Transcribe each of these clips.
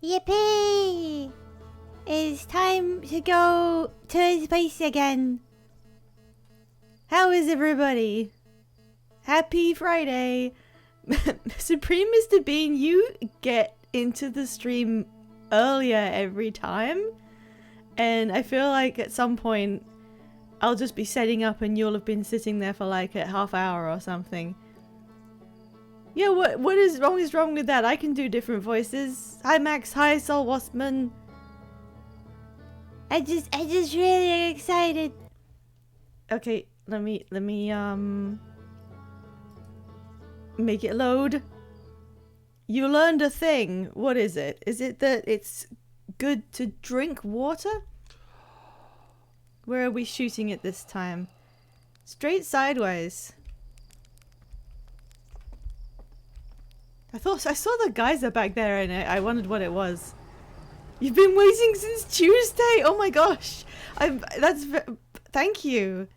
Yippee! It's time to go to space again. How is everybody? Happy Friday. Supreme Mr. Bean, you get into the stream earlier every time. And I feel like at some point I'll just be setting up and you'll have been sitting there for like a half hour or something. Yeah, what is wrong with that? I can do different voices. Hi Max, hi Soul Waspman. I just really excited. Okay, let me make it load. You learned a thing. What is it? Is it that it's good to drink water? Where are we shooting it this time? Straight sideways. I thought I saw the geyser back there and I wondered what it was. You've been waiting since Tuesday? Oh my gosh. Thank you.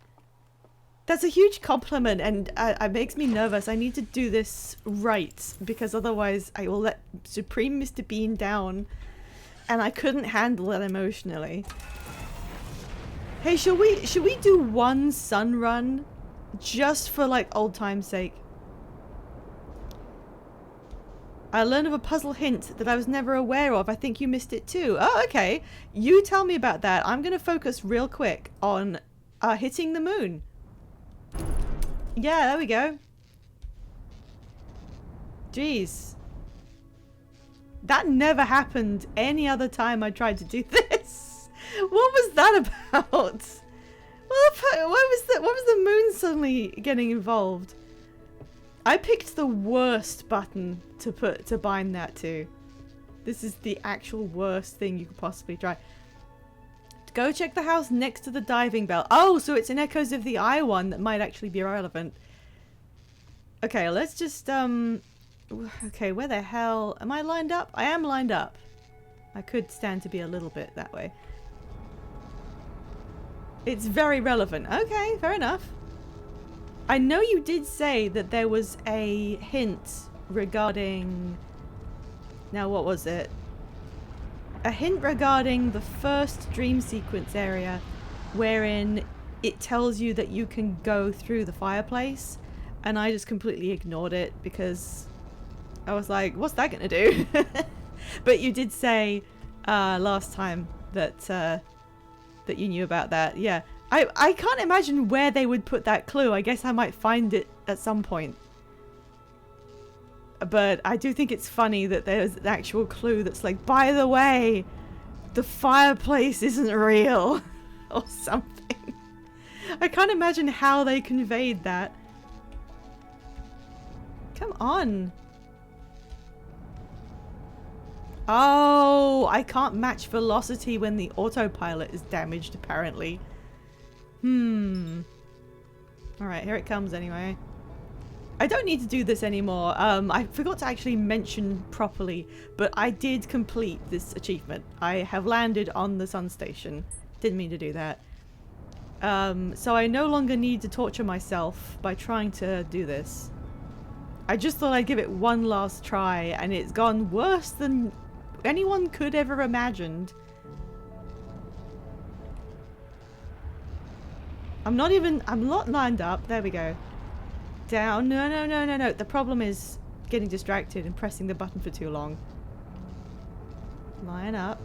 That's a huge compliment and it makes me nervous. I need to do this right because otherwise I will let Supreme Mr. Bean down and I couldn't handle that emotionally. Hey, should we do one sun run just for like old time's sake? I learned of a puzzle hint that I was never aware of. I think you missed it too. Oh, okay. You tell me about that. I'm going to focus real quick on hitting the moon. Yeah, there we go. Jeez. That never happened any other time I tried to do this. What was that about? What was the moon suddenly getting involved? I picked the worst button to bind that to. This is the actual worst thing you could possibly try. Go check the house next to the diving bell. Oh, so it's an Echoes of the Eye one that might actually be relevant. Okay, let's just okay, where the hell am I lined up? I am lined up. I could stand to be a little bit that way. It's very relevant. Okay, fair enough. I know you did say that there was a hint regarding... Now, what was it? A hint regarding the first dream sequence area wherein it tells you that you can go through the fireplace, and I just completely ignored it because I was like, what's that gonna do? But you did say last time that that you knew about that. Yeah. I can't imagine where they would put that clue. I guess I might find it at some point. But I do think it's funny that there's an actual clue that's like, by the way, the fireplace isn't real. Or something. I can't imagine how they conveyed that. Come on. Oh, I can't match velocity when the autopilot is damaged, apparently. Alright, here it comes anyway. I don't need to do this anymore. I forgot to actually mention properly, but I did complete this achievement. I have landed on the sun station. Didn't mean to do that. So I no longer need to torture myself by trying to do this. I just thought I'd give it one last try, and it's gone worse than anyone could ever imagined. I'm not lined up. There we go. Down. No. The problem is getting distracted and pressing the button for too long. Line up.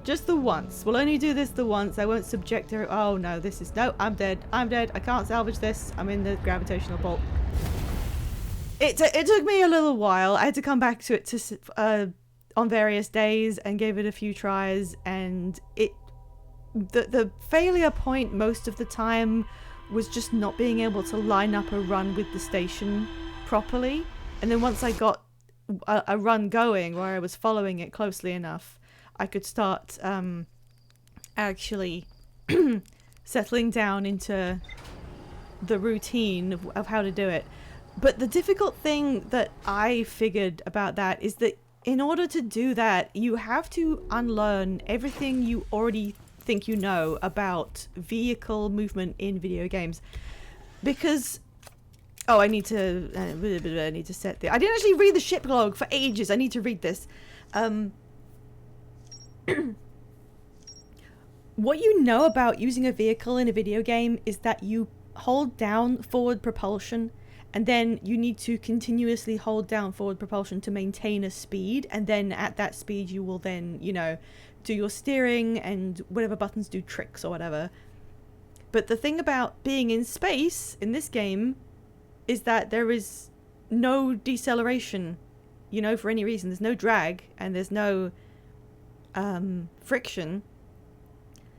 Just the once. We'll only do this the once. I won't subject her. Oh no, this is... No, I'm dead. I'm dead. I can't salvage this. I'm in the gravitational bolt. It took me a little while. I had to come back to it to... on various days and gave it a few tries, and the failure point most of the time was just not being able to line up a run with the station properly. And then once I got a run going where I was following it closely enough, I could start actually settling down into the routine of how to do it. But the difficult thing that I figured about that is that in order to do that, you have to unlearn everything you already think you know about vehicle movement in video games. Because Oh, I need to set the... I didn't actually read the ship log for ages. I need to read this. What you know about using a vehicle in a video game is that you hold down forward propulsion, and then you need to continuously hold down forward propulsion to maintain a speed, and then at that speed you will then, you know, do your steering and whatever buttons do tricks or whatever. But the thing about being in space in this game is that there is no deceleration, you know, for any reason. There's no drag and there's no friction.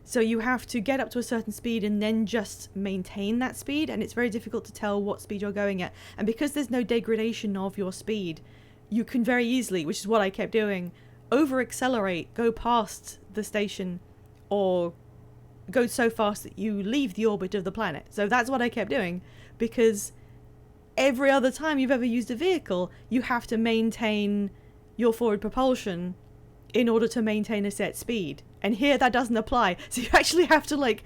So you have to get up to a certain speed and then just maintain that speed, and it's very difficult to tell what speed you're going at. And because there's no degradation of your speed, you can very easily, which is what I kept doing, over accelerate, go past the station, or go so fast that you leave the orbit of the planet. So that's what I kept doing, because every other time you've ever used a vehicle, you have to maintain your forward propulsion in order to maintain a set speed. And here that doesn't apply. So you actually have to like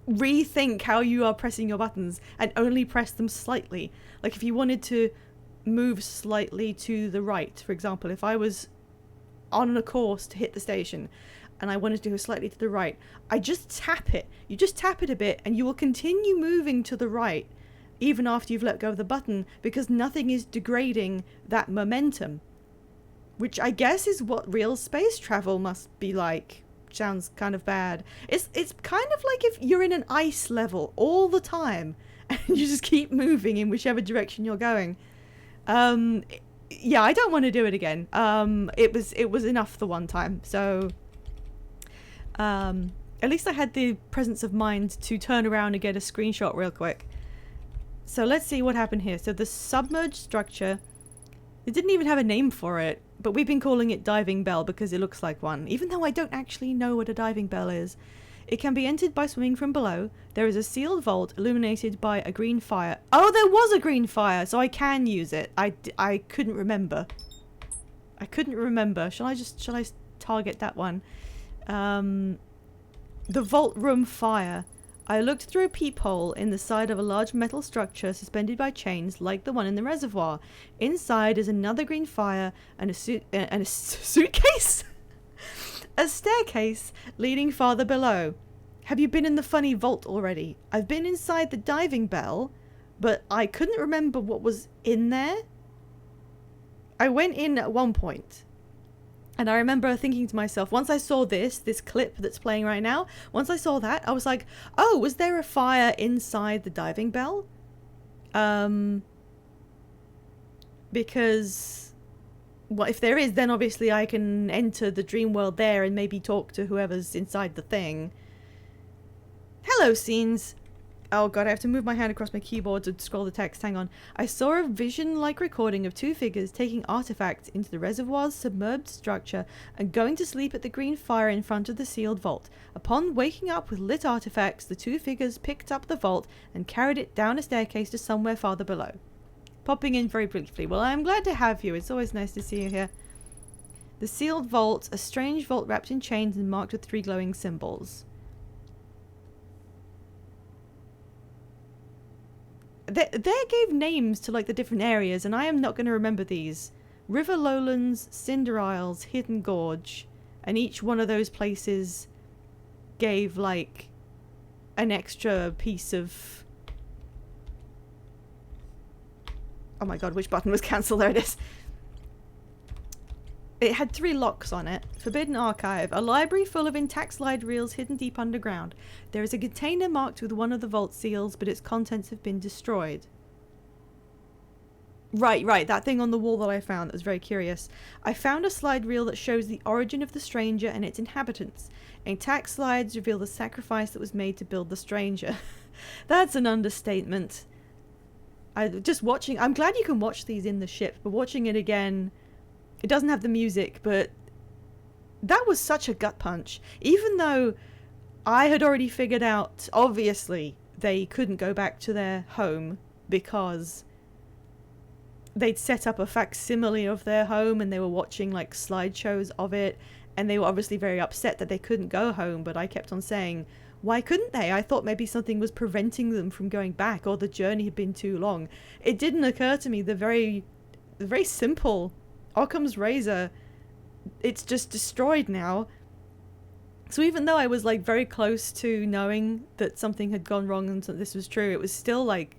rethink how you are pressing your buttons and only press them slightly. Like if you wanted to move slightly to the right, for example, if I was on a course to hit the station and I wanted to go slightly to the right, I just tap it. You just tap it a bit and you will continue moving to the right even after you've let go of the button, because nothing is degrading that momentum, which I guess is what real space travel must be like. Sounds kind of bad. It's kind of like if you're in an ice level all the time and you just keep moving in whichever direction you're going. Yeah, I don't want to do it again. It was enough the one time. So at least I had the presence of mind to turn around and get a screenshot real quick. So let's see what happened here. So the submerged structure, it didn't even have a name for it, but we've been calling it diving bell because it looks like one, even though I don't actually know what a diving bell is. It can be entered by swimming from below. There is a sealed vault illuminated by a green fire. Oh, there was a green fire, so I can use it. I couldn't remember. I couldn't remember. Shall I target that one? The vault room fire. I looked through a peephole in the side of a large metal structure suspended by chains like the one in the reservoir. Inside is another green fire and a suitcase? A staircase leading farther below. Have you been in the funny vault already? I've been inside the diving bell, but I couldn't remember what was in there. I went in at one point. And I remember thinking to myself, once I saw this clip that's playing right now, once I saw that, I was like, oh, was there a fire inside the diving bell? Because, well, if there is, then obviously I can enter the dream world there and maybe talk to whoever's inside the thing. Hello, scenes. Oh god, I have to move my hand across my keyboard to scroll the text. Hang on. I saw a vision-like recording of two figures taking artifacts into the reservoir's submerged structure and going to sleep at the green fire in front of the sealed vault. Upon waking up with lit artifacts, the two figures picked up the vault and carried it down a staircase to somewhere farther below. Popping in very briefly. Well, I'm glad to have you. It's always nice to see you here. The sealed vault, a strange vault wrapped in chains and marked with 3 glowing symbols. They gave names to like the different areas, and I am not going to remember these. River Lowlands, Cinder Isles, Hidden Gorge, and each one of those places gave like an extra piece of... Oh my god, which button was cancelled? There it is. It had 3 locks on it. Forbidden Archive. A library full of intact slide reels hidden deep underground. There is a container marked with one of the vault seals, but its contents have been destroyed. Right. That thing on the wall that I found that was very curious. I found a slide reel that shows the origin of the stranger and its inhabitants. Intact slides reveal the sacrifice that was made to build the stranger. That's an understatement. I'm glad you can watch these in the ship, but watching it again... It doesn't have the music, but that was such a gut punch. Even though I had already figured out, obviously, they couldn't go back to their home because they'd set up a facsimile of their home and they were watching like slideshows of it, and they were obviously very upset that they couldn't go home, but I kept on saying, why couldn't they? I thought maybe something was preventing them from going back, or the journey had been too long. It didn't occur to me the very simple Occam's razor, it's just destroyed now. So even though I was like very close to knowing that something had gone wrong and that this was true, it was still like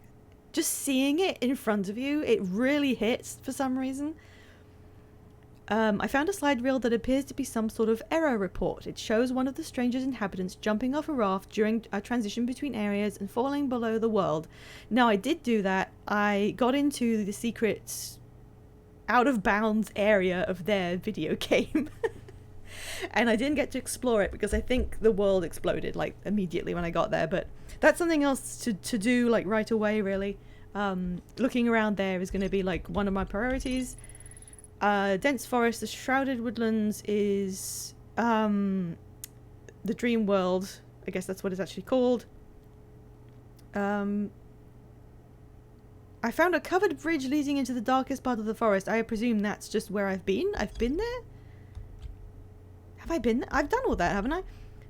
just seeing it in front of you, it really hits for some reason. I found a slide reel that appears to be some sort of error report. It shows one of the stranger's inhabitants jumping off a raft during a transition between areas and falling below the world. Now, I did do that. I got into the secret out of bounds area of their video game. And I didn't get to explore it because I think the world exploded like immediately when I got there. But that's something else to do like right away, really. Looking around there is going to be like one of my priorities. Dense forest, the shrouded woodlands is the dream world. I guess that's what it's actually called. I found a covered bridge leading into the darkest part of the forest. I presume that's just where I've been. I've been there? Have I been there? I've done all that, haven't I?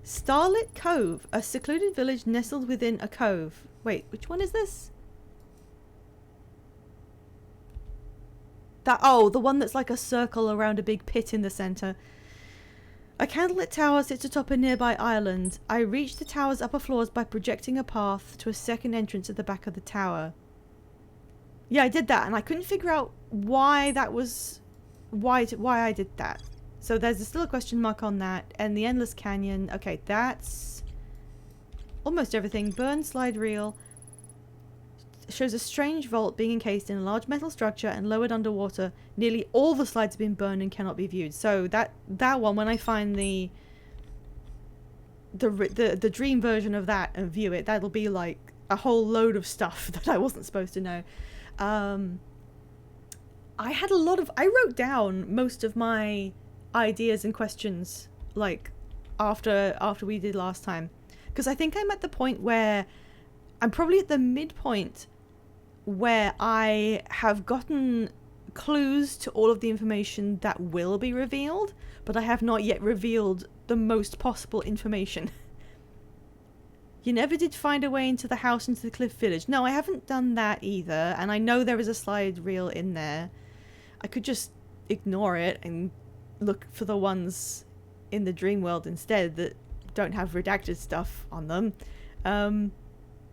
Starlit Cove, a secluded village nestled within a cove. Wait, which one is this? The one that's like a circle around a big pit in the center. A candlelit tower sits atop a nearby island. I reached the tower's upper floors by projecting a path to a second entrance at the back of the tower. Yeah, I did that, and I couldn't figure out why that was... why I did that. So there's still a question mark on that. And the Endless Canyon. Okay, that's almost everything. Burn slide reel. Shows a strange vault being encased in a large metal structure and lowered underwater. Nearly all the slides have been burned and cannot be viewed. So that one, when I find the dream version of that and view it, that'll be like a whole load of stuff that I wasn't supposed to know. I wrote down most of my ideas and questions like after we did last time, because I think I'm at the point where I'm probably at the midpoint where I have gotten clues to all of the information that will be revealed, but I have not yet revealed the most possible information. You never did find a way into the house into the cliff village. No, I haven't done that either, and I know there is a slide reel in there. I could just ignore it and look for the ones in the dream world instead that don't have redacted stuff on them.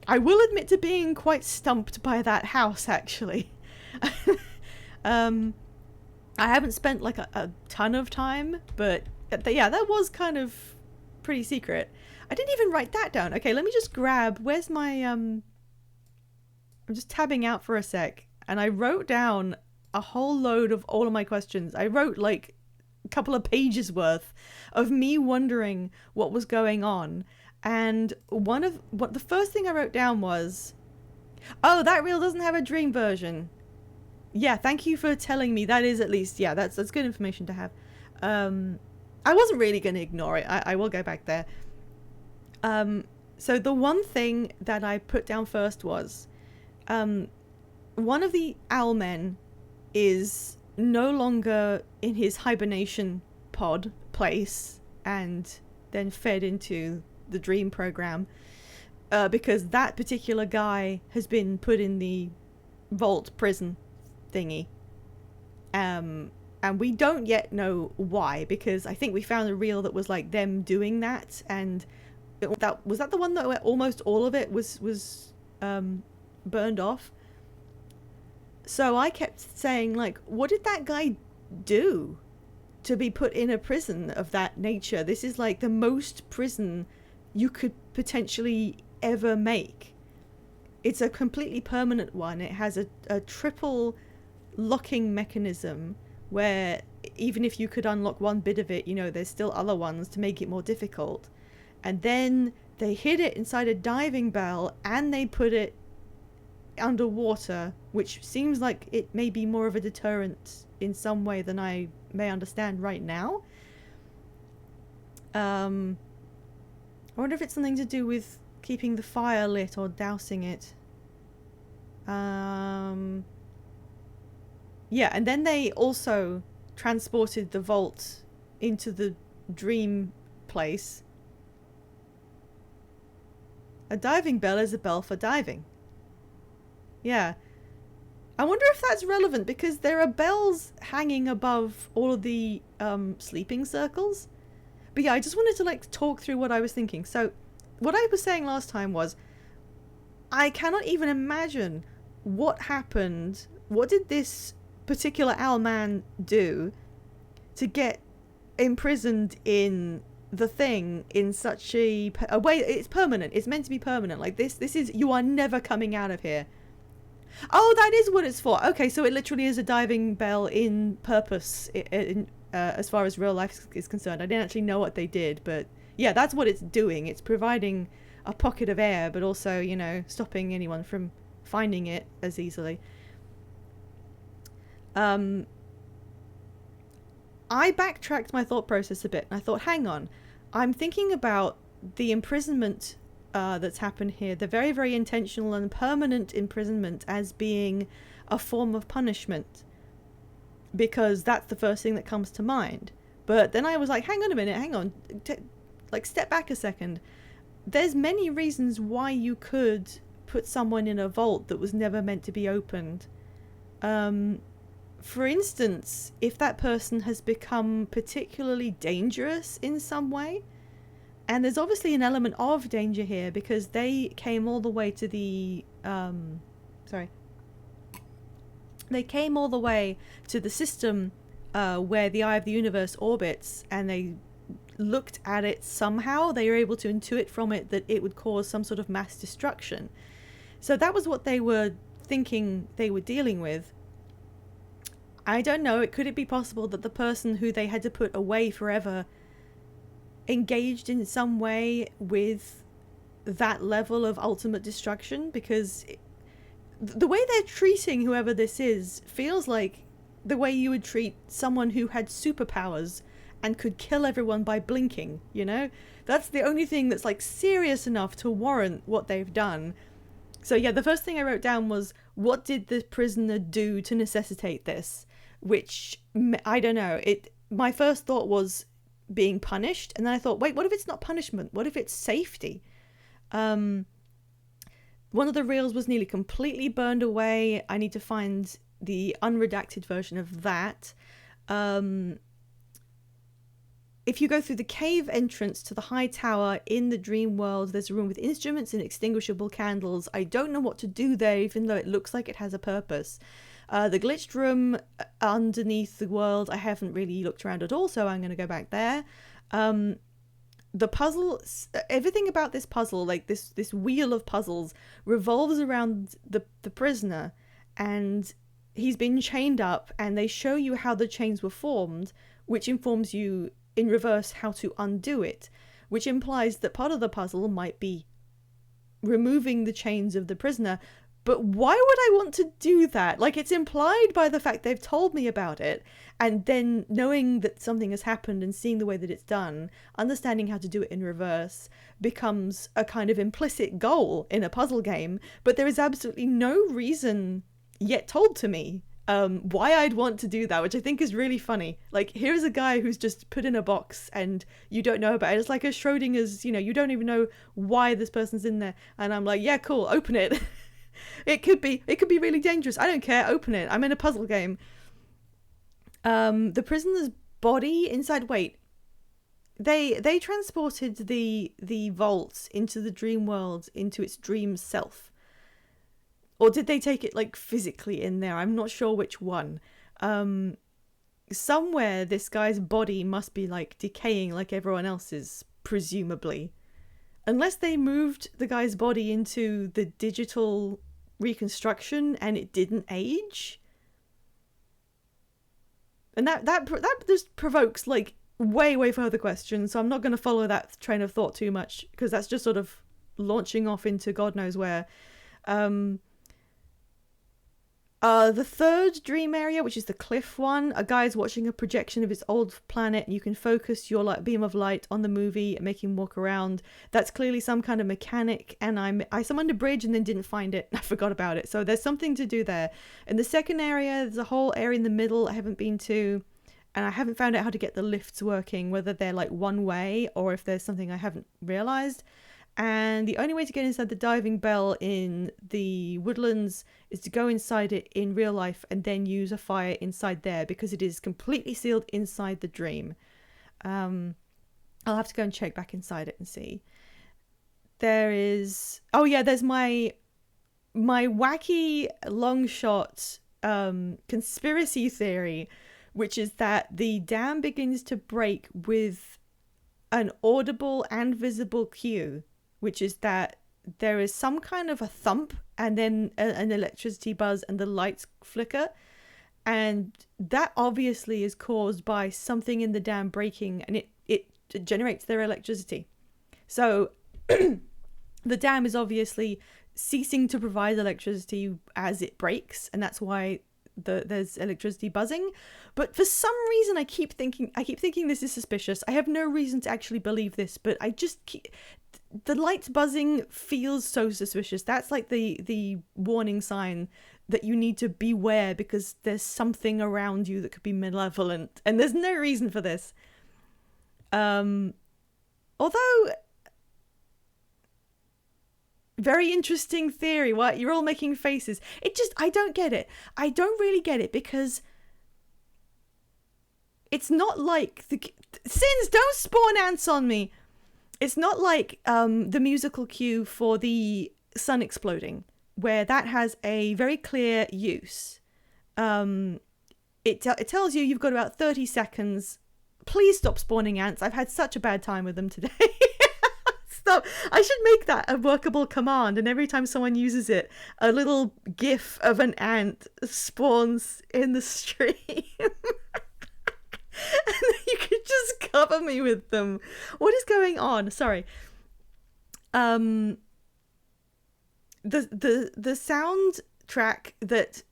I will admit to being quite stumped by that house, actually. I haven't spent like a ton of time, but yeah, that was kind of pretty secret. I didn't even write that down. Okay, let me just grab, where's my, I'm just tabbing out for a sec, and I wrote down a whole load of all of my questions. I wrote like a couple of pages worth of me wondering what was going on. And the first thing I wrote down was, oh, that reel doesn't have a dream version. Yeah, thank you for telling me. That is at least, yeah, that's good information to have. I wasn't really going to ignore it. I will go back there. So the one thing that I put down first was, one of the owlmen is no longer in his hibernation pod place and then fed into the dream program, because that particular guy has been put in the vault prison thingy, and we don't yet know why, because I think we found a reel that was like them doing that, and that was the one that almost all of it was burned off. So I kept saying, like, what did that guy do to be put in a prison of that nature? This is like the most prison you could potentially ever make. It's a completely permanent one. It has a triple locking mechanism where even if you could unlock one bit of it, you know, there's still other ones to make it more difficult. And then they hid it inside a diving bell and they put it underwater, which seems like it may be more of a deterrent in some way than I may understand right now. I wonder if it's something to do with keeping the fire lit or dousing it. Yeah, and then they also transported the vault into the dream place. A diving bell is a bell for diving. Yeah. I wonder if that's relevant because there are bells hanging above all of the sleeping circles. But yeah, I just wanted to like talk through what I was thinking. So what I was saying last time was I cannot even imagine what happened. What did this particular owl man do to get imprisoned in the thing in such a way? It's permanent. It's meant to be permanent. Like this is, you are never coming out of here. Oh, that is what it's for. Okay, so it literally is a diving bell in purpose as far as real life is concerned. I didn't actually know what they did, but yeah, that's what it's doing. It's providing a pocket of air, but also, you know, stopping anyone from finding it as easily. I backtracked my thought process a bit, and I thought, hang on, I'm thinking about the imprisonment that's happened here, the very, very intentional and permanent imprisonment, as being a form of punishment, because that's the first thing that comes to mind. But then I was like, hang on a minute, hang on, like step back a second. There's many reasons why you could put someone in a vault that was never meant to be opened. For instance, if that person has become particularly dangerous in some way, and there's obviously an element of danger here because they came all the way to the they came all the way to the system where the Eye of the Universe orbits, and they looked at it somehow. They were able to intuit from it that it would cause some sort of mass destruction. So that was what they were thinking they were dealing with. I don't know, could it be possible that the person who they had to put away forever engaged in some way with that level of ultimate destruction? Because the way they're treating whoever this is feels like the way you would treat someone who had superpowers and could kill everyone by blinking, you know? That's the only thing that's like serious enough to warrant what they've done. So yeah, the first thing I wrote down was, what did the prisoner do to necessitate this? Which, I don't know, my first thought was being punished, and then I thought, wait, what if it's not punishment? What if it's safety? One of the reels was nearly completely burned away. I need to find the unredacted version of that. If you go through the cave entrance to the high tower in the dream world, there's a room with instruments and extinguishable candles. I don't know what to do there, even though it looks like it has a purpose. The glitched room underneath the world, I haven't really looked around at all, so I'm going to go back there. The puzzle, everything about this puzzle, like this wheel of puzzles, revolves around the prisoner, and he's been chained up, and they show you how the chains were formed, which informs you in reverse how to undo it, which implies that part of the puzzle might be removing the chains of the prisoner. But why would I want to do that? Like, it's implied by the fact they've told me about it, and then knowing that something has happened and seeing the way that it's done, understanding how to do it in reverse becomes a kind of implicit goal in a puzzle game, but there is absolutely no reason yet told to me why I'd want to do that, which I think is really funny. Like, here's a guy who's just put in a box and you don't know about it. It's like a Schrodinger's, you know, you don't even know why this person's in there, and I'm like, yeah, cool, open it. It could be really dangerous. I don't care. Open it. I'm in a puzzle game. The prisoner's body inside. Wait, they transported the vault into the dream world, into its dream self, or did they take it like physically in there? I'm not sure which one. Somewhere this guy's body must be like decaying like everyone else's, presumably. Unless they moved the guy's body into the digital reconstruction and it didn't age. And that just provokes like way further questions, so I'm not going to follow that train of thought too much, because that's just sort of launching off into God knows where. The third dream area, which is the cliff one, a guy's watching a projection of his old planet, and you can focus your like beam of light on the movie and make him walk around. That's clearly some kind of mechanic, and I summoned a bridge and then didn't find it. I forgot about it. So there's something to do there. In the second area, there's a whole area in the middle I haven't been to, and I haven't found out how to get the lifts working, whether they're like one way or if there's something I haven't realized. And the only way to get inside the diving bell in the woodlands is to go inside it in real life and then use a fire inside there, because it is completely sealed inside the dream. I'll have to go and check back inside it and see. There's my wacky long shot conspiracy theory, which is that the dam begins to break with an audible and visible cue, which is that there is some kind of a thump and then an electricity buzz and the lights flicker. And that obviously is caused by something in the dam breaking, and it generates their electricity. So the dam is obviously ceasing to provide electricity as it breaks, and that's why there's electricity buzzing. But for some reason I keep thinking this is suspicious. I have no reason to actually believe this, but the lights buzzing feels so suspicious. That's like the warning sign that you need to beware, because there's something around you that could be malevolent, and there's no reason for this. Although very interesting theory. What, you're all making faces? I don't get it. I don't really get it, because it's not like Sins, don't spawn ants on me. It's not like the musical cue for the sun exploding, where that has a very clear use. It tells you you've got about 30 seconds. Please stop spawning ants. I've had such a bad time with them today. Stop. I should make that a workable command, and every time someone uses it, a little gif of an ant spawns in the stream. And then you could just cover me with them. What is going on? Sorry. The soundtrack that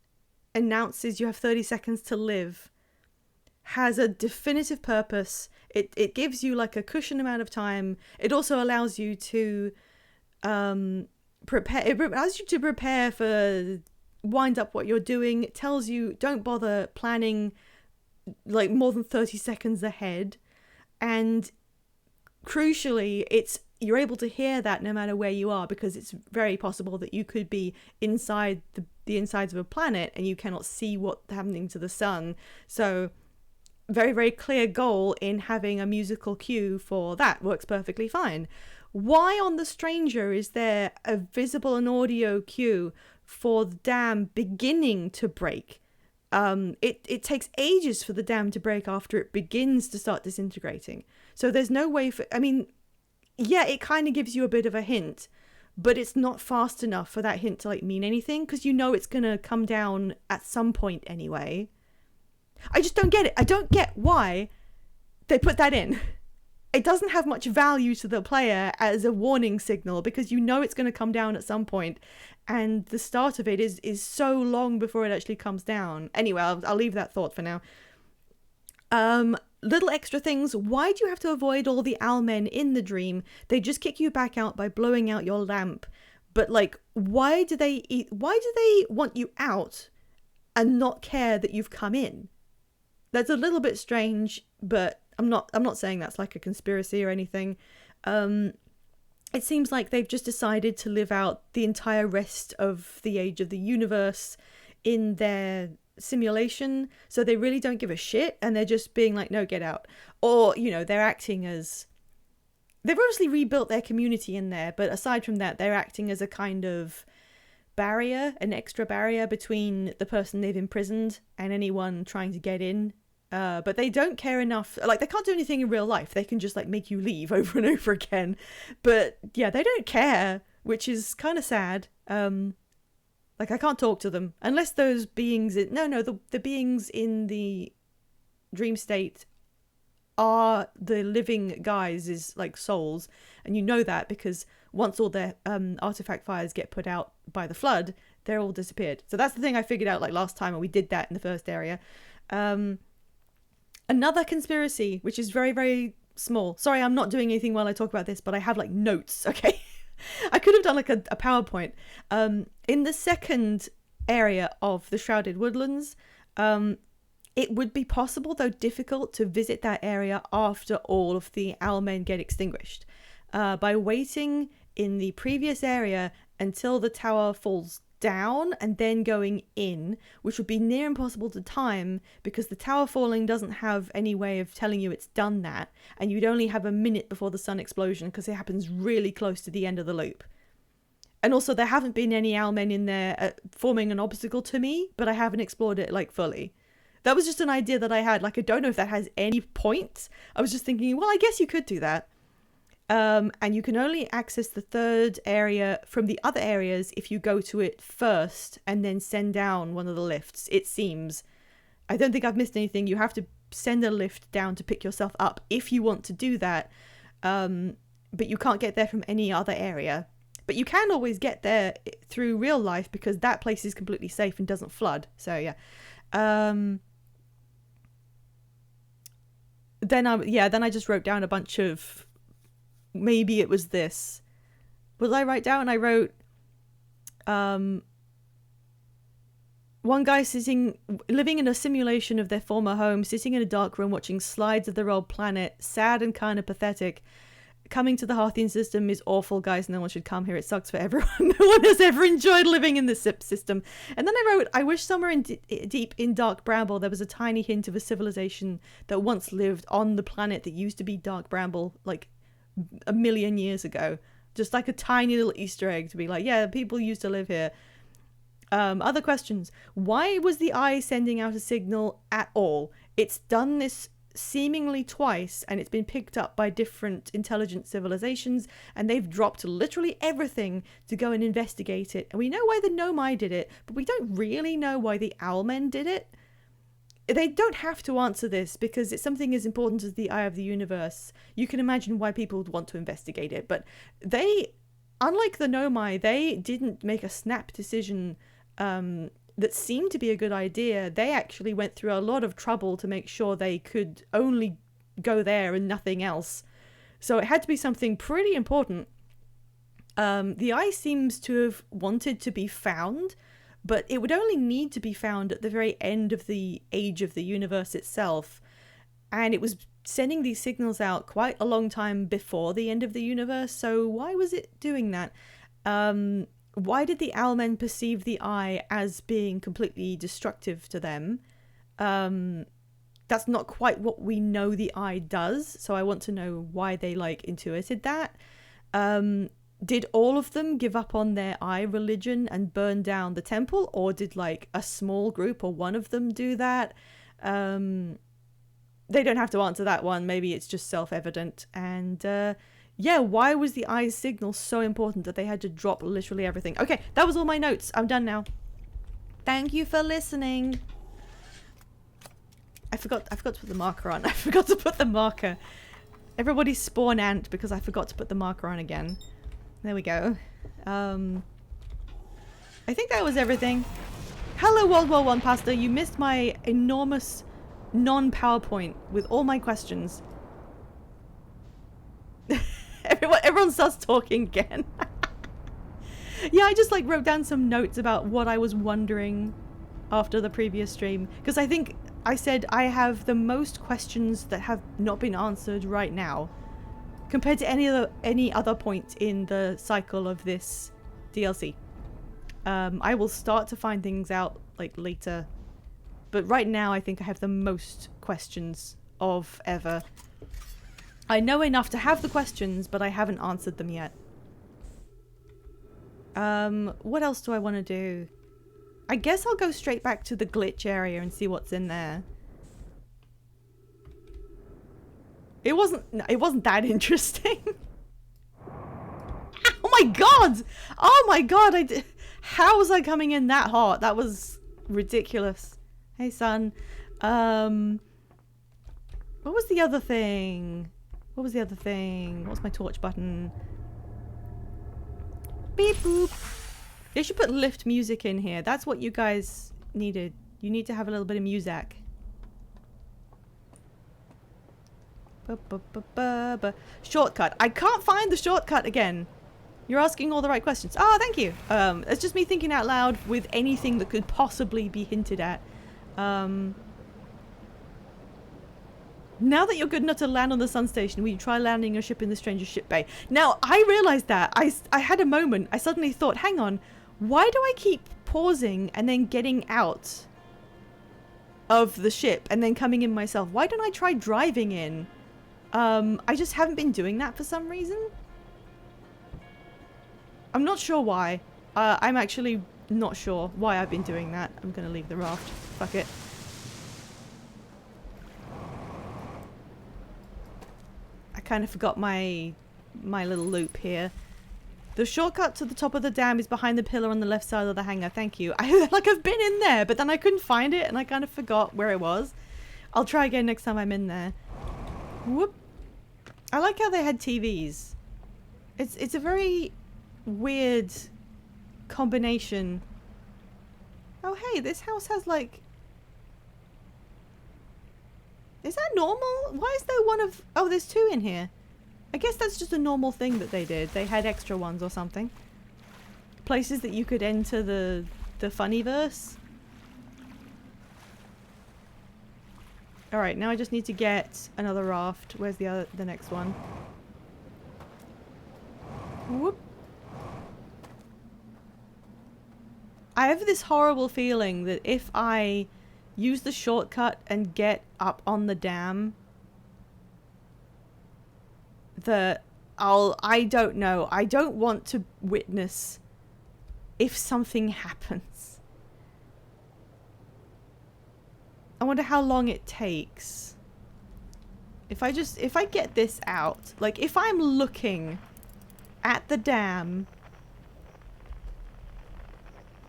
announces you have 30 seconds to live has a definitive purpose. It gives you like a cushion amount of time. It also allows you to prepare. It allows you to prepare for wind up what you're doing. It tells you don't bother planning like more than 30 seconds ahead. And crucially, you're able to hear that no matter where you are, because it's very possible that you could be inside the insides of a planet and you cannot see what's happening to the sun. So very, very clear goal in having a musical cue for that works perfectly fine. Why on The Stranger is there a visible and audio cue for the dam beginning to break? It takes ages for the dam to break after it begins to start disintegrating. So there's no way for, I mean, yeah, it kind of gives you a bit of a hint, but it's not fast enough for that hint to like mean anything, because you know it's going to come down at some point anyway. I just don't get it. I don't get why they put that in. It doesn't have much value to the player as a warning signal, because you know it's going to come down at some point, and the start of it is so long before it actually comes down. Anyway, I'll leave that thought for now. Little extra things. Why do you have to avoid all the owlmen in the dream? They just kick you back out by blowing out your lamp. But like, why do they want you out and not care that you've come in? That's a little bit strange, but I'm not saying that's like a conspiracy or anything. It seems like they've just decided to live out the entire rest of the age of the universe in their simulation, so they really don't give a shit, and they're just being like, no, get out. Or, you know, they're acting as, they've obviously rebuilt their community in there, but aside from that, they're acting as a kind of barrier, an extra barrier between the person they've imprisoned and anyone trying to get in. But they don't care enough. Like, they can't do anything in real life. They can just like make you leave over and over again. But yeah, they don't care, which is kind of sad. Like, I can't talk to them unless those beings the beings in the dream state are the living guys, is like souls, and you know that because once all their artifact fires get put out by the flood, they're all disappeared. So that's the thing I figured out like last time when we did that in the first area. Another conspiracy, which is very, very small. Sorry, I'm not doing anything while I talk about this, but I have like notes, okay? I could have done like a PowerPoint. In the second area of the Shrouded Woodlands, it would be possible, though difficult, to visit that area after all of the owlmen get extinguished. By waiting in the previous area until the tower falls down and then going in, which would be near impossible to time because the tower falling doesn't have any way of telling you it's done that, and you'd only have a minute before the sun explosion because it happens really close to the end of the loop. And also there haven't been any owlmen in there forming an obstacle to me, but I haven't explored it like fully. That was just an idea that I had. Like, I don't know if that has any point. I was just thinking, well, I guess you could do that. And you can only access the third area from the other areas if you go to it first and then send down one of the lifts, it seems. I don't think I've missed anything. You have to send a lift down to pick yourself up if you want to do that. But you can't get there from any other area. But you can always get there through real life because that place is completely safe and doesn't flood. So, yeah. Then I just wrote down a bunch of... Maybe it was this. What did I write down? I wrote... one guy living in a simulation of their former home, sitting in a dark room watching slides of their old planet, sad and kind of pathetic. Coming to the Harthian system is awful, guys. No one should come here. It sucks for everyone. No one has ever enjoyed living in the SIP system. And then I wrote, I wish somewhere deep in Dark Bramble there was a tiny hint of a civilization that once lived on the planet that used to be Dark Bramble, like 1 million years ago. Just like a tiny little Easter egg to be like, yeah, people used to live here. Other questions. Why was the eye sending out a signal at all? It's done this seemingly twice and it's been picked up by different intelligent civilizations and they've dropped literally everything to go and investigate it. And we know why the Nomai did it, but we don't really know why the Owlmen did it. They don't have to answer this because it's something as important as the Eye of the Universe. You can imagine why people would want to investigate it, but they, unlike the Nomai, they didn't make a snap decision that seemed to be a good idea. They actually went through a lot of trouble to make sure they could only go there and nothing else. So it had to be something pretty important. The eye seems to have wanted to be found, but it would only need to be found at the very end of the age of the universe itself. And it was sending these signals out quite a long time before the end of the universe. So why was it doing that? Why did the Owlmen perceive the eye as being completely destructive to them? That's not quite what we know the eye does, so I want to know why they intuited that. Did all of them give up on their eye religion and burn down the temple, or did a small group or one of them do that? They don't have to answer that one. Maybe it's just self-evident. And yeah, why was the eye's signal so important that they had to drop literally everything? Okay, that was all my notes. I'm done now. Thank you for listening. I forgot to put the marker on. I forgot to put the marker. Everybody spawn ant because I forgot to put the marker on again. There we go. I think that was everything. Hello, World War I Pastor. You missed my enormous non-PowerPoint with all my questions. Everyone starts talking again. Yeah, I just wrote down some notes about what I was wondering after the previous stream, because I think I said I have the most questions that have not been answered right now compared to any other point in the cycle of this DLC. I will start to find things out later, but right now I think I have the most questions of ever. I know enough to have the questions, but I haven't answered them yet. What else do I want to do? I guess I'll go straight back to the glitch area and see what's in there. It wasn't that interesting. Oh my god! Oh my god! How was I coming in that hot? That was ridiculous. Hey, son. What was the other thing? What was the other thing? What's my torch button? Beep boop. They should put lift music in here. That's what you guys needed. You need to have a little bit of music. Shortcut. I can't find the shortcut again. You're asking all the right questions. Oh, thank you. It's just me thinking out loud with anything that could possibly be hinted at. Now that you're good enough to land on the sun station, will you try landing your ship in the stranger's ship bay? Now, I realized that. I had a moment. I suddenly thought, hang on, why do I keep pausing and then getting out of the ship and then coming in myself? Why don't I try driving in? I just haven't been doing that for some reason. I'm not sure why. I'm actually not sure why I've been doing that. I'm gonna leave the raft. Fuck it. I kind of forgot my little loop here. The shortcut to the top of the dam is behind the pillar on the left side of the hangar. Thank you. I've been in there, but then I couldn't find it and I kind of forgot where it was. I'll try again next time I'm in there. Whoop. I like how they had TVs. It's a very weird combination. Oh hey, this house has like... Is that normal? Why is there one of... Oh, there's two in here. I guess that's just a normal thing that they did. They had extra ones or something. Places that you could enter the Funnyverse. Alright, now I just need to get another raft. Where's the next one? Whoop. I have this horrible feeling that if I use the shortcut and get up on the dam, that I don't know. I don't want to witness if something happens. I wonder how long it takes. If I get this out, like if I'm looking at the dam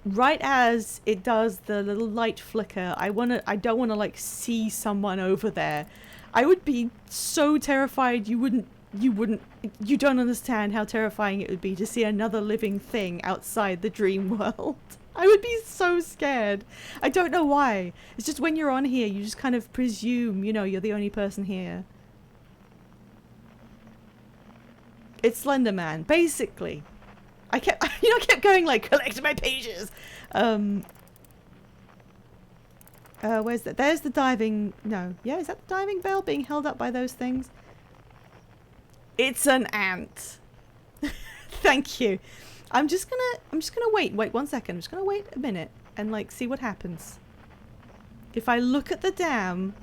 right as it does the little light flicker, I don't want to like see someone over there. I would be so terrified you don't understand how terrifying it would be to see another living thing outside the dream world. I would be so scared. I don't know why. It's just when you're on here, you just kind of presume, you know, you're the only person here. It's Slender Man, basically. I kept going like, collect my pages. Where's that? There's the diving. No, yeah, is that the diving bell being held up by those things? It's an ant. Thank you. I'm just gonna wait 1 second. I'm just gonna wait a minute and like see what happens. If I look at the dam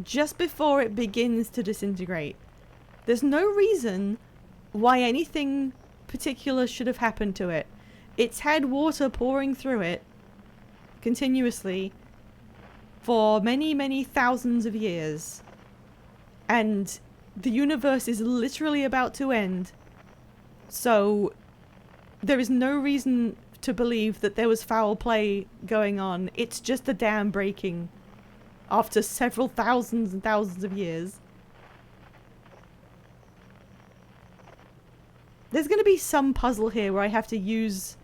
just before it begins to disintegrate, there's no reason why anything particular should have happened to it. It's had water pouring through it continuously for many, many thousands of years. And the universe is literally about to end. So there is no reason to believe that there was foul play going on. It's just a dam breaking after several thousands and thousands of years. There's going to be some puzzle here where I have to use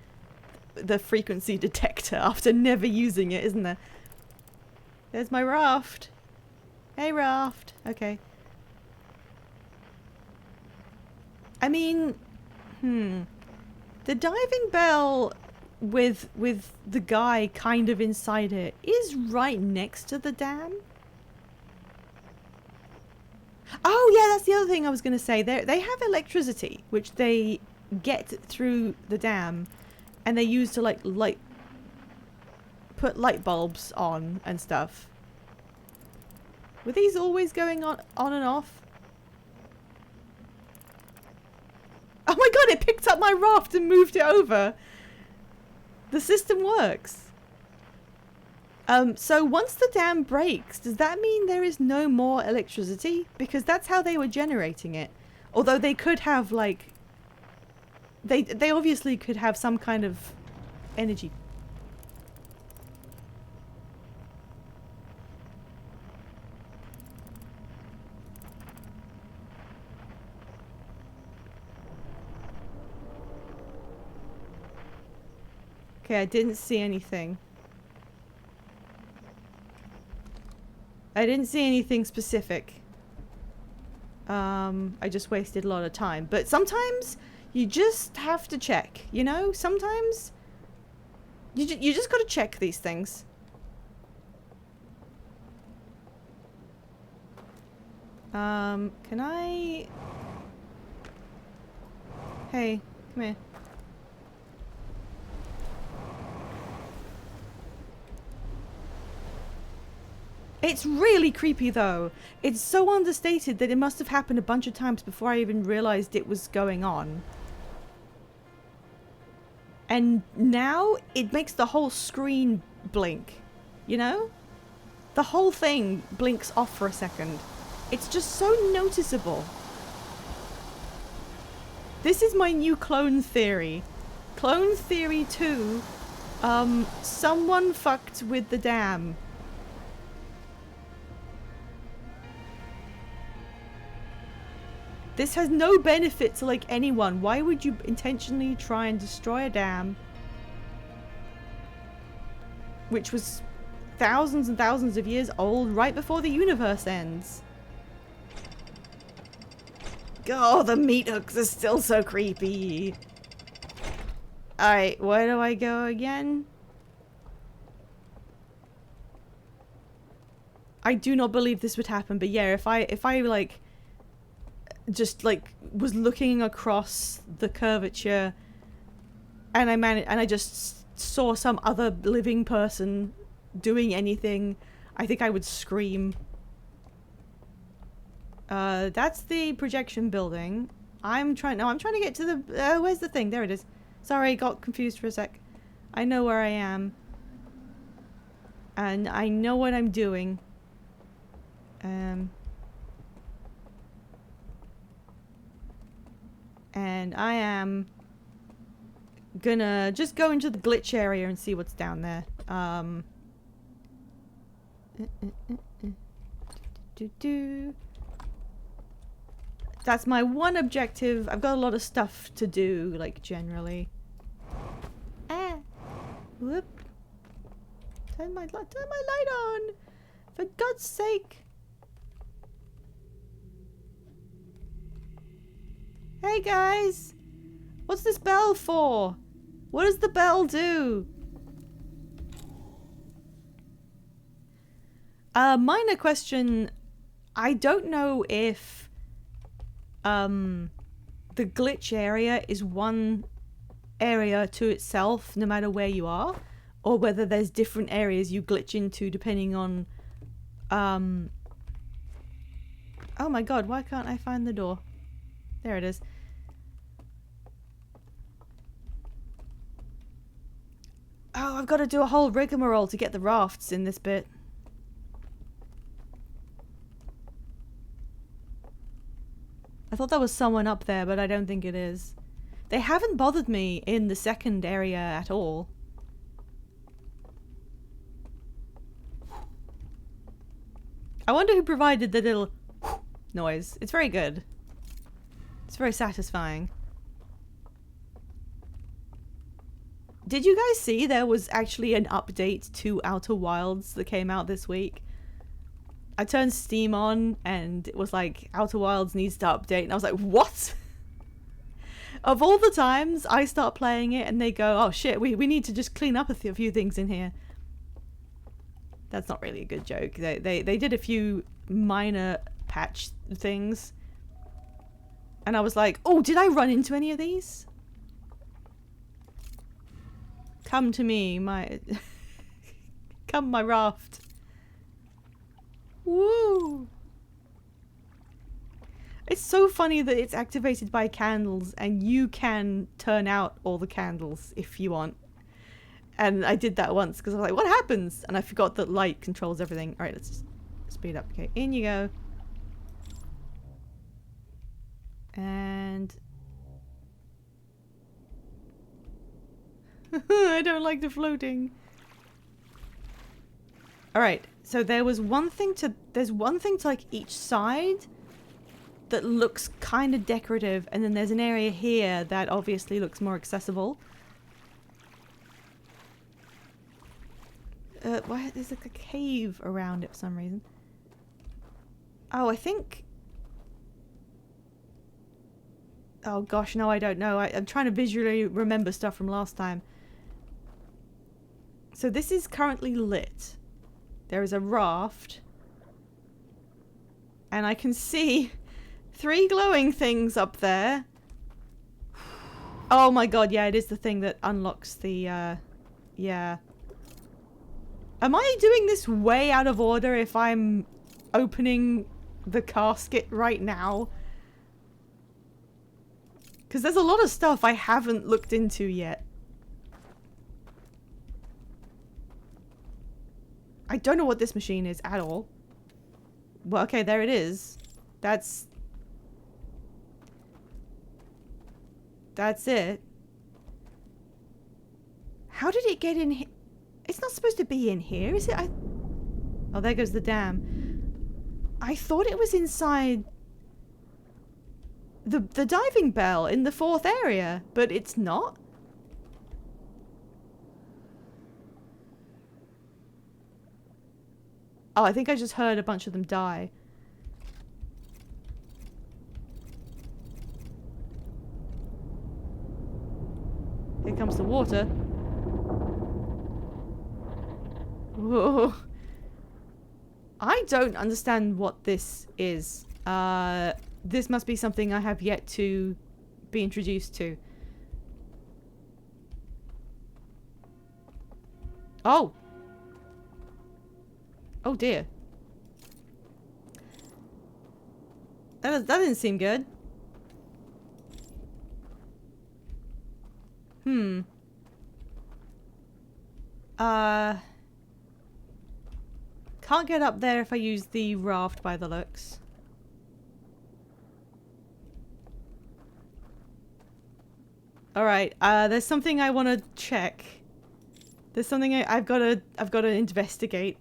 the frequency detector after never using it, isn't there? There's my raft. Hey, raft. Okay. I mean, the diving bell with the guy kind of inside it is right next to the dam. Oh yeah, that's the other thing I was going to say. They have electricity, which they get through the dam, and they use to like put light bulbs on and stuff. Were these always going on and off? Oh my god, it picked up my raft and moved it over. The system works. So once the dam breaks, does that mean there is no more electricity? Because that's how they were generating it. Although they could have like... They obviously could have some kind of energy. Okay, I didn't see anything. I didn't see anything specific. I just wasted a lot of time. But sometimes you just have to check, you know? Sometimes you just gotta check these things. Can I... Hey, come here. It's really creepy though. It's so understated that it must have happened a bunch of times before I even realized it was going on. And now it makes the whole screen blink, you know? The whole thing blinks off for a second. It's just so noticeable. This is my new clone theory. Clone theory 2. Someone fucked with the dam. This has no benefit to like anyone. Why would you intentionally try and destroy a dam? Which was thousands and thousands of years old right before the universe ends. Oh, the meat hooks are still so creepy. Alright, where do I go again? I do not believe this would happen, but yeah, if I like just like was looking across the curvature and I just saw some other living person doing anything, I think I would scream. That's the projection building. I'm trying to get to the where's the thing? There it is. Sorry, got confused for a sec. I know where I am. And I know what I'm doing. And I am gonna just go into the glitch area and see what's down there. That's my one objective. I've got a lot of stuff to do, like, generally. Ah! Whoop. Turn my light on! For God's sake! Hey guys! What's this bell for? What does the bell do? Minor question. I don't know if the glitch area is one area to itself no matter where you are, or whether there's different areas you glitch into depending on oh my god, why can't I find the door? There it is. Oh, I've got to do a whole rigmarole to get the rafts in this bit. I thought there was someone up there, but I don't think it is. They haven't bothered me in the second area at all. I wonder who provided the little noise. It's very good. It's very satisfying. Did you guys see there was actually an update to Outer Wilds that came out this week? I turned Steam on and it was like, Outer Wilds needs to update. And I was like, what? Of all the times I start playing it and they go, oh shit, we need to just clean up a few things in here. That's not really a good joke. They did a few minor patch things. And I was like, oh, did I run into any of these? Come to me, my... Come, my raft. Woo! It's so funny that it's activated by candles and you can turn out all the candles if you want. And I did that once because I was like, what happens? And I forgot that light controls everything. Alright, let's just speed up. Okay, in you go. And... I don't like the floating. Alright, so there's one thing to like each side that looks kind of decorative, and then there's an area here that obviously looks more accessible. Why there's like a cave around it for some reason. Oh, I think... Oh gosh, no, I don't know. I'm trying to visually remember stuff from last time. So this is currently lit. There is a raft. And I can see 3 glowing things up there. Oh my god, yeah, it is the thing that unlocks the, yeah. Am I doing this way out of order if I'm opening the casket right now? Because there's a lot of stuff I haven't looked into yet. I don't know what this machine is at all. Well, okay, there it is. That's it. How did it get in here? It's not supposed to be in here, is it? Oh, there goes the dam. I thought it was inside the diving bell in the 4th area, but it's not. Oh, I think I just heard a bunch of them die. Here comes the water. Whoa. I don't understand what this is. This must be something I have yet to be introduced to. Oh! Oh dear. That didn't seem good. Can't get up there if I use the raft by the looks. Alright, there's something I want to check. There's something I've got to investigate.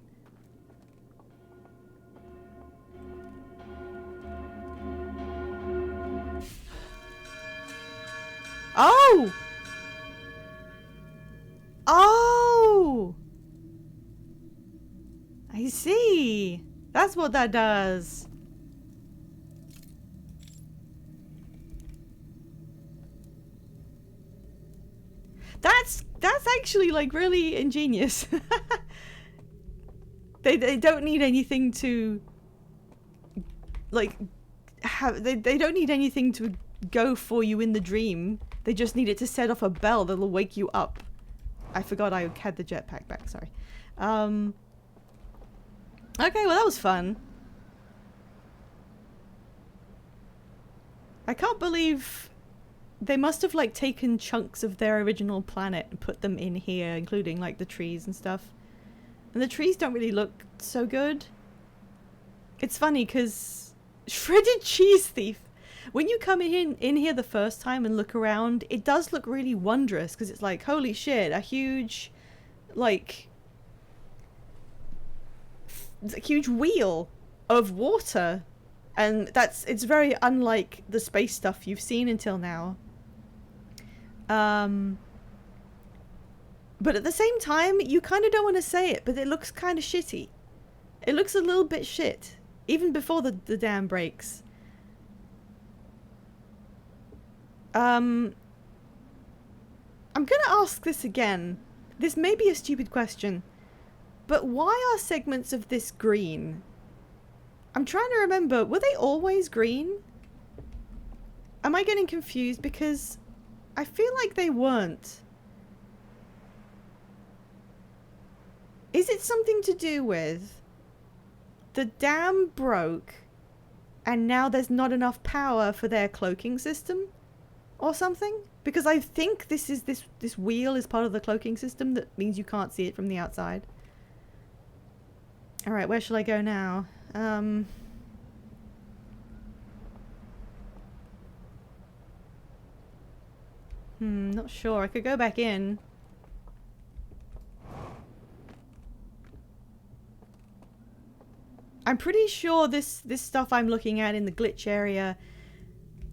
Oh! Oh! I see. That's what that does. That's actually like really ingenious. They don't need anything to like have they don't need anything to go for you in the dream. They just need it to set off a bell that'll wake you up. I forgot I had the jetpack back, sorry. Okay, well that was fun. I can't believe they must have like taken chunks of their original planet and put them in here, including like the trees and stuff. And the trees don't really look so good. It's funny because Shredded Cheese Thief, when you come in here the first time and look around, it does look really wondrous because it's like, holy shit, a huge wheel of water. And it's very unlike the space stuff you've seen until now. But at the same time, you kind of don't want to say it, but it looks kind of shitty. It looks a little bit shit, even before the dam breaks. I'm gonna ask this again. This may be a stupid question, but why are segments of this green? I'm trying to remember, were they always green? Am I getting confused? Because I feel like they weren't. Is it something to do with the dam broke and now there's not enough power for their cloaking system or something? Because I think this wheel is part of the cloaking system that means you can't see it from the outside. Alright, where shall I go now? Not sure. I could go back in. I'm pretty sure this stuff I'm looking at in the glitch area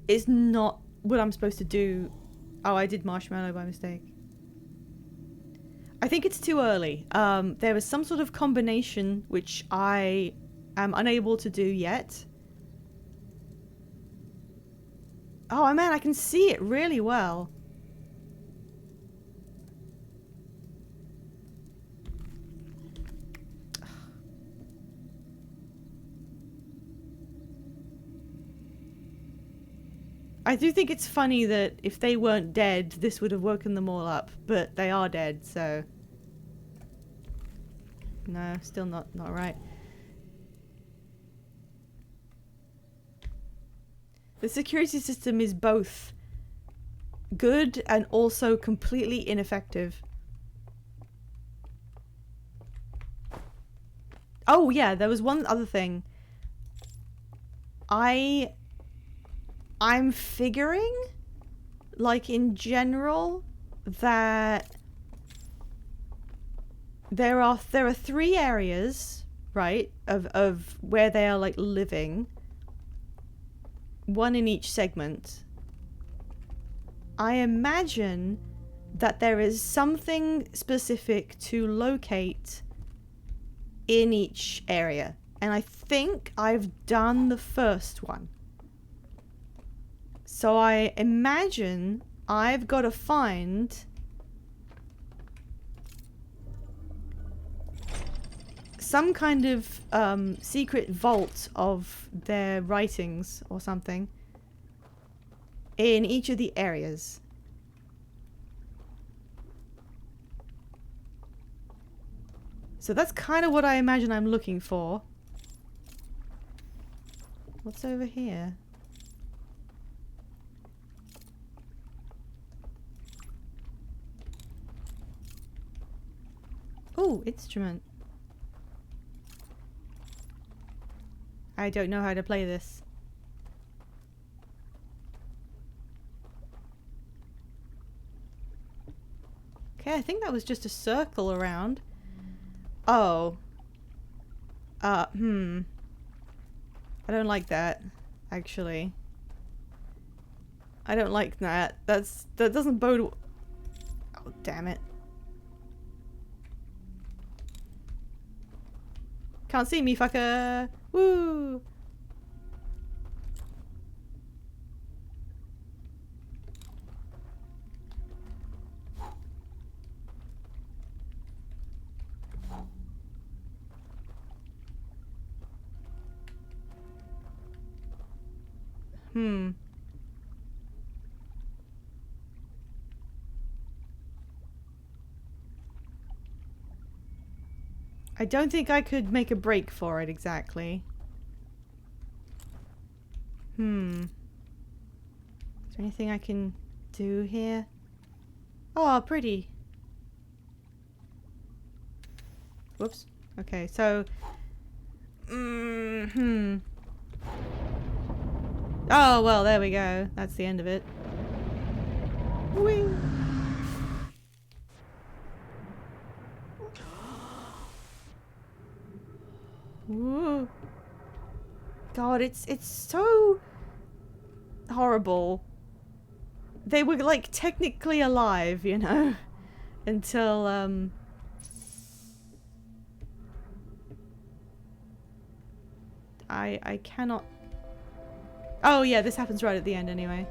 is not what I'm supposed to do. Oh, I did marshmallow by mistake. I think it's too early. There was some sort of combination which I am unable to do yet. Oh man, I can see it really well. I do think it's funny that if they weren't dead, this would have woken them all up, but they are dead, so... No, still not right. The security system is both good and also completely ineffective. Oh yeah, there was one other thing. I'm figuring, like in general, that there are 3 areas, right, of where they are like living. One in each segment. I imagine that there is something specific to locate in each area. And I think I've done the first one. So I imagine I've got to find some kind of secret vault of their writings or something in each of the areas. So that's kind of what I imagine I'm looking for. What's over here? Oh, instrument. I don't know how to play this. Okay, I think that was just a circle around. Oh. I don't like that, actually. I don't like that. That doesn't bode... Oh, damn it. Can't see me, fucker! Woo! I don't think I could make a break for it exactly. Is there anything I can do here? Oh, pretty. Whoops. Okay, so... Oh, well, there we go. That's the end of it. Whee! Woo. God, it's so horrible. They were like technically alive, you know, until I cannot. Oh yeah, this happens right at the end anyway.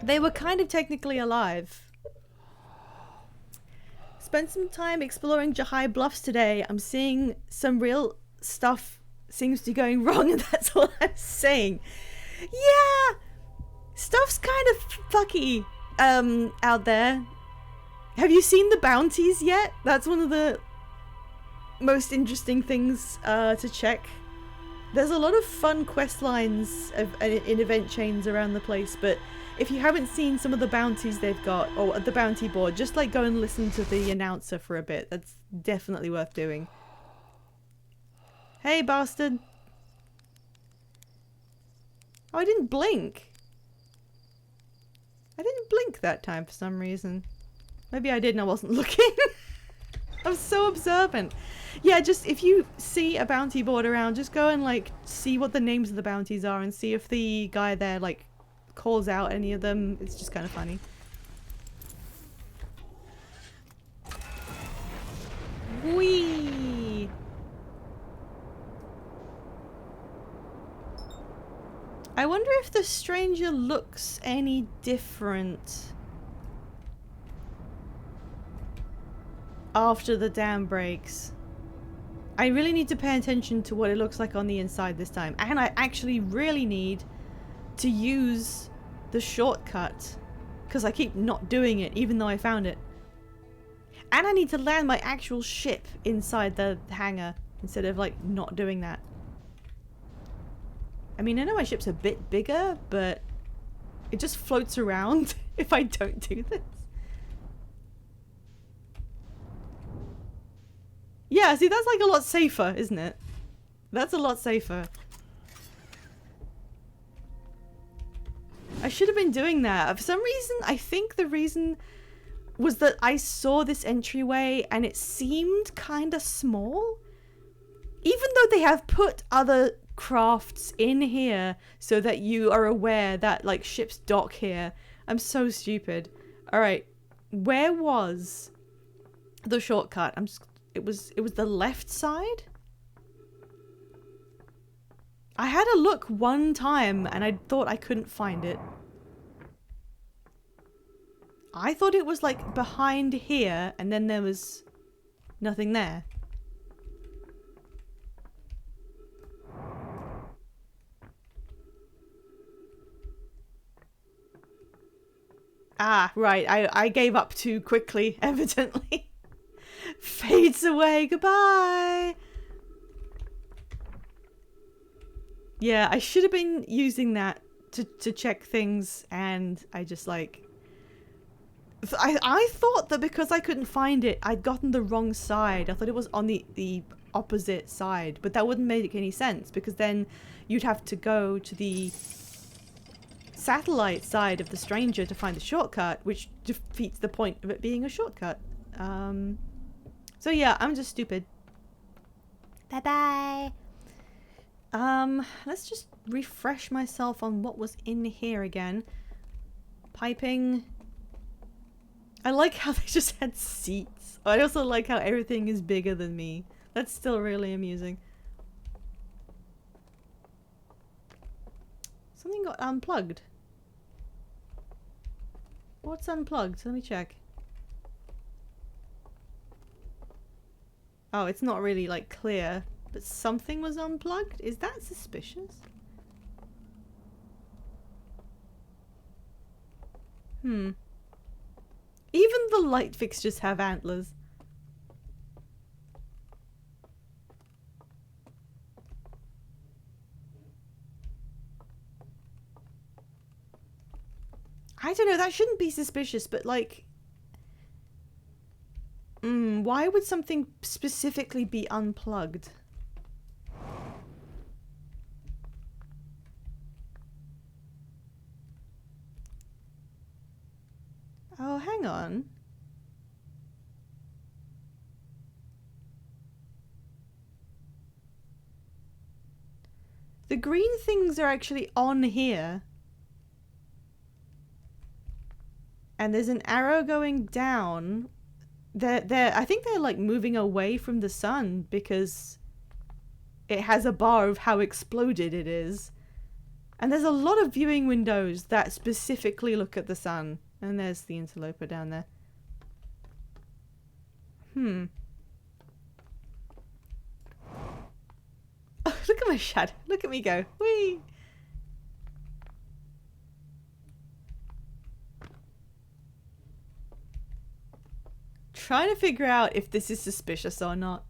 They were kind of technically alive. Spent some time exploring Jahai Bluffs today. I'm seeing some real stuff seems to be going wrong, and that's all I'm saying. Yeah, stuff's kind of fucky out there. Have you seen the bounties yet? That's one of the most interesting things to check. There's a lot of fun quest lines in event chains around the place, but if you haven't seen some of the bounties they've got, or the bounty board, just like go and listen to the announcer for a bit. That's definitely worth doing. Hey, bastard. Oh, I didn't blink. I didn't blink that time for some reason. Maybe I did and I wasn't looking. I'm so observant. Yeah, just if you see a bounty board around, just go and like see what the names of the bounties are and see if the guy there like calls out any of them. It's just kind of funny. Whee! I wonder if the stranger looks any different after the dam breaks. I really need to pay attention to what it looks like on the inside this time. And I actually really need to use the shortcut. Because I keep not doing it, even though I found it. And I need to land my actual ship inside the hangar, instead of, like, not doing that. I mean, I know my ship's a bit bigger, but it just floats around if I don't do this. Yeah, see, that's like a lot safer, isn't it? That's a lot safer. I should have been doing that. For some reason, I think the reason was that I saw this entryway and it seemed kind of small. Even though they have put other crafts in here so that you are aware that, like, ships dock here. I'm so stupid. Alright, where was the shortcut? It was the left side? I had a look one time and I thought I couldn't find it. I thought it was like behind here and then there was nothing there. Ah, right. I gave up too quickly, evidently. Fades away. Goodbye. Yeah, I should have been using that to check things, and I just, like... I thought that because I couldn't find it, I'd gotten the wrong side. I thought it was on the opposite side, but that wouldn't make any sense, because then you'd have to go to the satellite side of the stranger to find the shortcut, which defeats the point of it being a shortcut. So yeah, I'm just stupid. Bye-bye. Let's just refresh myself on what was in here again. Piping. I like how they just had seats. I also like how everything is bigger than me. That's still really amusing. Something got unplugged. What's unplugged? Let me check. Oh, it's not really, like, clear. But something was unplugged? Is that suspicious? Even the light fixtures have antlers. I don't know, that shouldn't be suspicious, but like... why would something specifically be unplugged? Oh, hang on. The green things are actually on here. And there's an arrow going down. I think they're like moving away from the sun because it has a bar of how exploded it is. And there's a lot of viewing windows that specifically look at the sun. And there's the interloper down there. Oh, look at my shadow. Look at me go. Whee! Trying to figure out if this is suspicious or not.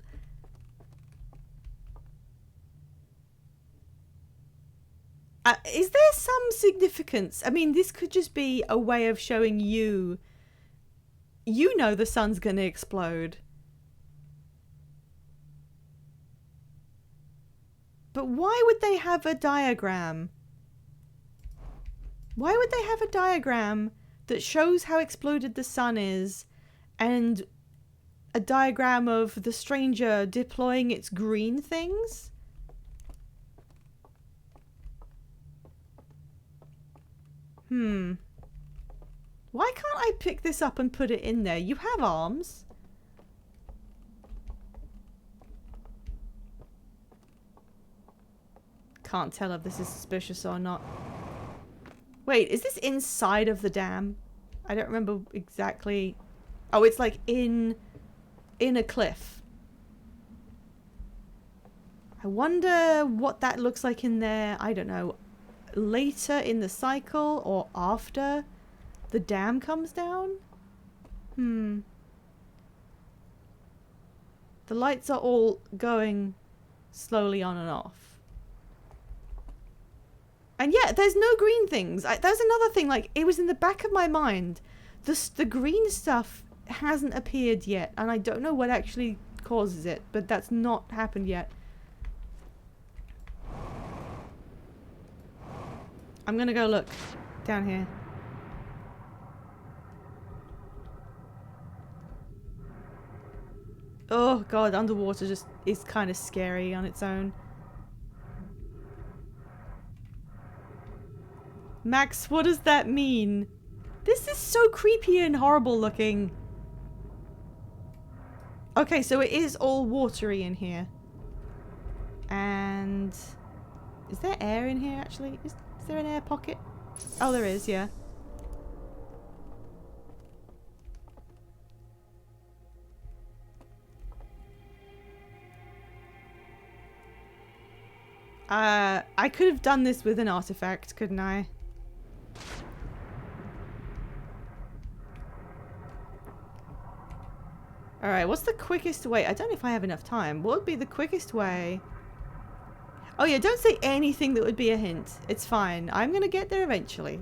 Is there some significance? I mean, this could just be a way of showing you... You know the sun's gonna explode. But why would they have a diagram? Why would they have a diagram that shows how exploded the sun is and a diagram of the stranger deploying its green things? Why can't I pick this up and put it in there? You have arms. Can't tell if this is suspicious or not. Wait, is this inside of the dam? I don't remember exactly. Oh, it's like in a cliff. I wonder what that looks like in there. I don't know. later in the cycle or after the dam comes down? The lights are all going slowly on and off. And yeah, there's no green things. That's another thing, like, it was in the back of my mind. The green stuff hasn't appeared yet, and I don't know what actually causes it, but that's not happened yet. I'm gonna go look down here. Oh god, underwater just is kind of scary on its own. Max, what does that mean? This is so creepy and horrible looking. Okay, so it is all watery in here. And is there air in here actually? Is there an air pocket? Oh, there is, yeah. I could have done this with an artifact, couldn't I? Alright, what's the quickest way? I don't know if I have enough time. What would be the quickest way? Oh yeah, don't say anything that would be a hint. It's fine. I'm gonna get there eventually.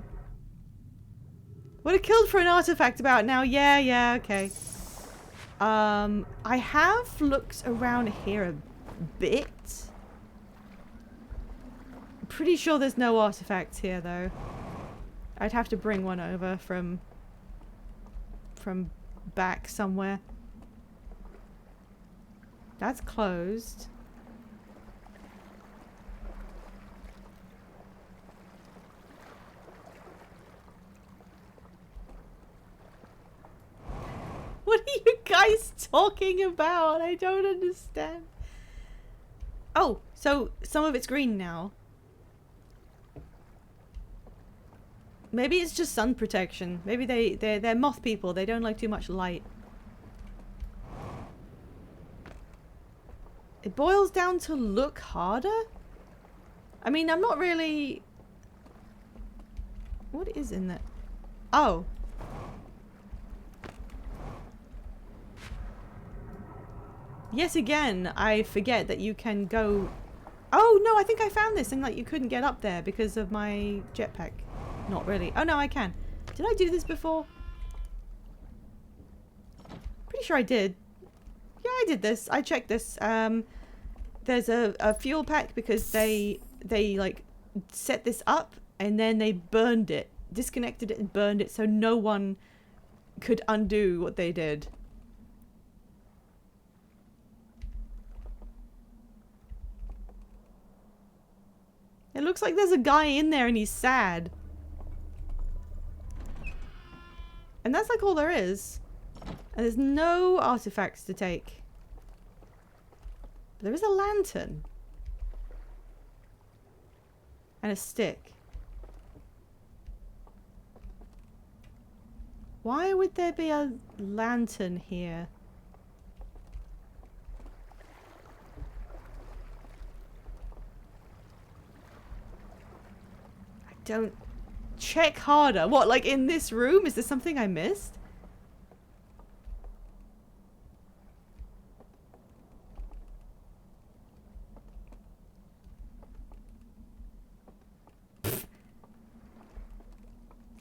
What are killed for an artifact about now? Yeah, okay. I have looked around here a bit. I'm pretty sure there's no artifacts here though. I'd have to bring one over from back somewhere. That's closed. What are you guys talking about? I don't understand. Oh, so some of it's green now. Maybe it's just sun protection. Maybe they're moth people. They don't like too much light. It boils down to look harder? I mean, I'm not really... What is in there? Oh. Yet again, I forget that you can go... Oh, no, I think I found this and like you couldn't get up there because of my jetpack. Not really. Oh, no, I can. Did I do this before? Pretty sure I did. Yeah, I did this. I checked this. There's a fuel pack because they like set this up and then they burned it. Disconnected it and burned it so no one could undo what they did. It looks like there's a guy in there and he's sad. And that's like all there is. And there's no artifacts to take. But there is a lantern. And a stick. Why would there be a lantern here? I don't... Check harder. What, like in this room? Is there something I missed?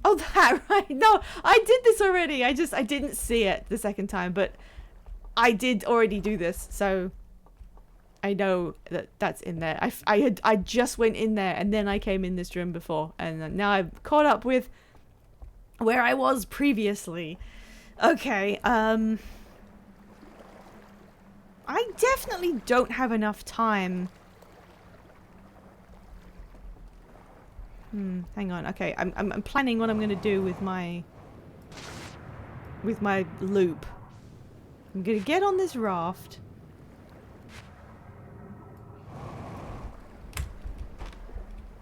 Oh, that, right. No, I did this already. I didn't see it the second time, but I did already do this, so I know that that's in there. I just went in there and then I came in this room before, and now I've caught up with where I was previously. Okay, I definitely don't have enough time. Hang on. Okay, I'm planning what I'm gonna do with my loop. I'm gonna get on this raft.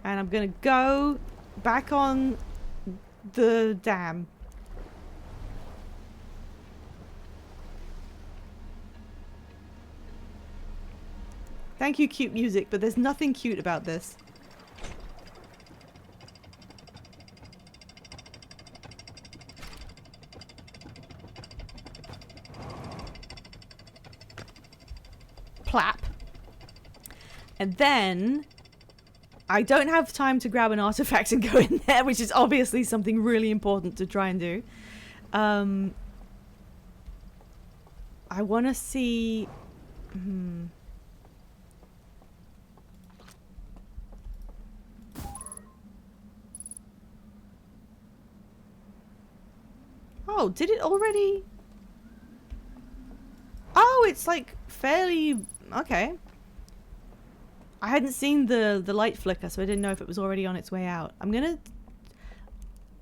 And I'm gonna go back on the dam. Thank you, cute music, but there's nothing cute about this. plap. And then I don't have time to grab an artifact and go in there, which is obviously something really important to try and do. I want to see... Oh, did it already? Oh, it's like fairly... Okay. I hadn't seen the light flicker, so I didn't know if it was already on its way out. I'm gonna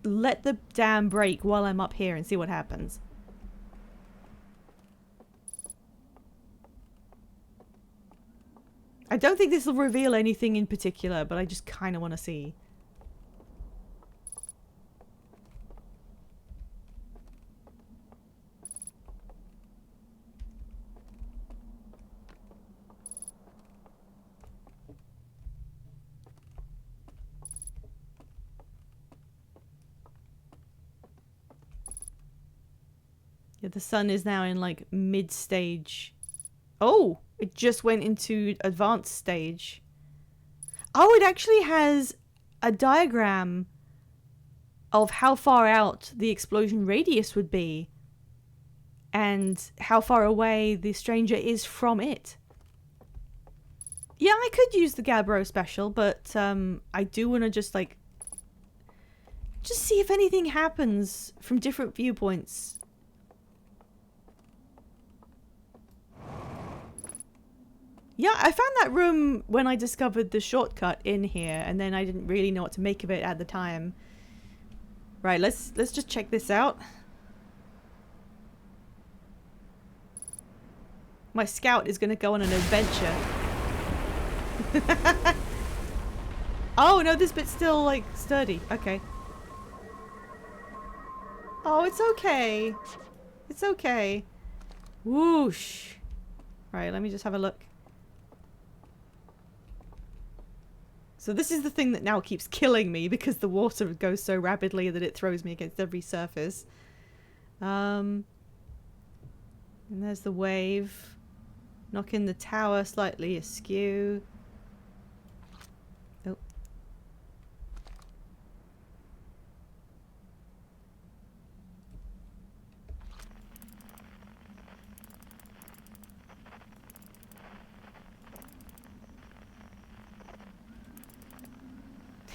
let the dam break while I'm up here and see what happens. I don't think this will reveal anything in particular, but I just kind of want to see. Yeah, the sun is now in like mid-stage. Oh, it just went into advanced stage. Oh, it actually has a diagram of how far out the explosion radius would be and how far away the stranger is from it. Yeah, I could use the Gabbro special, but I do want to just see if anything happens from different viewpoints. Yeah, I found that room when I discovered the shortcut in here, and then I didn't really know what to make of it at the time. Right, let's just check this out. My scout is gonna go on an adventure. Oh no, this bit's still like sturdy. Okay. Oh, it's okay. It's okay. Whoosh. Right, let me just have a look. So this is the thing that now keeps killing me because the water goes so rapidly that it throws me against every surface. And there's the wave. Knocking the tower slightly askew. Oh.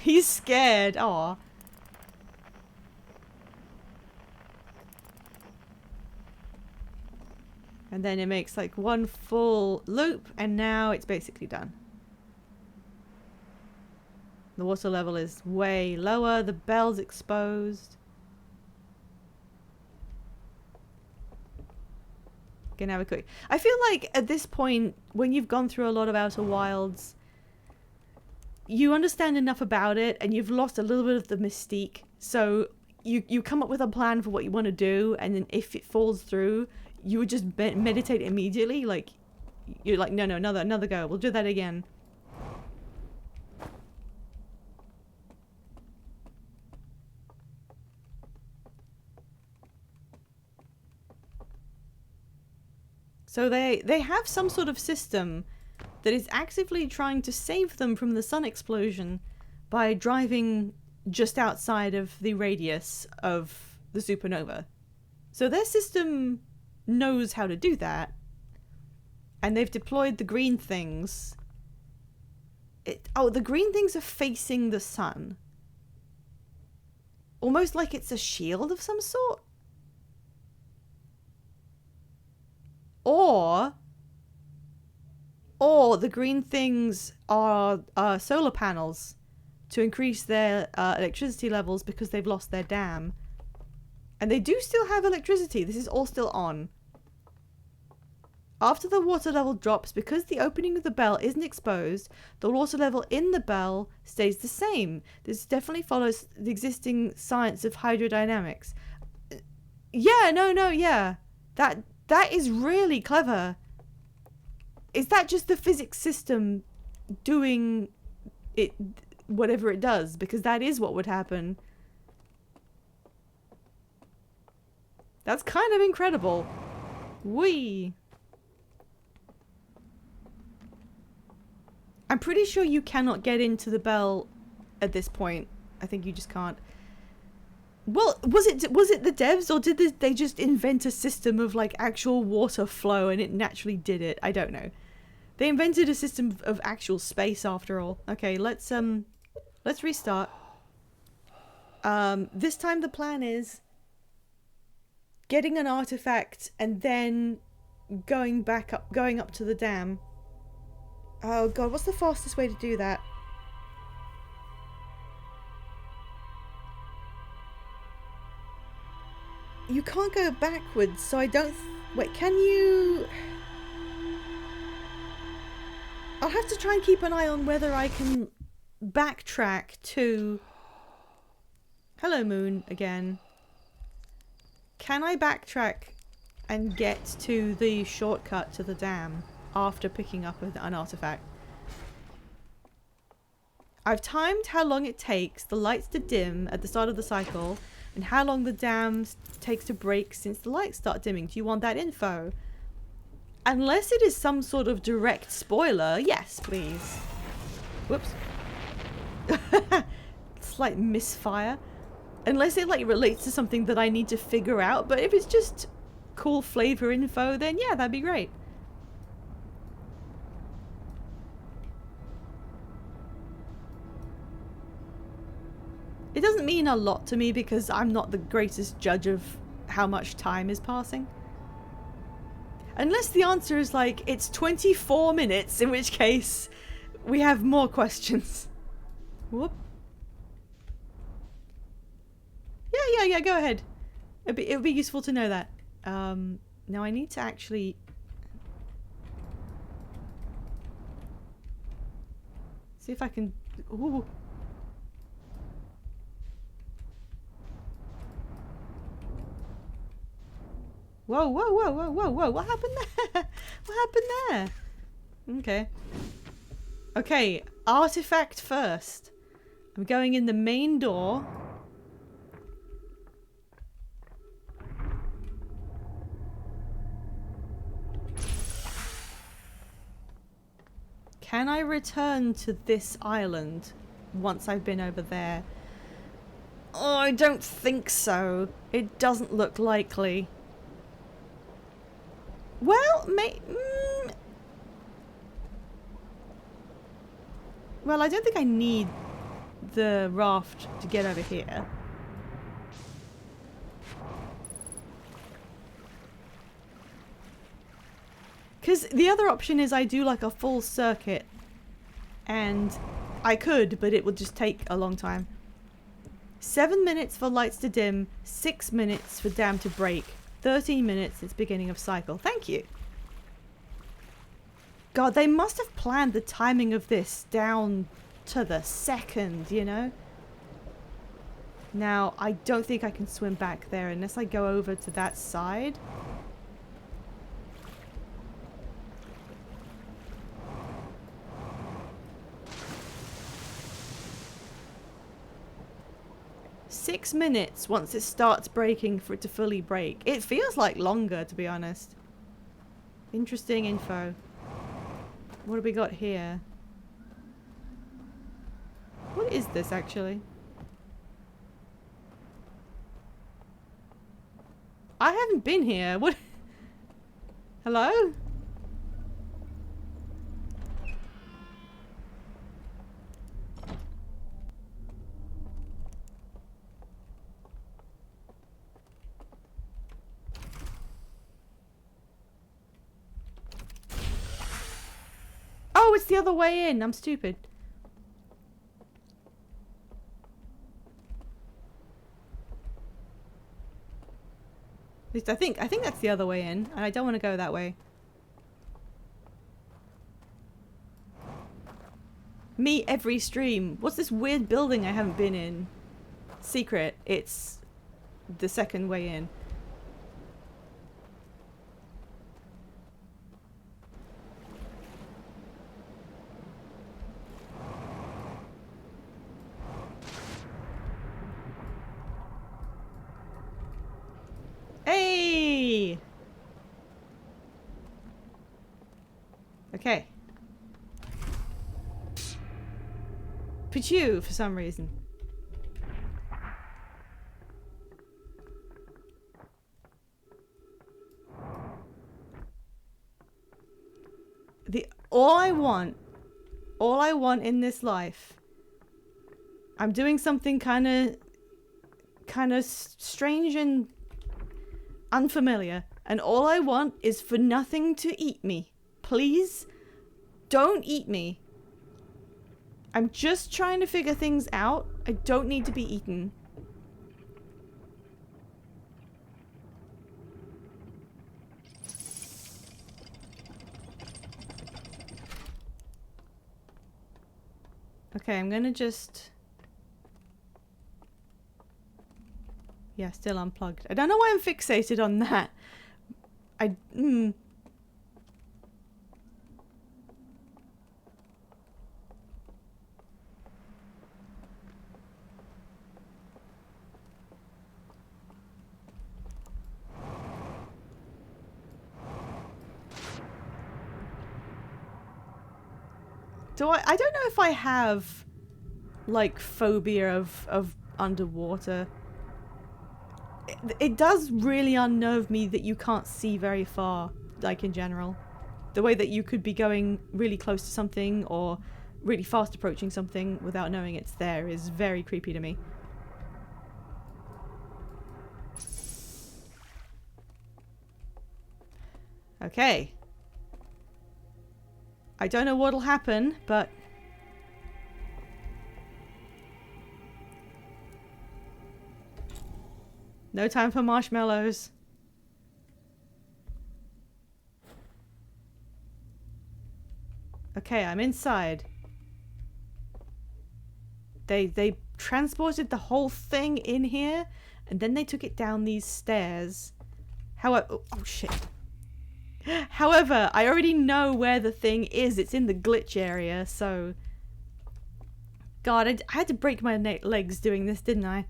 He's scared. Aw. And then it makes like one full loop, and now it's basically done. The water level is way lower. The bell's exposed. Gonna have a quick... I feel like at this point, when you've gone through a lot of Outer Wilds, you understand enough about it, and you've lost a little bit of the mystique. So you come up with a plan for what you want to do, and then if it falls through, you would just meditate immediately. Like, you're like, no, another go. We'll do that again. So they have some sort of system that is actively trying to save them from the sun explosion by driving just outside of the radius of the supernova. So their system knows how to do that, and they've deployed the green things. The green things are facing the sun. Almost like it's a shield of some sort. Or the green things are solar panels to increase their electricity levels because they've lost their dam. And they do still have electricity. This is all still on. After the water level drops, because the opening of the bell isn't exposed, the water level in the bell stays the same. This definitely follows the existing science of hydrodynamics. Yeah, yeah. That is really clever. Is that just the physics system doing it, whatever it does? Because that is what would happen. That's kind of incredible. Whee! I'm pretty sure you cannot get into the bell at this point. I think you just can't. Well, was it the devs, or did they just invent a system of like actual water flow and it naturally did it? I don't know. They invented a system of actual space after all. Okay, let's restart. This time the plan is getting an artifact and then going up to the dam. Oh god, what's the fastest way to do that? You can't go backwards, so I don't... Wait, can you... I'll have to try and keep an eye on whether I can backtrack to... Hello, Moon, again. Can I backtrack and get to the shortcut to the dam after picking up an artifact? I've timed how long it takes the lights to dim at the start of the cycle and how long the dam takes to break since the lights start dimming. Do you want that info? Unless it is some sort of direct spoiler, yes, please. Whoops. Slight misfire. Unless it like relates to something that I need to figure out, but if it's just cool flavor info, then yeah, that'd be great. It doesn't mean a lot to me because I'm not the greatest judge of how much time is passing. Unless the answer is like, it's 24 minutes, in which case we have more questions. Whoop. Yeah, go ahead. It'd be useful to know that. Now I need to actually... see if I can... Ooh. Whoa, what happened there? What happened there? Okay. Okay, artifact first. I'm going in the main door. Can I return to this island once I've been over there? Oh, I don't think so. It doesn't look likely. Well, well, I don't think I need the raft to get over here. Because the other option is I do like a full circuit. And I could, but it would just take a long time. 7 minutes for lights to dim, 6 minutes for dam to break. 13 minutes since beginning of cycle. Thank you. God, they must have planned the timing of this down to the second, you know? Now, I don't think I can swim back there unless I go over to that side. Six minutes once it starts breaking for it to fully break. It feels like longer, to be honest. Interesting info. What have we got here? What is this, actually? I haven't been here. What? Hello? Oh, it's the other way in. I'm stupid. At least I think that's the other way in, and I don't want to go that way. Me every stream. What's this weird building I haven't been in? Secret. It's the second way in. Hey! Pichu for some reason. All I want in this life, I'm doing something kind of strange and unfamiliar, and all I want is for nothing to eat me. Please, don't eat me. I'm just trying to figure things out. I don't need to be eaten. Okay, I'm gonna just... Yeah, still unplugged. I don't know why I'm fixated on that. I don't know if I have, like, phobia of underwater. It does really unnerve me that you can't see very far, like, in general. The way that you could be going really close to something or really fast approaching something without knowing it's there is very creepy to me. Okay. I don't know what'll happen, but... No time for marshmallows. Okay, I'm inside. They transported the whole thing in here, and then they took it down these stairs. However... Oh, shit. However, I already know where the thing is. It's in the glitch area, so... God, I had to break my legs doing this, didn't I?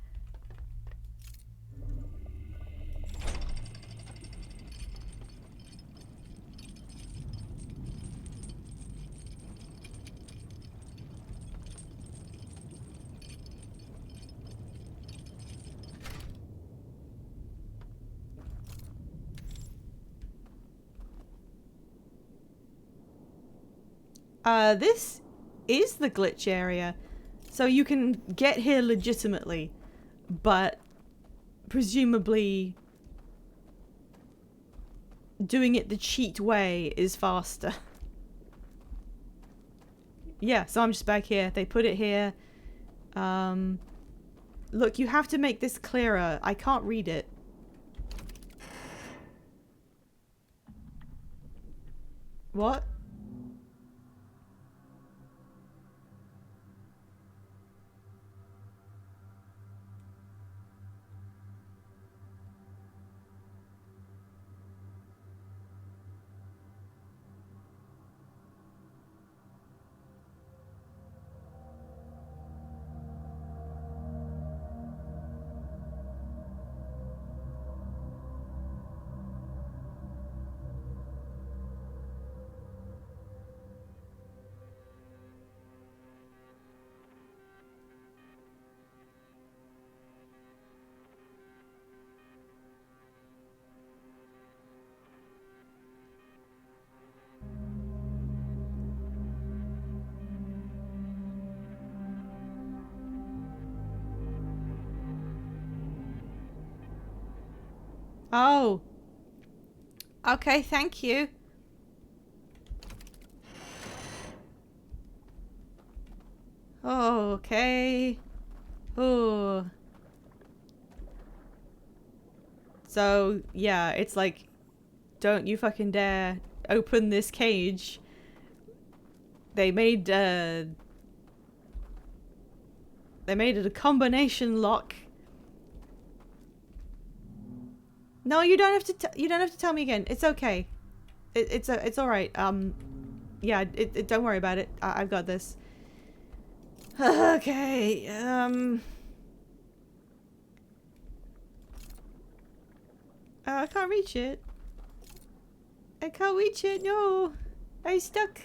This is the glitch area. So you can get here legitimately, but presumably doing it the cheat way is faster. Yeah, so I'm just back here. They put it here. Look, you have to make this clearer. I can't read it. What? Oh. Okay, thank you. Oh, okay. Oh. So, yeah, it's like, don't you fucking dare open this cage. They made it a combination lock. No, you don't have to. You don't have to tell me again. It's okay. It's all right. Yeah. Don't worry about it. I've got this. Okay. I can't reach it. I can't reach it. No, I'm stuck.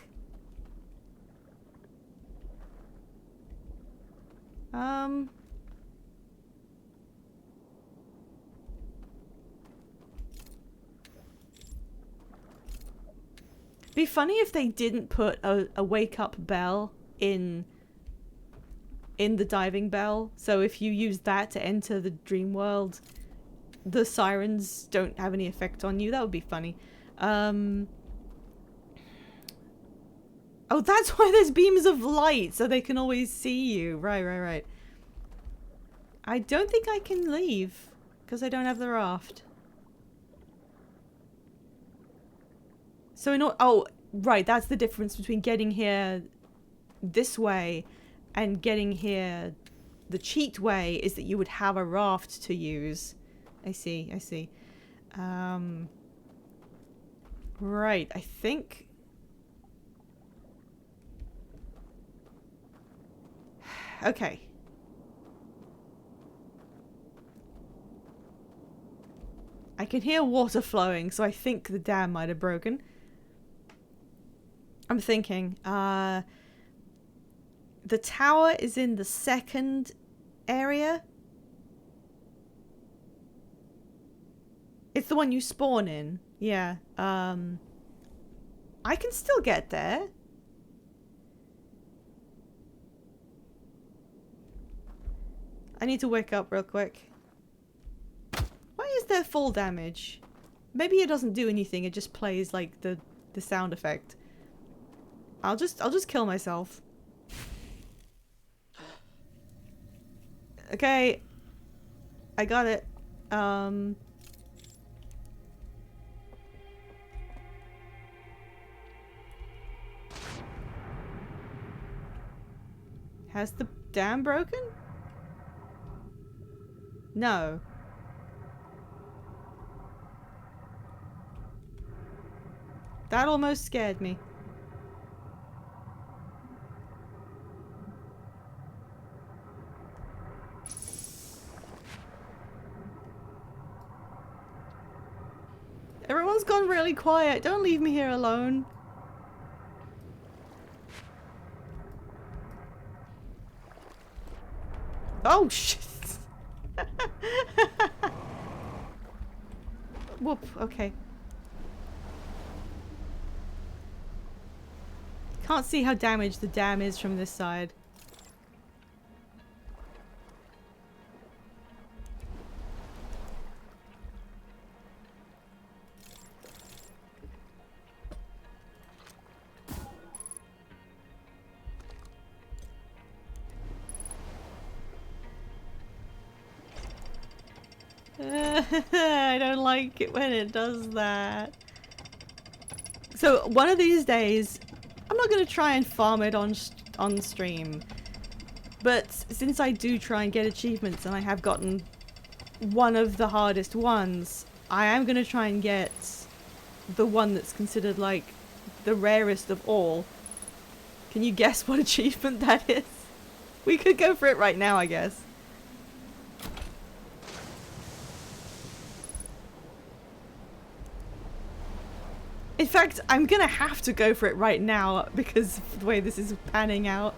Be funny if they didn't put a wake up bell in the diving bell. So if you use that to enter the dream world, the sirens don't have any effect on you. That would be funny. Oh, that's why there's beams of light, so they can always see you. Right. I don't think I can leave because I don't have the raft. So oh, right, that's the difference between getting here this way and getting here the cheat way, is that you would have a raft to use. I see. Right, I think... Okay. I can hear water flowing, so I think the dam might have broken. I'm thinking, the tower is in the second area. It's the one you spawn in. Yeah. I can still get there. I need to wake up real quick. Why is there fall damage? Maybe it doesn't do anything, it just plays like the sound effect. I'll just kill myself. Okay. I got it. Has the dam broken? No. That almost scared me. Everyone's gone really quiet. Don't leave me here alone. Oh, shit. Whoop, okay. Can't see how damaged the dam is from this side. I don't like it when it does that. So one of these days, I'm not going to try and farm it on stream, but since I do try and get achievements and I have gotten one of the hardest ones, I am going to try and get the one that's considered like the rarest of all. Can you guess what achievement that is? We could go for it right now, I guess. In fact, I'm gonna have to go for it right now because of the way this is panning out.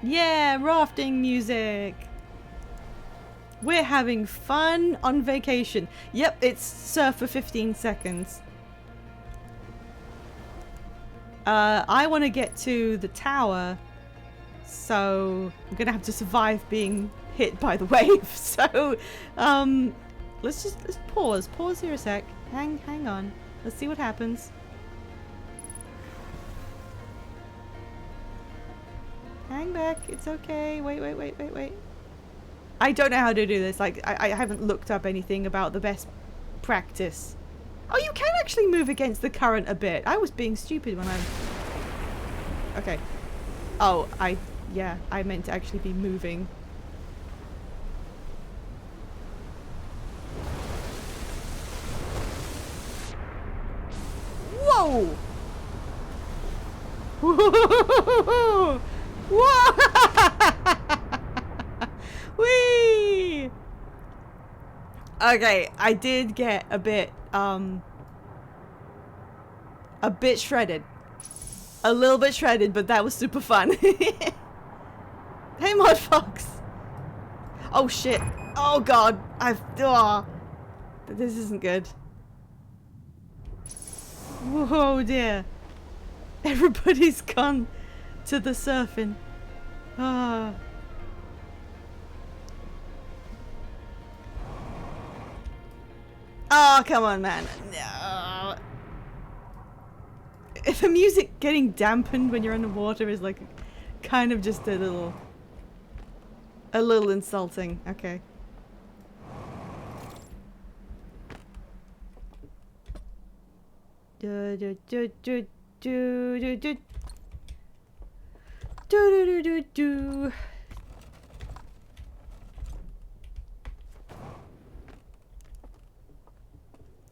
Yeah, rafting music. We're having fun on vacation. Yep, it's surf for 15 seconds. I want to get to the tower, so I'm gonna have to survive being hit by the wave. So, let's pause here a sec. Hang on. Let's see what happens. Hang back. It's okay. Wait. I don't know how to do this. Like, I haven't looked up anything about the best practice. Oh, you can actually move against the current a bit. I was being stupid when I... Okay. Oh, yeah, I meant to actually be moving. Whoa! Whoa! Whee! Okay, I did get a bit shredded. A little bit shredded, but that was super fun. Hey, Mod Fox. Oh shit. Oh god. This isn't good. Whoa dear. Everybody's gone to the surfing. Ah. Oh, come on, man. No. If the music getting dampened when you're underwater is like kind of just a little insulting. Okay. Do do do do do do do do do do do.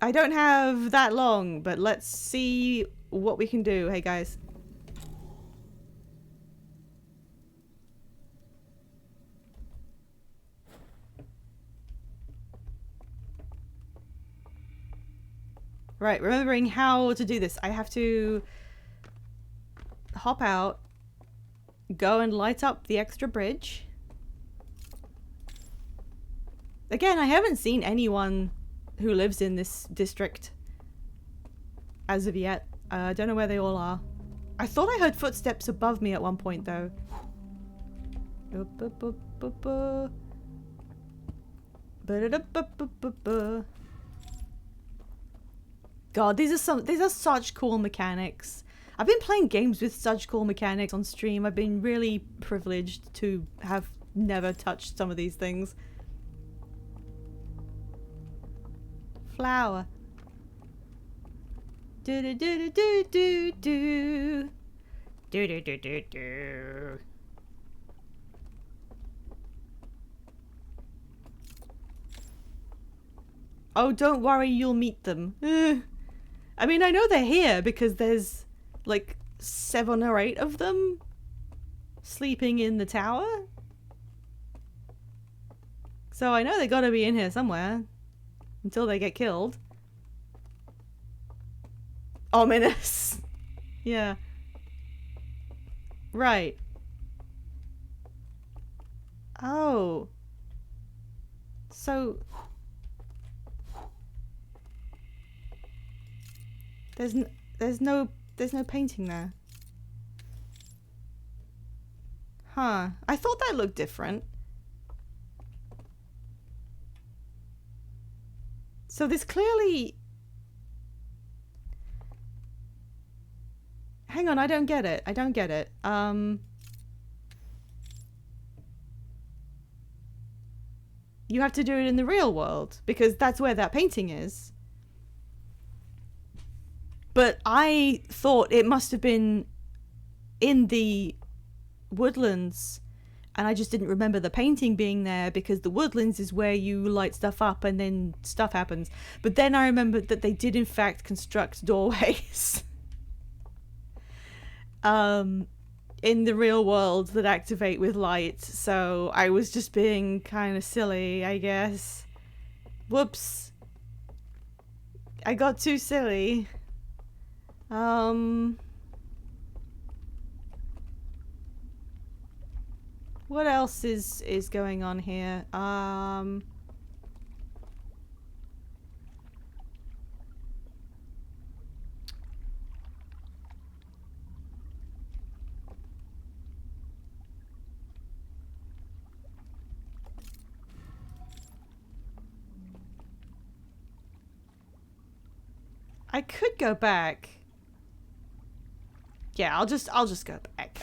I don't have that long, but let's see what we can do. Hey guys. Right, remembering how to do this. I have to hop out, go and light up the extra bridge. Again, I haven't seen anyone who lives in this district as of yet. I don't know where they all are. I thought I heard footsteps above me at one point though. God, these are such cool mechanics. I've been playing games with such cool mechanics on stream. I've been really privileged to have never touched some of these things. Flower. Do do do do do do do do do do do. Oh, don't worry, you'll meet them. I mean, I know they're here because there's like 7 or 8 of them sleeping in the tower. So I know they gotta be in here somewhere until they get killed. Ominous. Yeah. Right. Oh. So there's no painting there. Huh. I thought that looked different. So there's clearly... Hang on, I don't get it. I don't get it. You have to do it in the real world because that's where that painting is. But I thought it must have been in the woodlands, and I just didn't remember the painting being there because the woodlands is where you light stuff up and then stuff happens. But then I remembered that they did in fact construct doorways in the real world that activate with light. So I was just being kind of silly, I guess. Whoops. I got too silly. What else is going on here? I could go back. Yeah, I'll just go back.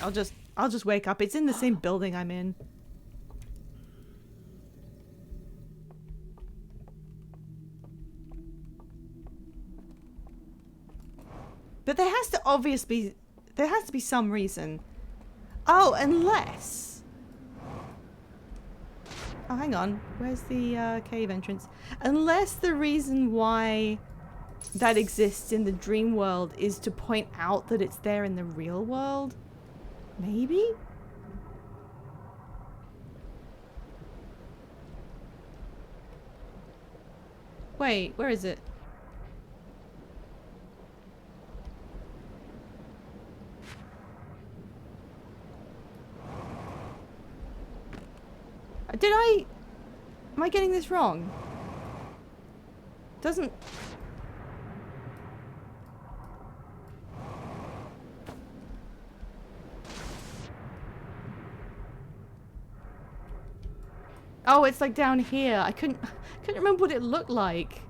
I'll just wake up. It's in the same building I'm in. But there has to be some reason. Oh, unless... Oh, hang on. Where's the cave entrance? Unless the reason why that exists in the dream world is to point out that it's there in the real world? Maybe? Wait, where is it? Am I getting this wrong? Doesn't... Oh, it's like down here. I couldn't remember what it looked like.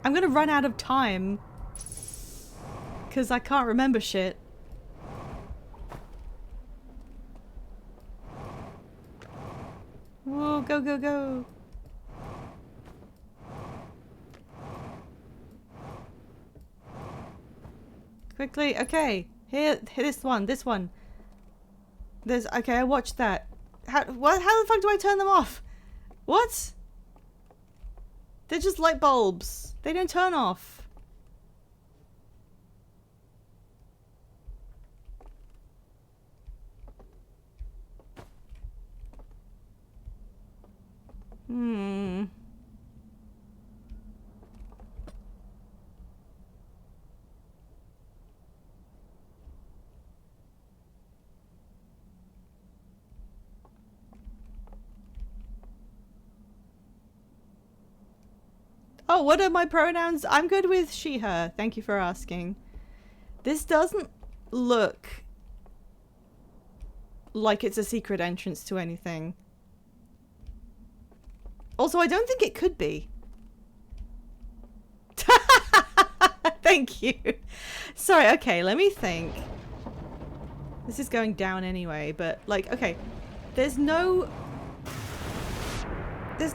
I'm gonna run out of time. 'Cause I can't remember shit. Whoa, go, go, go. Quickly, okay. Here, this one. Okay, I watched that. How the fuck do I turn them off? What? They're just light bulbs. They don't turn off. Oh, what are my pronouns? I'm good with she, her. Thank you for asking. This doesn't look like it's a secret entrance to anything. Also, I don't think it could be. Thank you. Sorry, okay, let me think. This is going down anyway, but like, okay. There's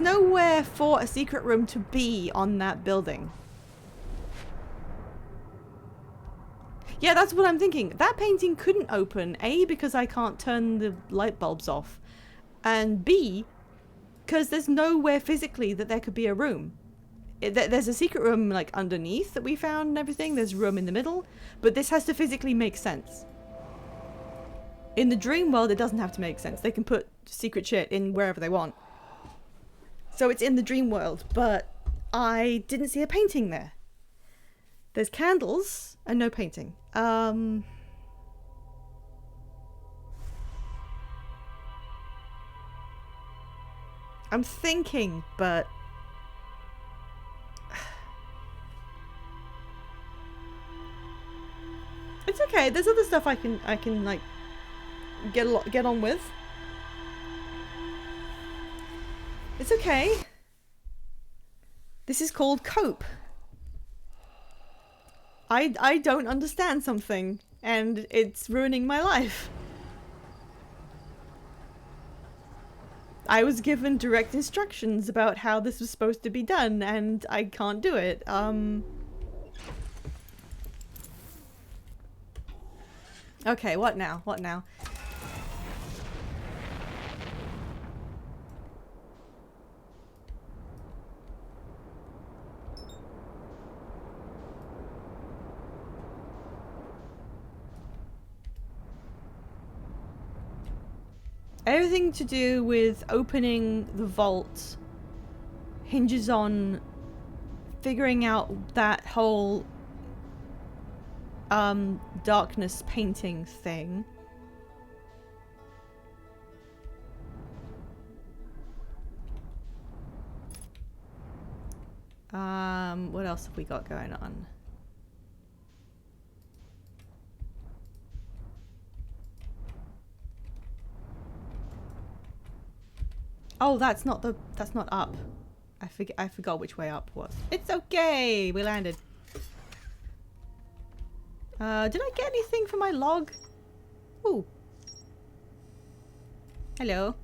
nowhere for a secret room to be on that building. Yeah, that's what I'm thinking. That painting couldn't open, A, because I can't turn the light bulbs off, and B, because there's nowhere physically that there could be a room. There's a secret room like underneath that we found and everything. There's a room in the middle, but this has to physically make sense. In the dream world, it doesn't have to make sense. They can put secret shit in wherever they want. So it's in the dream world, but I didn't see a painting there. There's candles and no painting. I'm thinking, but it's okay. There's other stuff I can like get on with. It's okay. This is called cope. I don't understand something, and it's ruining my life. I was given direct instructions about how this was supposed to be done, and I can't do it. Okay, what now? What now? Everything to do with opening the vault hinges on figuring out that whole darkness painting thing. What else have we got going on? Oh, that's not up. I forgot which way up was. It's okay. We landed. Did I get anything for my log? Ooh. Hello.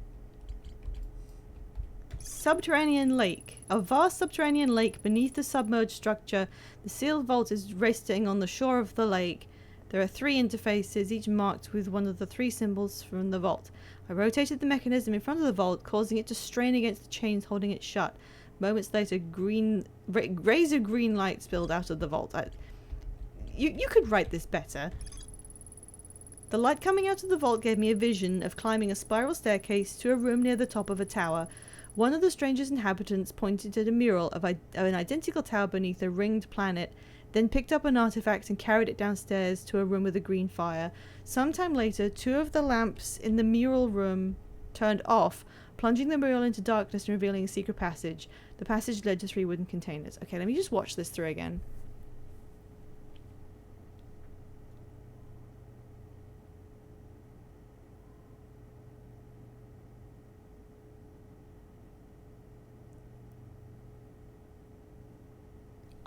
Subterranean lake. A vast subterranean lake beneath the submerged structure. The sealed vault is resting on the shore of the lake. There are 3 interfaces, each marked with one of the 3 symbols from the vault. I rotated the mechanism in front of the vault, causing it to strain against the chains holding it shut. Moments later, rays of green light spilled out of the vault. You could write this better. The light coming out of the vault gave me a vision of climbing a spiral staircase to a room near the top of a tower. One of the stranger's inhabitants pointed to the mural of an identical tower beneath a ringed planet, then picked up an artifact and carried it downstairs to a room with a green fire. Sometime later, 2 of the lamps in the mural room turned off, plunging the mural into darkness and revealing a secret passage. The passage led to 3 wooden containers. Okay, let me just watch this through again.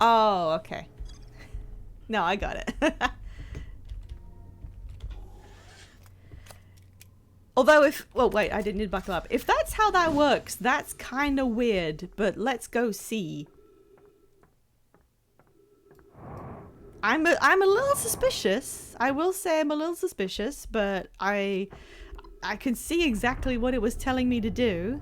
Oh, okay. No, I got it. Although if... Well, wait, I didn't need to buckle up. If that's how that works, that's kind of weird, but let's go see. I'm a little suspicious. I will say I'm a little suspicious, but I can see exactly what it was telling me to do.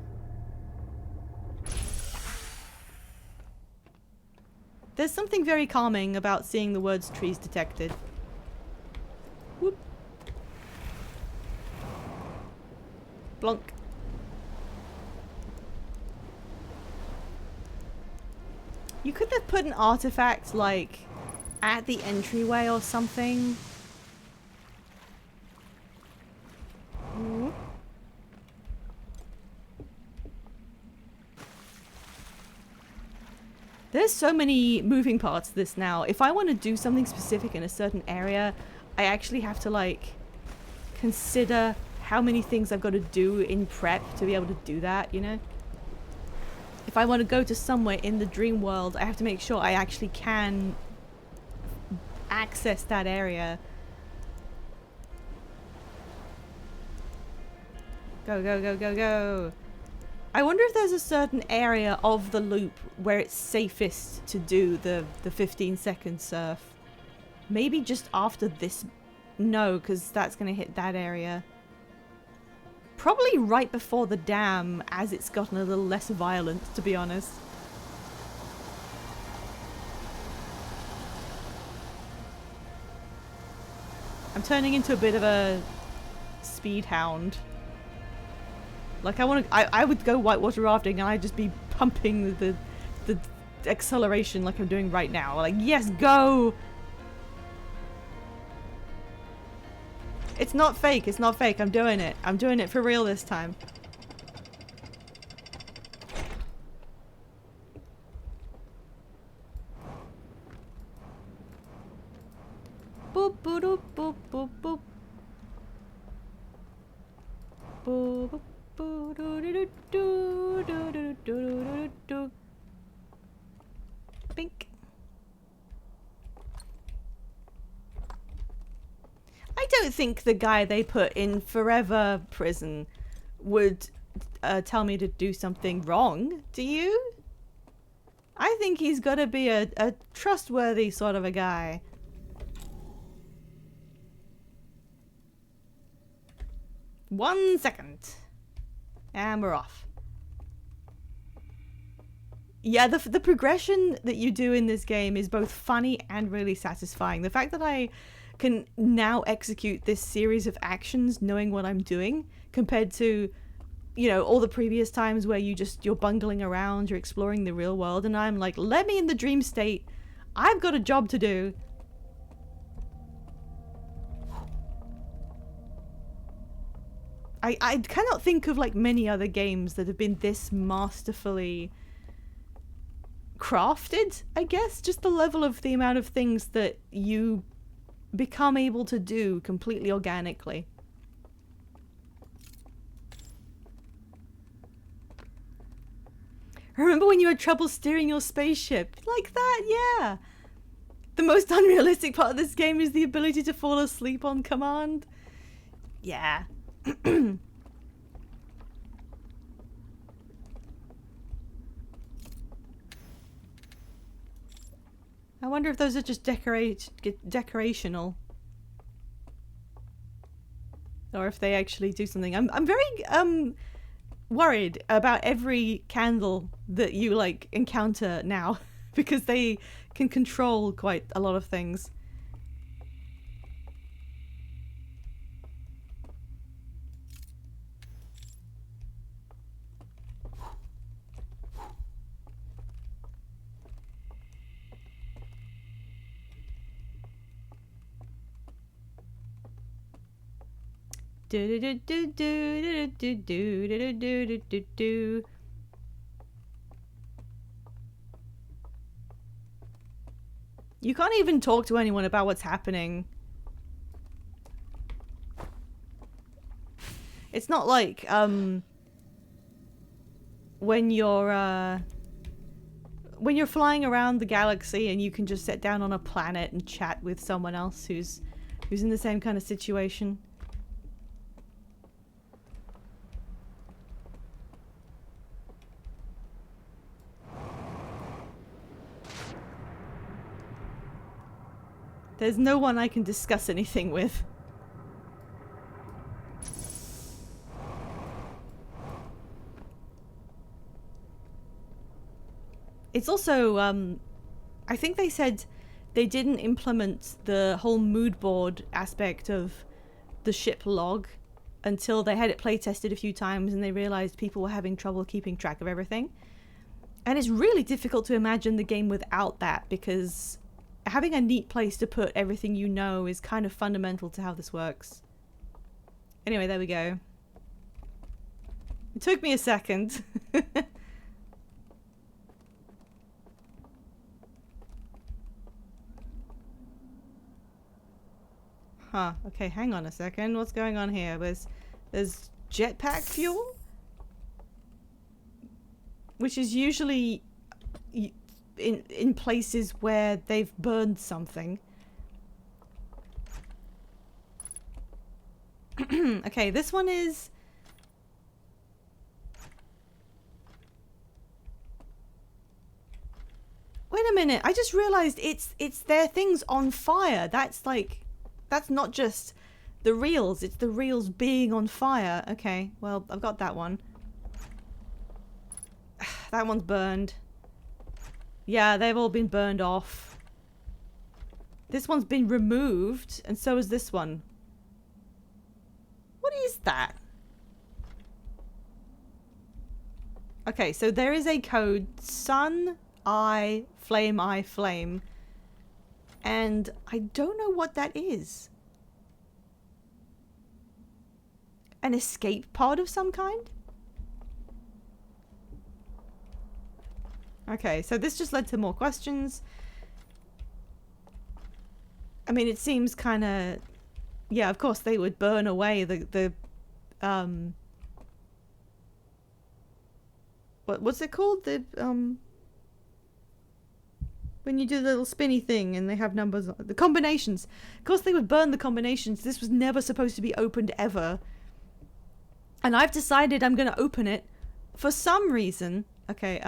There's something very calming about seeing the words trees detected. Whoop. Blunk. You could have put an artifact, like, at the entryway or something. Whoop. There's so many moving parts to this now. If I want to do something specific in a certain area, I actually have to, like, consider how many things I've got to do in prep to be able to do that, you know? If I want to go to somewhere in the dream world, I have to make sure I actually can access that area. Go, go, go, go, go. I wonder if there's a certain area of the loop where it's safest to do the 15-second surf. Maybe just after this... No, because that's going to hit that area. Probably right before the dam, as it's gotten a little less violent, to be honest. I'm turning into a bit of a speed hound. Like I would go whitewater rafting and I'd just be pumping the acceleration like I'm doing right now. Like, yes, go! It's not fake, it's not fake, I'm doing it. I'm doing it for real this time. Boop boop boop boop boop boop. Boop boop. Bink. I don't think the guy they put in forever prison would tell me to do something wrong, do you? I think he's got to be a trustworthy sort of a guy. One second. And we're off. Yeah, the progression that you do in this game is both funny and really satisfying. The fact that I can now execute this series of actions knowing what I'm doing compared to, you know, all the previous times where you're bungling around, you're exploring the real world, and I'm like, let me in the dream state. I've got a job to do. I cannot think of like many other games that have been this masterfully crafted, I guess. Just the level of the amount of things that you become able to do completely organically. Remember when you had trouble steering your spaceship? Like that, yeah. The most unrealistic part of this game is the ability to fall asleep on command. Yeah. I wonder if those are just decorational. Or if they actually do something. I'm very worried about every candle that you like encounter now because they can control quite a lot of things. You can't even talk to anyone about what's happening. It's not like when you're flying around the galaxy and you can just sit down on a planet and chat with someone else who's in the same kind of situation. There's no one I can discuss anything with. It's also, I think they said they didn't implement the whole mood board aspect of the ship log until they had it play tested a few times and they realized people were having trouble keeping track of everything. And it's really difficult to imagine the game without that, because having a neat place to put everything you know is kind of fundamental to how this works. Anyway, there we go. It took me a second. Huh, okay, hang on a second. What's going on here? There's jetpack fuel? Which is usually in places where they've burned something. Okay, this one is... Wait a minute, I just realized it's their things on fire. That's like... That's not just the reels, it's the reels being on fire. Okay, well, I've got that one. That one's burned. Yeah, they've all been burned off. This one's been removed, and so is this one. What is that? Okay, so there is a code, Sun, I, Flame. And I don't know what that is. An escape pod of some kind? Okay, so this just led to more questions. I mean, it seems kind of... Yeah, of course they would burn away what's it called? When you do the little spinny thing and they have numbers on the combinations. Of course they would burn the combinations. This was never supposed to be opened ever. And I've decided I'm going to open it for some reason. Okay,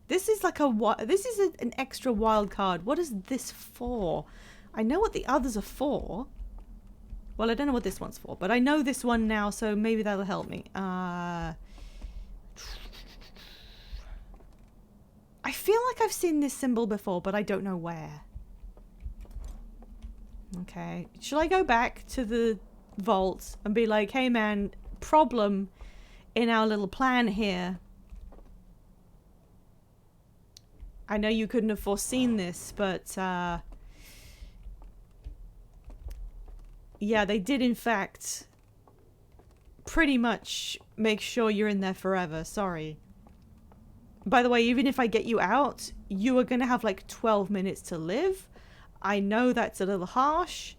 this is like an extra wild card. What is this for? I know what the others are for. Well, I don't know what this one's for, but I know this one now, so maybe that'll help me. I feel like I've seen this symbol before, but I don't know where. Okay. Shall I go back to the vault and be like, hey man, problem in our little plan here. I know you couldn't have foreseen this, but yeah, they did in fact pretty much make sure you're in there forever. Sorry. By the way, even if I get you out, you are going to have like 12 minutes to live. I know that's a little harsh.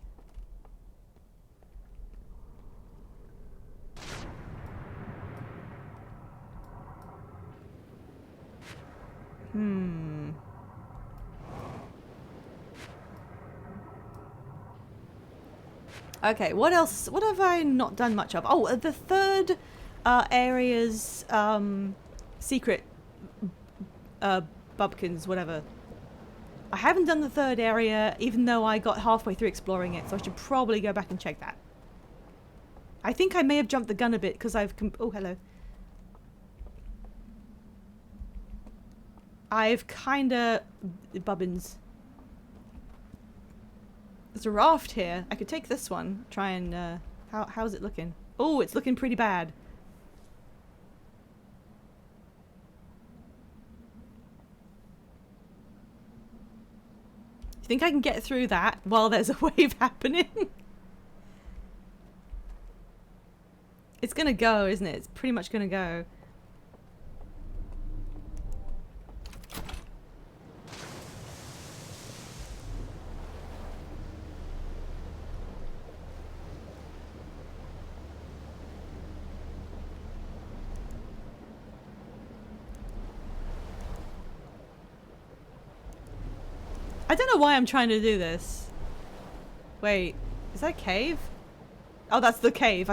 Okay, what else? What have I not done much of? Oh, the third area's secret bubkins, whatever. I haven't done the third area, even though I got halfway through exploring it, so I should probably go back and check that. I think I may have jumped the gun a bit because oh, hello. I've kinda... Bubbins. There's a raft here. I could take this one. Try and, how's it looking? Oh, it's looking pretty bad. You think I can get through that while there's a wave happening? It's gonna go, isn't it? It's pretty much gonna go. I don't know why I'm trying to do this. Wait, is that a cave? Oh, that's the cave.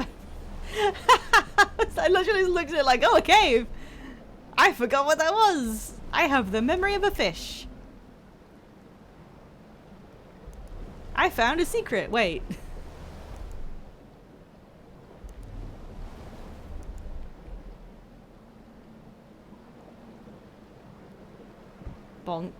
I literally looked at it like, oh, a cave. I forgot what that was. I have the memory of a fish. I found a secret. Wait. Bonk.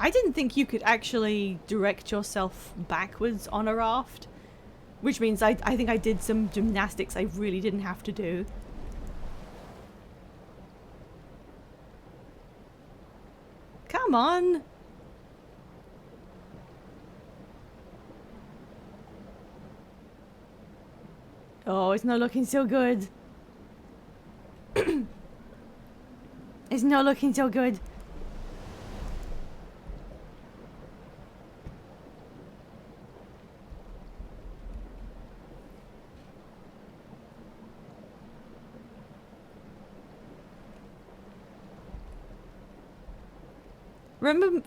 I didn't think you could actually direct yourself backwards on a raft. Which means I think I did some gymnastics I really didn't have to do. Come on! Oh, it's not looking so good. It's not looking so good.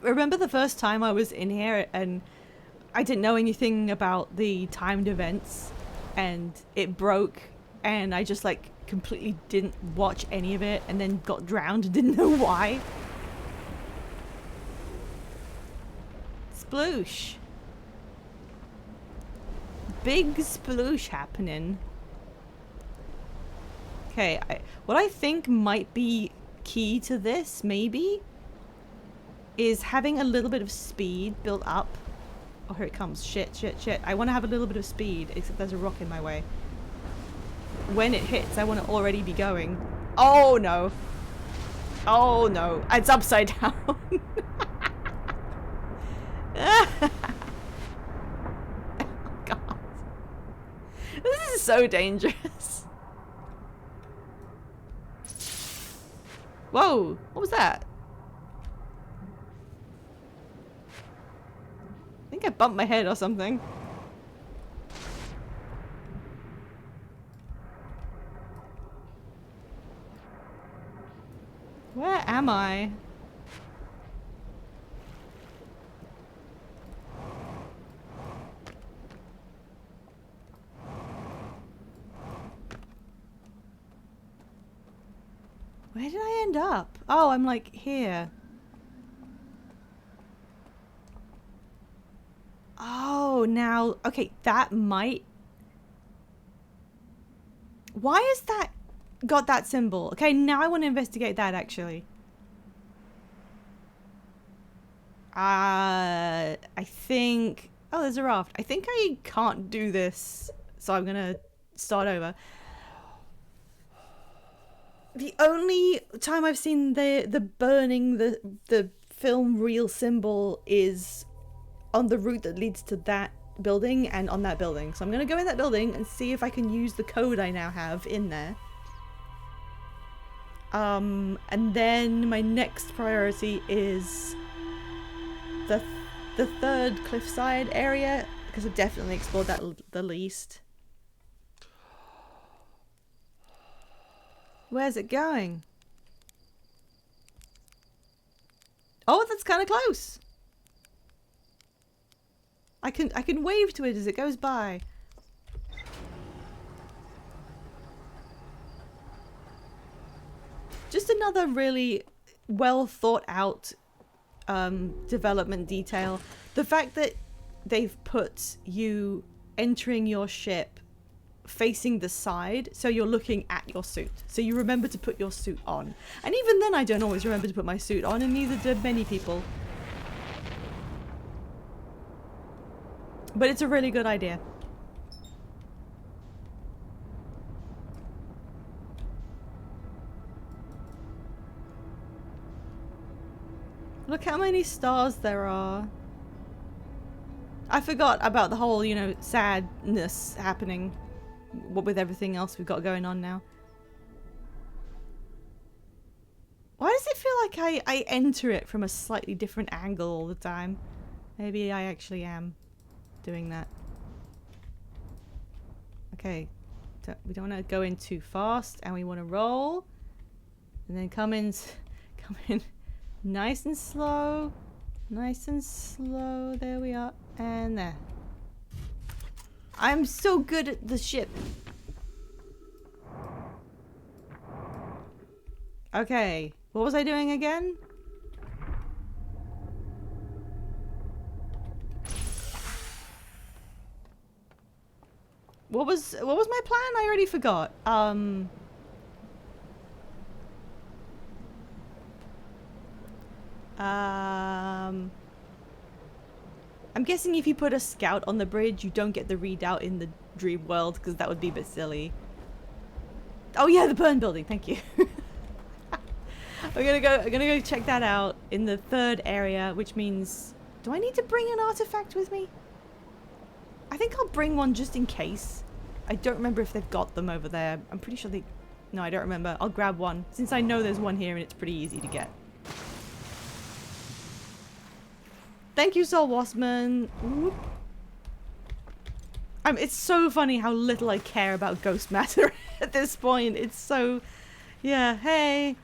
Remember the first time I was in here and I didn't know anything about the timed events and it broke and I just like completely didn't watch any of it and then got drowned and didn't know why? Sploosh. Big sploosh happening. Okay, what I think might be key to this, maybe, is having a little bit of speed built up. Oh, here it comes. Shit, shit, shit. I want to have a little bit of speed, except there's a rock in my way. When it hits, I want to already be going. Oh, no. Oh, no. It's upside down. Oh, God. This is so dangerous. Whoa. What was that? I think I bumped my head or something. Where am I? Where did I end up? Oh, I'm like here. Oh, now, okay, that might... Why is that got that symbol? Okay, now I want to investigate that, actually. I think... Oh, there's a raft. I think I can't do this, so I'm gonna start over. The only time I've seen the burning the film reel symbol is on the route that leads to that building and on that building. So I'm gonna go in that building and see if I can use the code I now have in there. And then my next priority is the third cliffside area, because I've definitely explored that the least. Where's it going? Oh, that's kind of close. I can wave to it as it goes by. Just another really well thought out development detail. The fact that they've put you entering your ship facing the side, so you're looking at your suit. So you remember to put your suit on. And even then I don't always remember to put my suit on, and neither do many people. But it's a really good idea. how many stars there are. I forgot about the whole, you know, sadness happening with everything else we've got going on now. Why does it feel like I enter it from a slightly different angle all the time? Maybe I actually am doing that. Okay, so we don't want to go in too fast, and we want to roll, and then come in nice and slow, there we are, and there. I'm so good at the ship. Okay, what was I doing again? What was my plan? I already forgot. I'm guessing if you put a scout on the bridge, you don't get the readout in the dream world, because that would be a bit silly. Oh yeah, the burn building. Thank you. I'm gonna go check that out in the third area, which means, do I need to bring an artifact with me? I think I'll bring one just in case. I don't remember if they've got them over there. I'm pretty sure they... No, I don't remember. I'll grab one, since I know there's one here and it's pretty easy to get. Thank you, Soul Waspman. It's so funny how little I care about ghost matter at this point. It's so... Yeah, hey.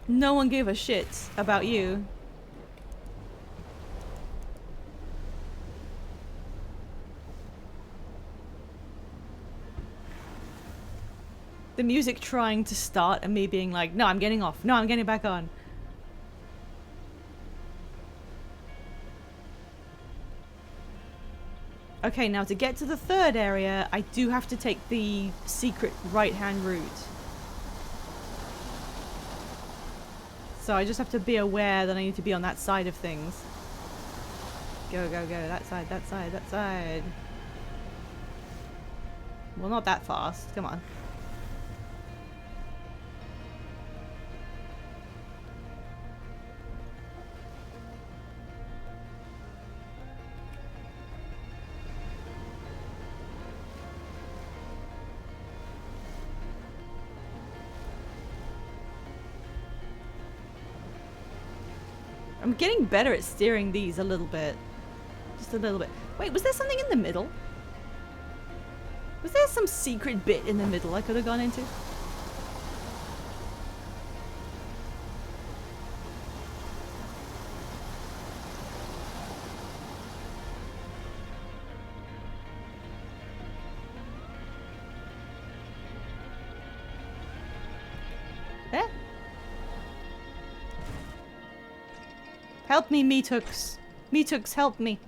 No one gave a shit about you. The music trying to start and me being like, no, I'm getting off. No, I'm getting back on. Okay, now to get to the third area, I do have to take the secret right-hand route. So I just have to be aware that I need to be on that side of things. Go, go, go. That side, that side, that side. Well, not that fast. Come on. I'm getting better at steering these a little bit. Just a little bit. Wait, was there something in the middle? Was there some secret bit in the middle I could have gone into? Eh? Help me, Meatooks. Meatooks, help me.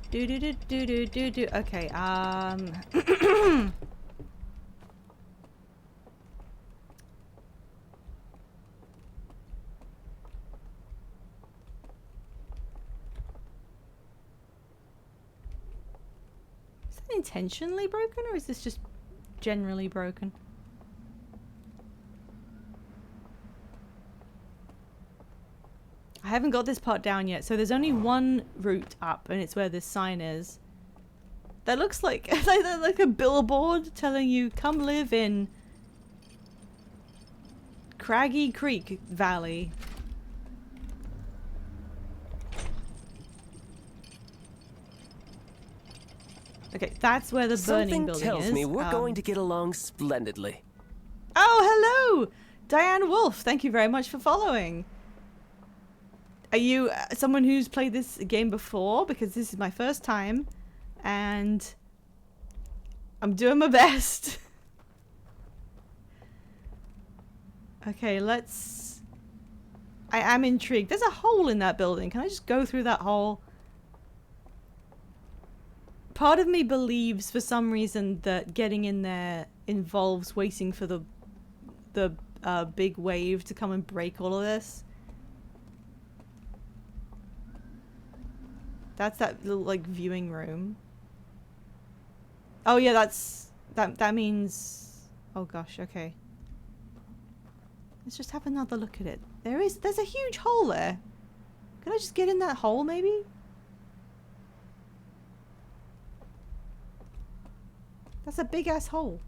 Do do do do do do do. Okay, Is that intentionally broken, or is this just generally broken? I haven't got this part down yet, so there's only one route up, and it's where this sign is. That looks like like a billboard telling you, come live in Craggy Creek Valley. Okay, that's where the burning building is. Something tells me we're going to get along splendidly. Oh, hello! Diane Wolf, thank you very much for following. Are you someone who's played this game before? Because this is my first time, and I'm doing my best. Okay, let's... I am intrigued. There's a hole in that building. Can I just go through that hole? Part of me believes for some reason that getting in there involves waiting for the big wave to come and break all of this. That's that little, like, viewing room. Oh yeah, that means... Oh gosh, okay. Let's just have another look at it. There's a huge hole there. Can I just get in that hole, maybe? That's a big ass hole.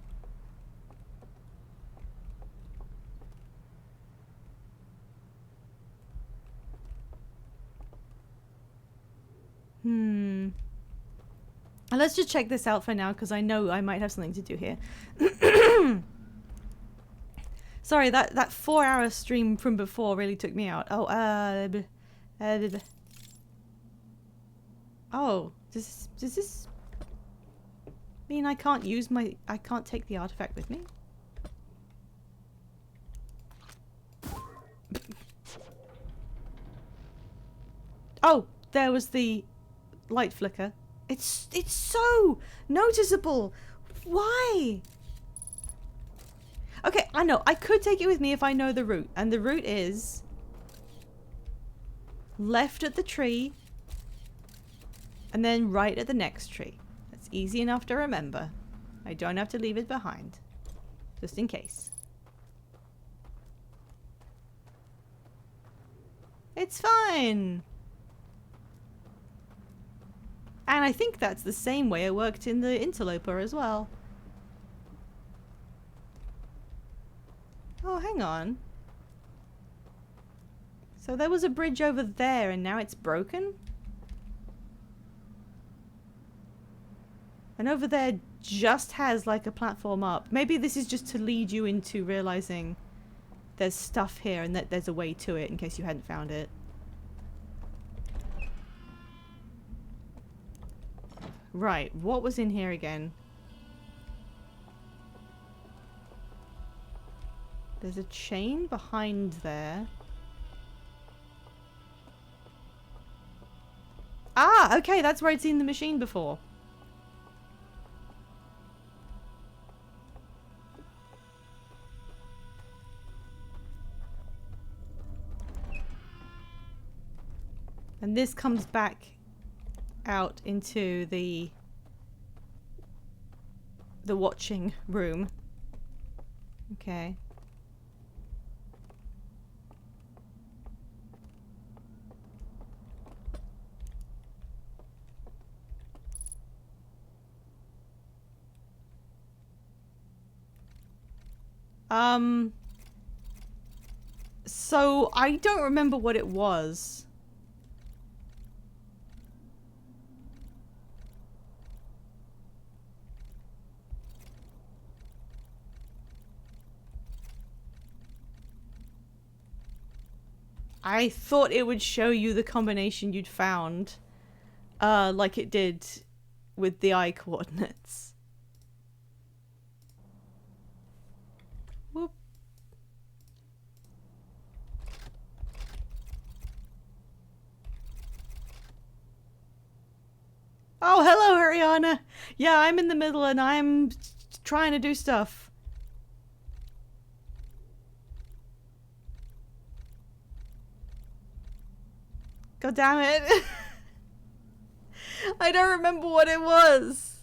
And let's just check this out for now, because I know I might have something to do here. Sorry, that 4-hour stream from before really took me out. Oh, oh, does this mean I can't I can't take the artifact with me? Oh, there was the light flicker. It's so noticeable. Why? Okay, I know. I could take it with me if I know the route. And the route is left at the tree and then right at the next tree. That's easy enough to remember. I don't have to leave it behind. Just in case. It's fine. And I think that's the same way it worked in the Interloper as well. Oh, hang on. So there was a bridge over there and now it's broken? And over there just has like a platform up. Maybe this is just to lead you into realizing there's stuff here and that there's a way to it in case you hadn't found it. Right, what was in here again? There's a chain behind there. Ah, okay, that's where I'd seen the machine before. And this comes back out into the watching room. Okay. So I don't remember what it was. I thought it would show you the combination you'd found, like it did with the eye coordinates. Whoop. Oh, hello, Ariana. Yeah, I'm in the middle and I'm trying to do stuff. God damn it. I don't remember what it was.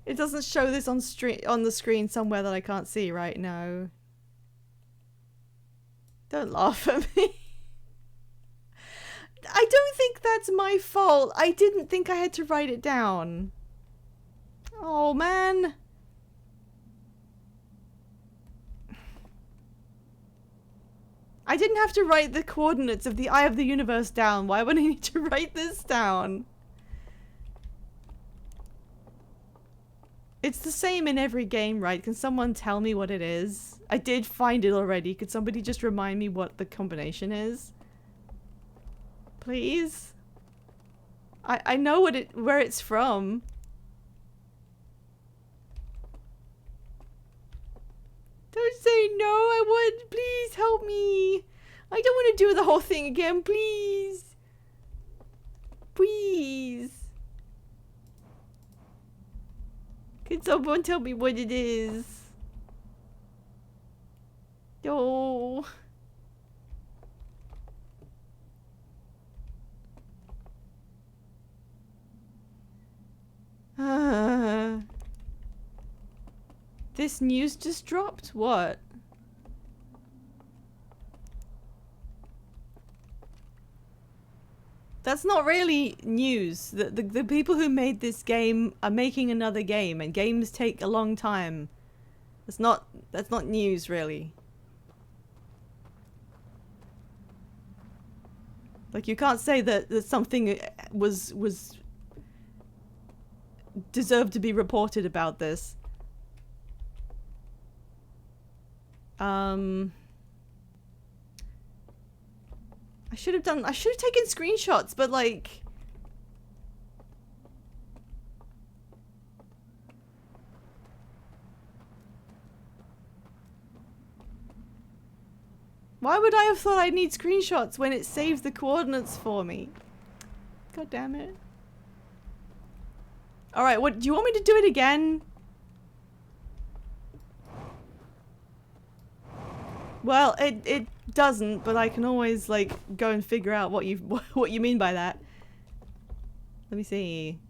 It doesn't show this on the screen somewhere that I can't see right now. Don't laugh at me. I don't think that's my fault. I didn't think I had to write it down. Oh, man. I didn't have to write the coordinates of the Eye of the Universe down. Why would I need to write this down? It's the same in every game, right? Can someone tell me what it is? I did find it already. Could somebody just remind me what the combination is? Please? I know where it's from. Don't say no, I want, please help me. I don't want to do the whole thing again, please. Please. Can someone tell me what it is? No. This news just dropped? What? That's not really news. The people who made this game are making another game, and games take a long time. That's not news, really. Like, you can't say that something was deserved to be reported about this. I should have taken screenshots, but like... Why would I have thought I'd need screenshots when it saves the coordinates for me? God damn it. Alright, what, do you want me to do it again? Well, it doesn't, but I can always like go and figure out what you mean by that. Let me see.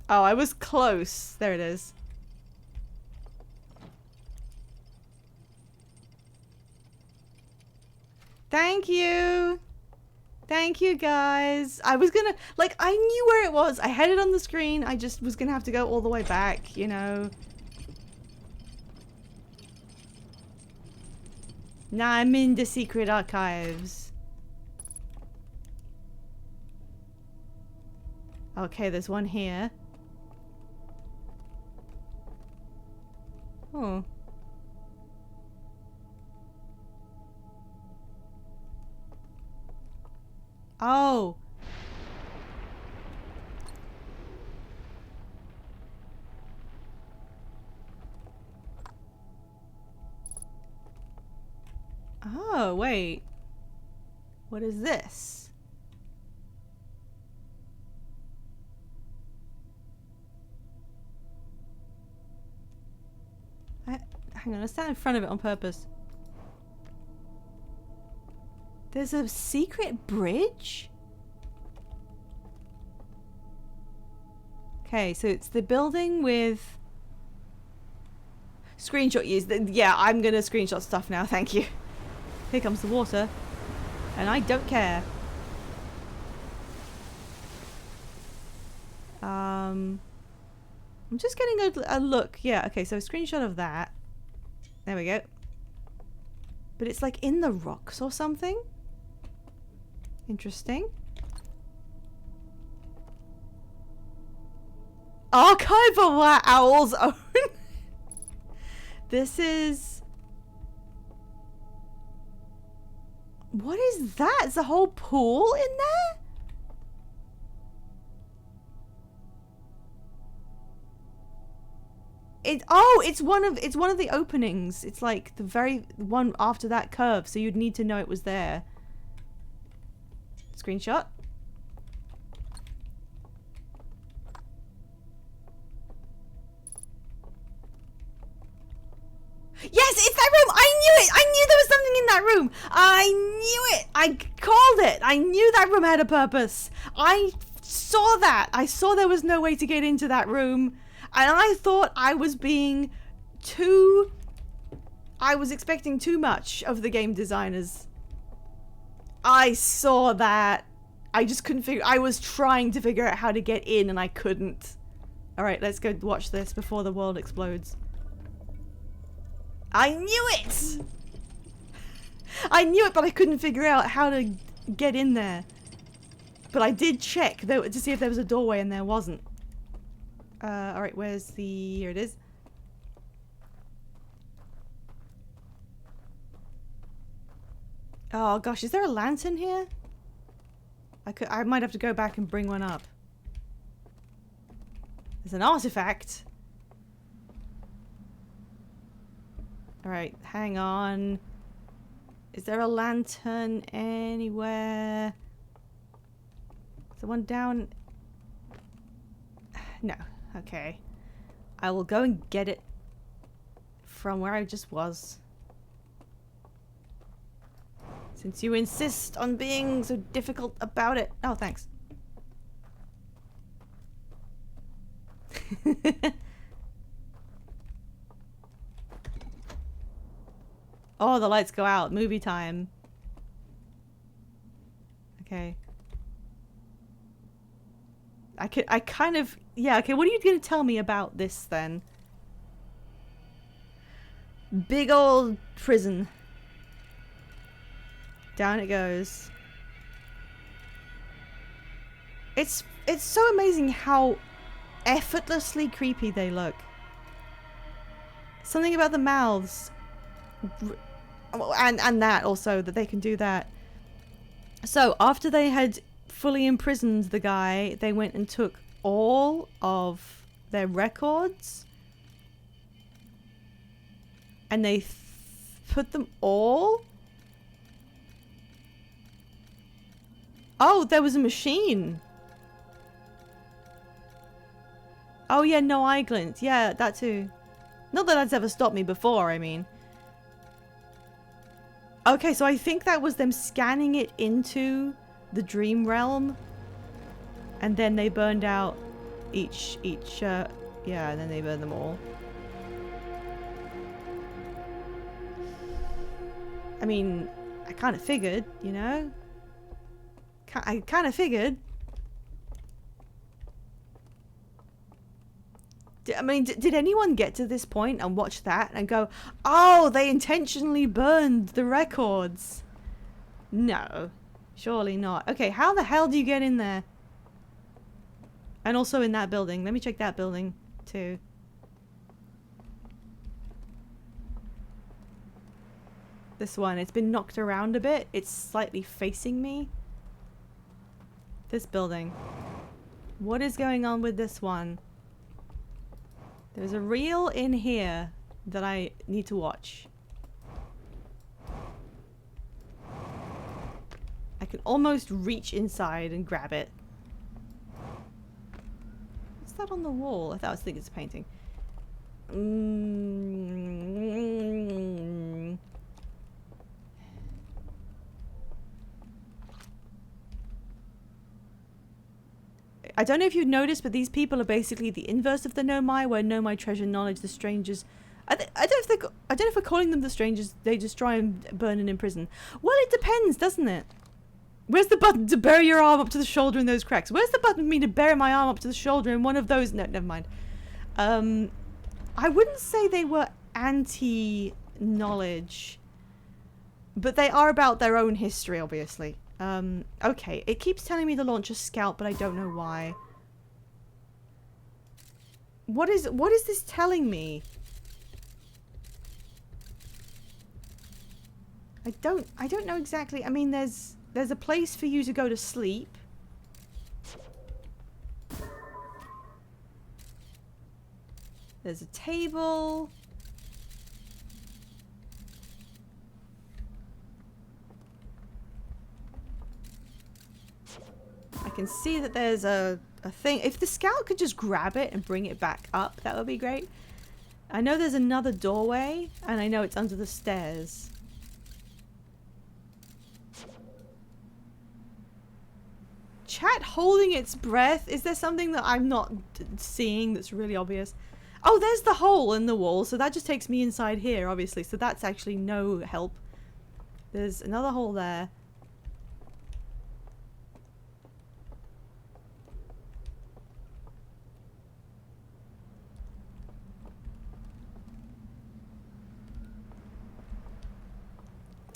Oh, I was close. There it is. Thank you. Thank you, guys. I was gonna, like, I knew where it was. I had it on the screen. I just was gonna have to go all the way back, you know. Now I'm in the secret archives. Okay, there's one here. Oh. Oh. Oh, wait. What is this? Hang on, I stand in front of it on purpose. There's a secret bridge? Okay, so it's the building with... Screenshot use. Yeah, I'm gonna screenshot stuff now, thank you. Here comes the water. And I don't care. I'm just getting a look. Yeah, okay, so a screenshot of that. There we go. But it's like in the rocks or something. Interesting. Archive of our Owl's Own. This is... What is that? Is the whole pool in there? It's one of the openings. It's like the very one after that curve, so you'd need to know it was there. Screenshot. Yes, it's that room! I knew it! I knew there was something in that room! I knew it! I called it! I knew that room had a purpose! I saw that! I saw there was no way to get into that room. And I thought I was being too... I was expecting too much of the game designers. I saw that. I just couldn't figure... I was trying to figure out how to get in and I couldn't. Alright, let's go watch this before the world explodes. I knew it! I knew it, but I couldn't figure out how to get in there. But I did check though, to see if there was a doorway and there wasn't. Alright, where's the... Here it is. Oh gosh, is there a lantern here? I might have to go back and bring one up. There's an artifact. Alright, hang on. Is there a lantern anywhere? Is there one down? No. Okay. I will go and get it from where I just was. Since you insist on being so difficult about it. Oh, thanks. Oh, the lights go out. Movie time. Okay. I kind of... Yeah, okay, what are you going to tell me about this, then? Big old prison. Down it goes. It's so amazing how effortlessly creepy they look. Something about the mouths. And that also, that they can do that. So, after they had fully imprisoned the guy, they went and took all of their records. And they put them all... Oh, there was a machine. Oh yeah, no eye glint. Yeah, that too. Not that that's ever stopped me before, I mean. Okay, so I think that was them scanning it into the dream realm. And then they burned out each yeah, and then they burned them all. I mean, I kind of figured, you know? I kind of figured. I mean, did anyone get to this point and watch that and go, oh, they intentionally burned the records? No, surely not. Okay, how the hell do you get in there? And also in that building. Let me check that building too. This one, it's been knocked around a bit. It's slightly facing me. This building. What is going on with this one? There's a reel in here that I need to watch. I can almost reach inside and grab it. What's that on the wall? I thought I was thinking it's a painting. I don't know if you've noticed, but these people are basically the inverse of the Nomai, where Nomai treasure knowledge, the strangers. I don't know if we're calling them the strangers. They destroy and burn and imprison. Well, it depends, doesn't it? Where's the button to bury your arm up to the shoulder in those cracks? Where's the button for me to bury my arm up to the shoulder in one of those? No, never mind. I wouldn't say they were anti-knowledge, but they are about their own history, obviously. Okay, it keeps telling me to launch a scout, but I don't know why. What is this telling me? I don't know exactly. I mean, there's a place for you to go to sleep. There's a table. I can see that there's a thing. If the scout could just grab it and bring it back up, that would be great. I know there's another doorway, and I know it's under the stairs. Chat holding its breath. Is there something that I'm not seeing that's really obvious? Oh, there's the hole in the wall, so that just takes me inside here, obviously. So that's actually no help. There's another hole there.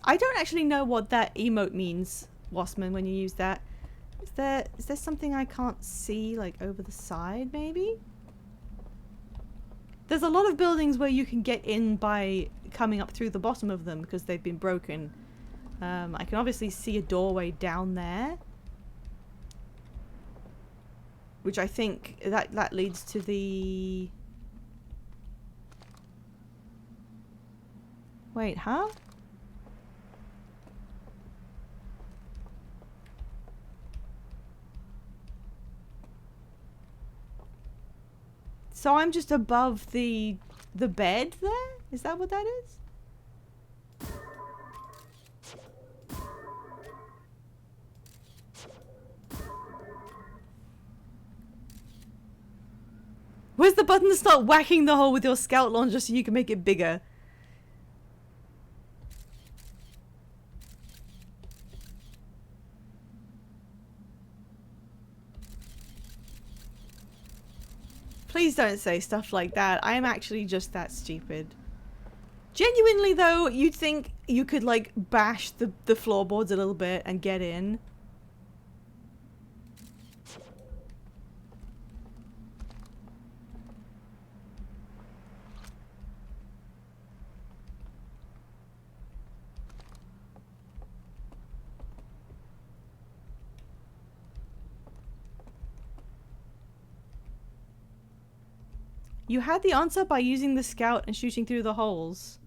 I don't actually know what that emote means, Wasman, when you use that. Is there something I can't see, like, over the side, maybe? There's a lot of buildings where you can get in by coming up through the bottom of them because they've been broken. I can obviously see a doorway down there, which I think that leads to the... Wait, huh? So I'm just above the bed there? Is that what that is? Where's the button to start whacking the hole with your scout launcher so you can make it bigger? Please don't say stuff like that. I am actually just that stupid. Genuinely though, you'd think you could like bash the floorboards a little bit and get in. You had the answer by using the scout and shooting through the holes.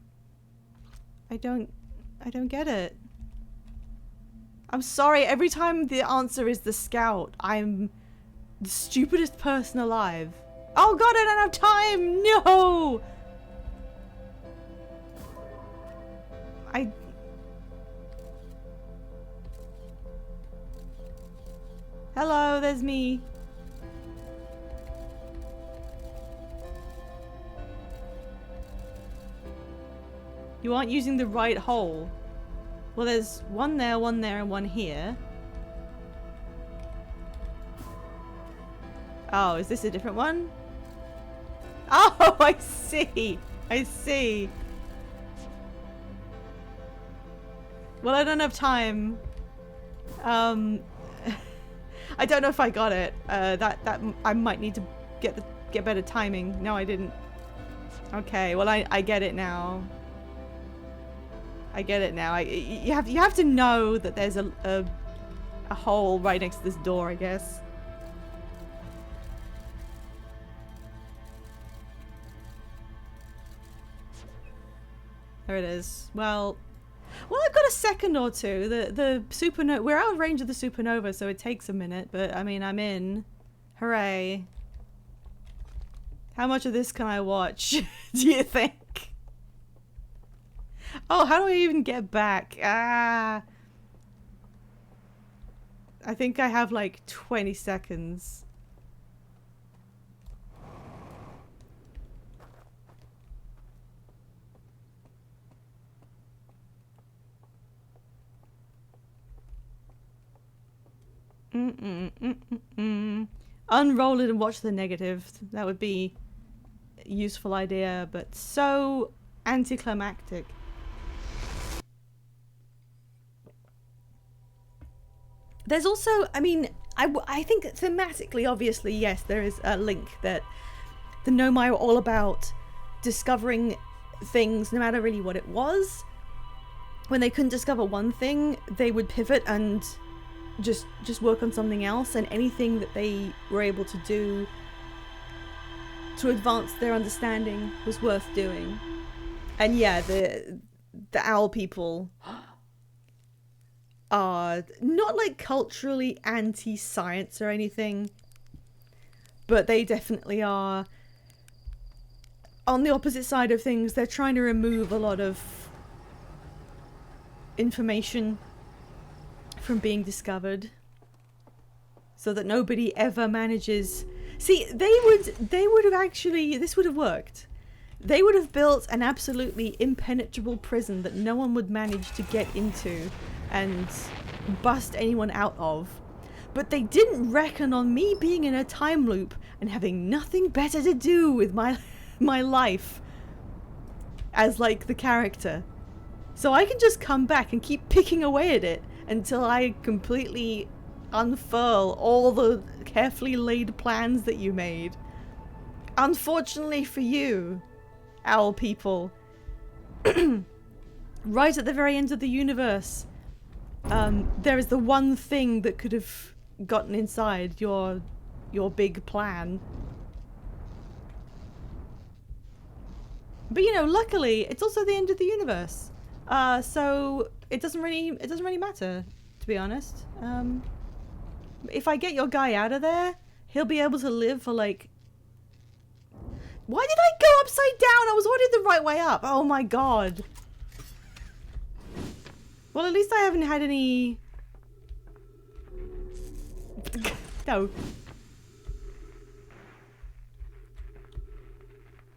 I don't get it. I'm sorry, every time the answer is the scout, I'm the stupidest person alive. Oh god, I don't have time! No! Hello, there's me. You aren't using the right hole. Well, there's one there, and one here. Oh, is this a different one? Oh, I see. I see. Well, I don't have time. I don't know if I got it. That I might need to get better timing. No, I didn't. Okay, well I get it now. I get it now. You have to know that there's a hole right next to this door, I guess. There it is. Well, I've got a second or two. The supernova. We're out of range of the supernova, so it takes a minute. But I mean, I'm in. Hooray! How much of this can I watch? Do you think? Oh, how do I even get back? Ah. I think I have like 20 seconds. Unroll it and watch the negative. That would be a useful idea, but so anticlimactic. There's also, I mean, I think thematically, obviously, yes, there is a link that the Nomai are all about discovering things, no matter really what it was. When they couldn't discover one thing, they would pivot and just work on something else, and anything that they were able to do to advance their understanding was worth doing. And yeah, the owl people are not like culturally anti-science or anything, but they definitely are on the opposite side of things. They're trying to remove a lot of information from being discovered so that nobody ever manages. See, they would have actually, this would have worked. They would have built an absolutely impenetrable prison that no one would manage to get into and bust anyone out of. But they didn't reckon on me being in a time loop and having nothing better to do with my life as like the character. So I can just come back and keep picking away at it until I completely unfurl all the carefully laid plans that you made. Unfortunately for you, owl people, right at the very end of the universe, there is the one thing that could have gotten inside your big plan. But you know, luckily, it's also the end of the universe. So it doesn't really matter, to be honest. If I get your guy out of there, he'll be able to live for like... Why did I go upside down? I was already the right way up. Oh my god. Well, at least I haven't had any... No.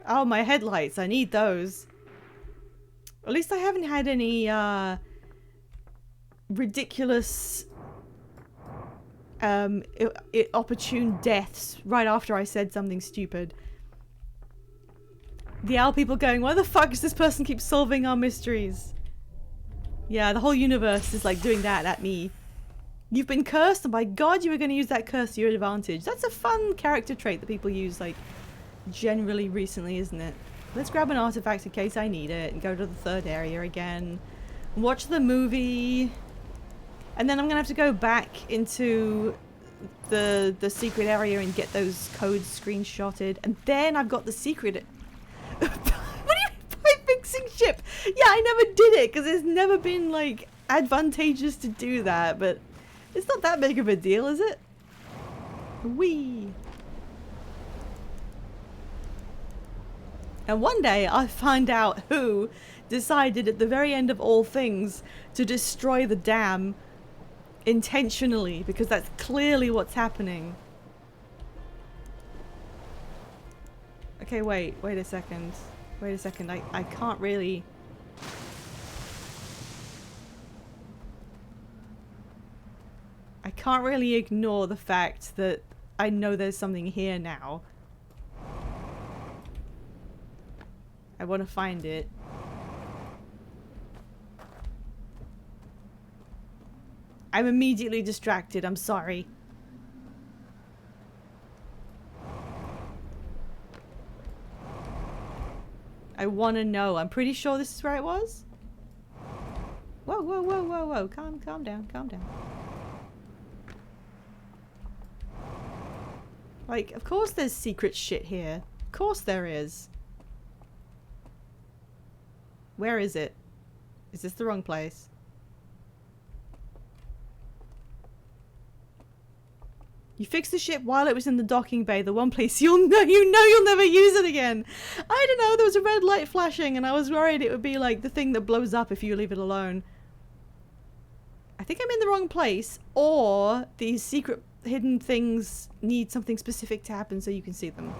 Oh, my headlights. I need those. At least I haven't had any, ridiculous, opportune deaths right after I said something stupid. The owl people going, why the fuck does this person keep solving our mysteries? Yeah, the whole universe is like doing that at me. You've been cursed, and by God you were going to use that curse to your advantage. That's a fun character trait that people use, like, generally recently, isn't it? Let's grab an artifact in case I need it, and go to the third area again. Watch the movie. And then I'm going to have to go back into the secret area and get those codes screenshotted. And then I've got the secret... What do you mean by fixing ship? Yeah, I never did it, because it's never been, like, advantageous to do that, but... It's not that big of a deal, is it? Whee! And one day I find out who decided at the very end of all things to destroy the dam intentionally, because that's clearly what's happening. Okay, wait a second. Wait a second, I can't really... I can't really ignore the fact that I know there's something here now. I want to find it. I'm immediately distracted, I'm sorry. I want to know. I'm pretty sure this is where it was. Whoa, whoa, whoa, whoa, whoa. Calm down, calm down. Like, of course there's secret shit here. Of course there is. Where is it? Is this the wrong place? You fixed the ship while it was in the docking bay, the one place you know you'll never use it again. I don't know, there was a red light flashing and I was worried it would be like the thing that blows up if you leave it alone. I think I'm in the wrong place, or these secret hidden things need something specific to happen so you can see them.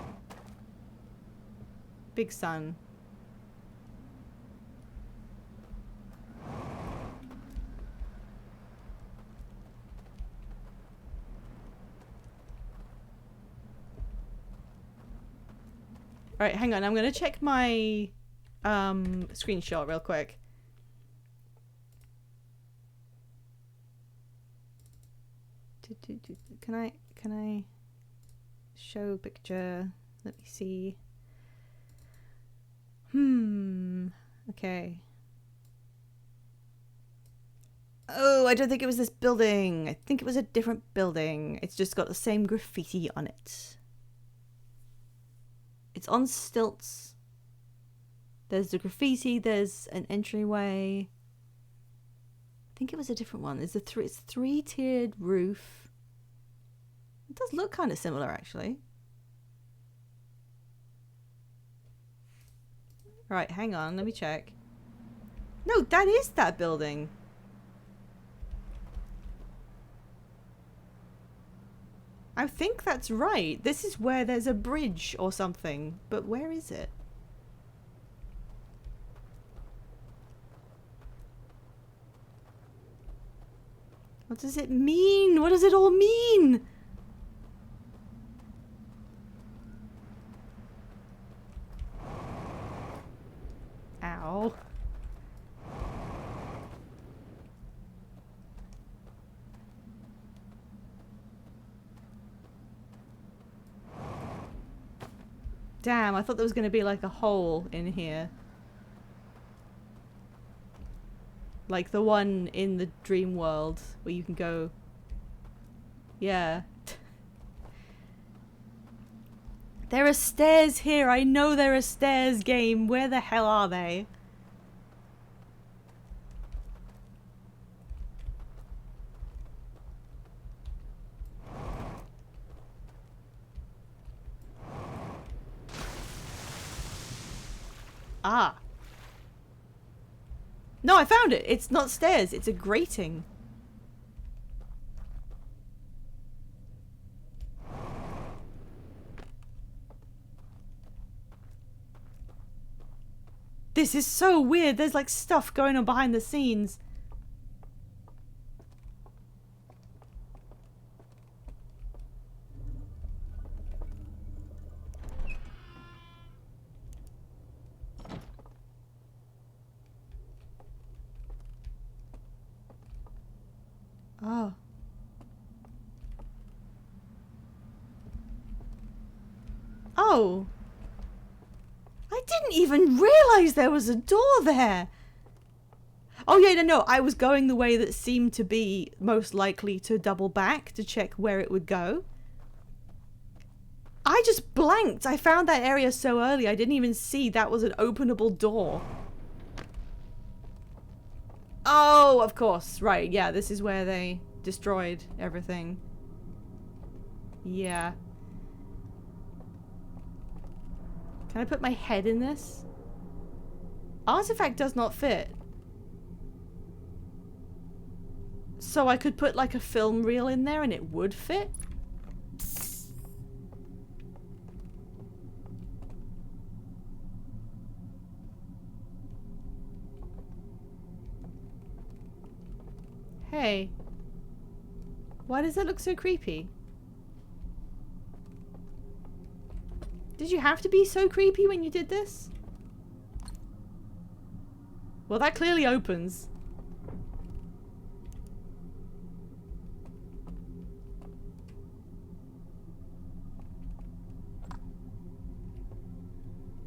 Big sun. Alright, hang on. I'm going to check my screenshot real quick. Can I show picture? Let me see. Okay. Oh, I don't think it was this building. I think it was a different building. It's just got the same graffiti on it. It's on stilts. There's the graffiti. There's an entryway. I think it was a different one. It's three-tiered roof. It does look kind of similar, actually. Right, hang on. Let me check. No, that is that building. I think that's right. This is where there's a bridge or something. But where is it? What does it mean? What does it all mean? Ow. Damn, I thought there was going to be like a hole in here. Like the one in the dream world where you can go... Yeah. There are stairs here. I know there are stairs, game. Where the hell are they? Ah. No, I found it. It's not stairs. It's a grating. This is so weird. There's like stuff going on behind the scenes. Oh. Oh. I didn't even realize there was a door there. Oh yeah, no, I was going the way that seemed to be most likely to double back to check where it would go. I just blanked. I found that area so early I didn't even see that was an openable door. Oh, of course. Right, yeah, this is where they destroyed everything. Yeah. Can I put my head in this? Artifact does not fit. So I could put like a film reel in there and it would fit? Hey. Why does that look so creepy? Did you have to be so creepy when you did this? Well, that clearly opens.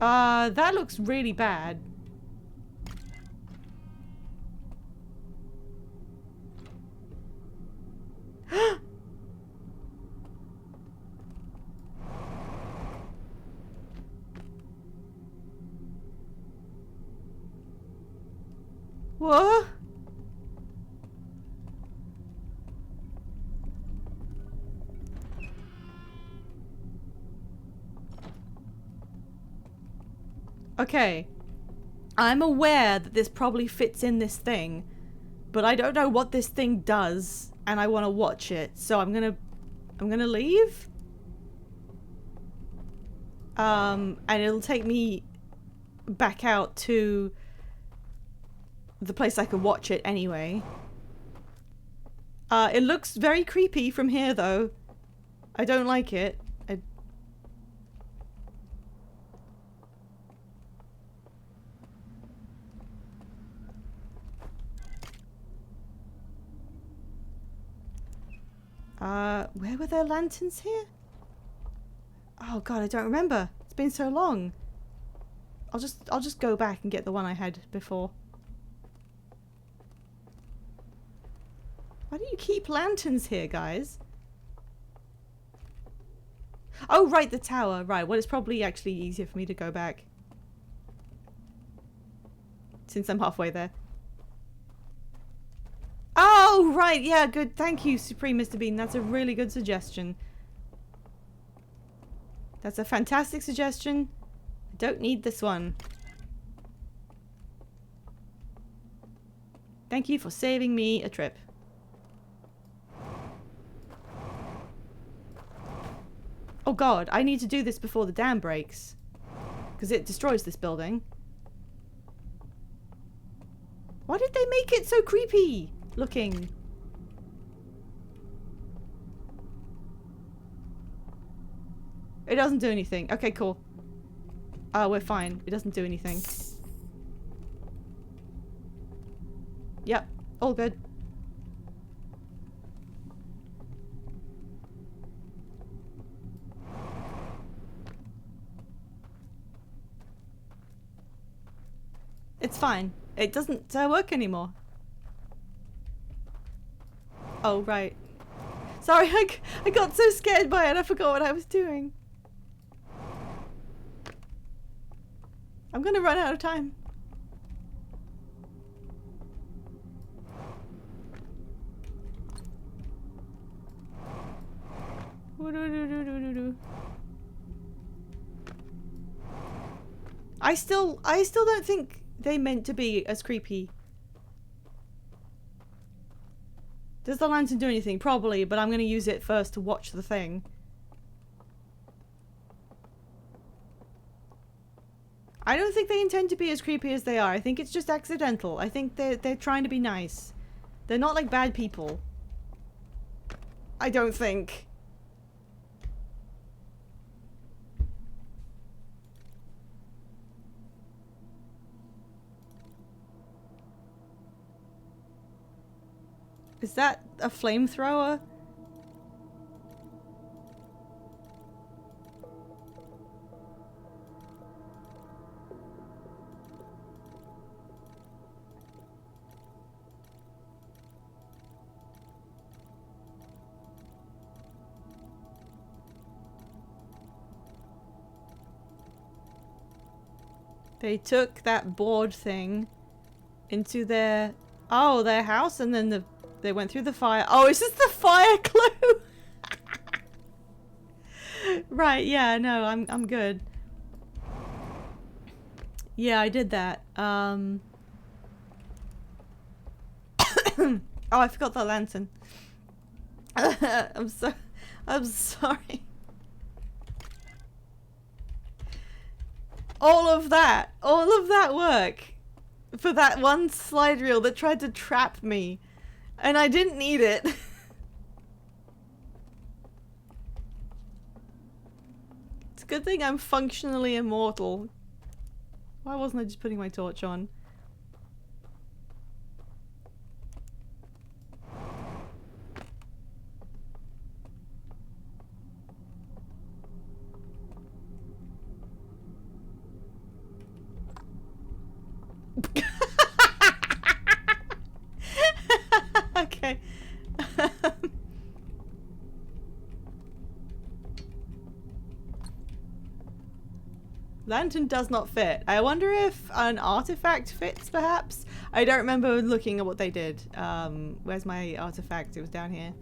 That looks really bad. What? Okay. I'm aware that this probably fits in this thing, but I don't know what this thing does, and I want to watch it, so I'm gonna leave. And it'll take me back out to the place I can watch it anyway. It looks very creepy from here, though. I don't like it. Where were there lanterns here? Oh god, I don't remember. It's been so long. I'll just go back and get the one I had before. Why do you keep lanterns here, guys? Oh, right, the tower. Right, well, it's probably actually easier for me to go back. Since I'm halfway there. Oh, right, yeah, good. Thank you, Supreme Mr. Bean. That's a really good suggestion. That's a fantastic suggestion. I don't need this one. Thank you for saving me a trip. Oh god, I need to do this before the dam breaks. Because it destroys this building. Why did they make it so creepy looking? It doesn't do anything. Okay, cool. We're fine. It doesn't do anything. Yep, all good. It's fine. It doesn't work anymore. Oh, right. Sorry, I got so scared by it, I forgot what I was doing. I'm gonna run out of time. I still don't think they meant to be as creepy. Does the lantern do anything? Probably, but I'm gonna use it first to watch the thing. I don't think they intend to be as creepy as they are. I think it's just accidental. I think they're trying to be nice. They're not like bad people. I don't think. Is that a flamethrower? They took that board thing into their house, and then they went through the fire. Oh, is this the fire clue? Right, yeah, no, I'm good. Yeah, I did that. Oh, I forgot the lantern. I'm sorry. All of that work for that one slide reel that tried to trap me, and I didn't need it. It's a good thing I'm functionally immortal. Why wasn't I just putting my torch on? Okay. Lantern does not fit. I wonder if an artifact fits, perhaps? I don't remember looking at what they did. Where's my artifact? It was down here.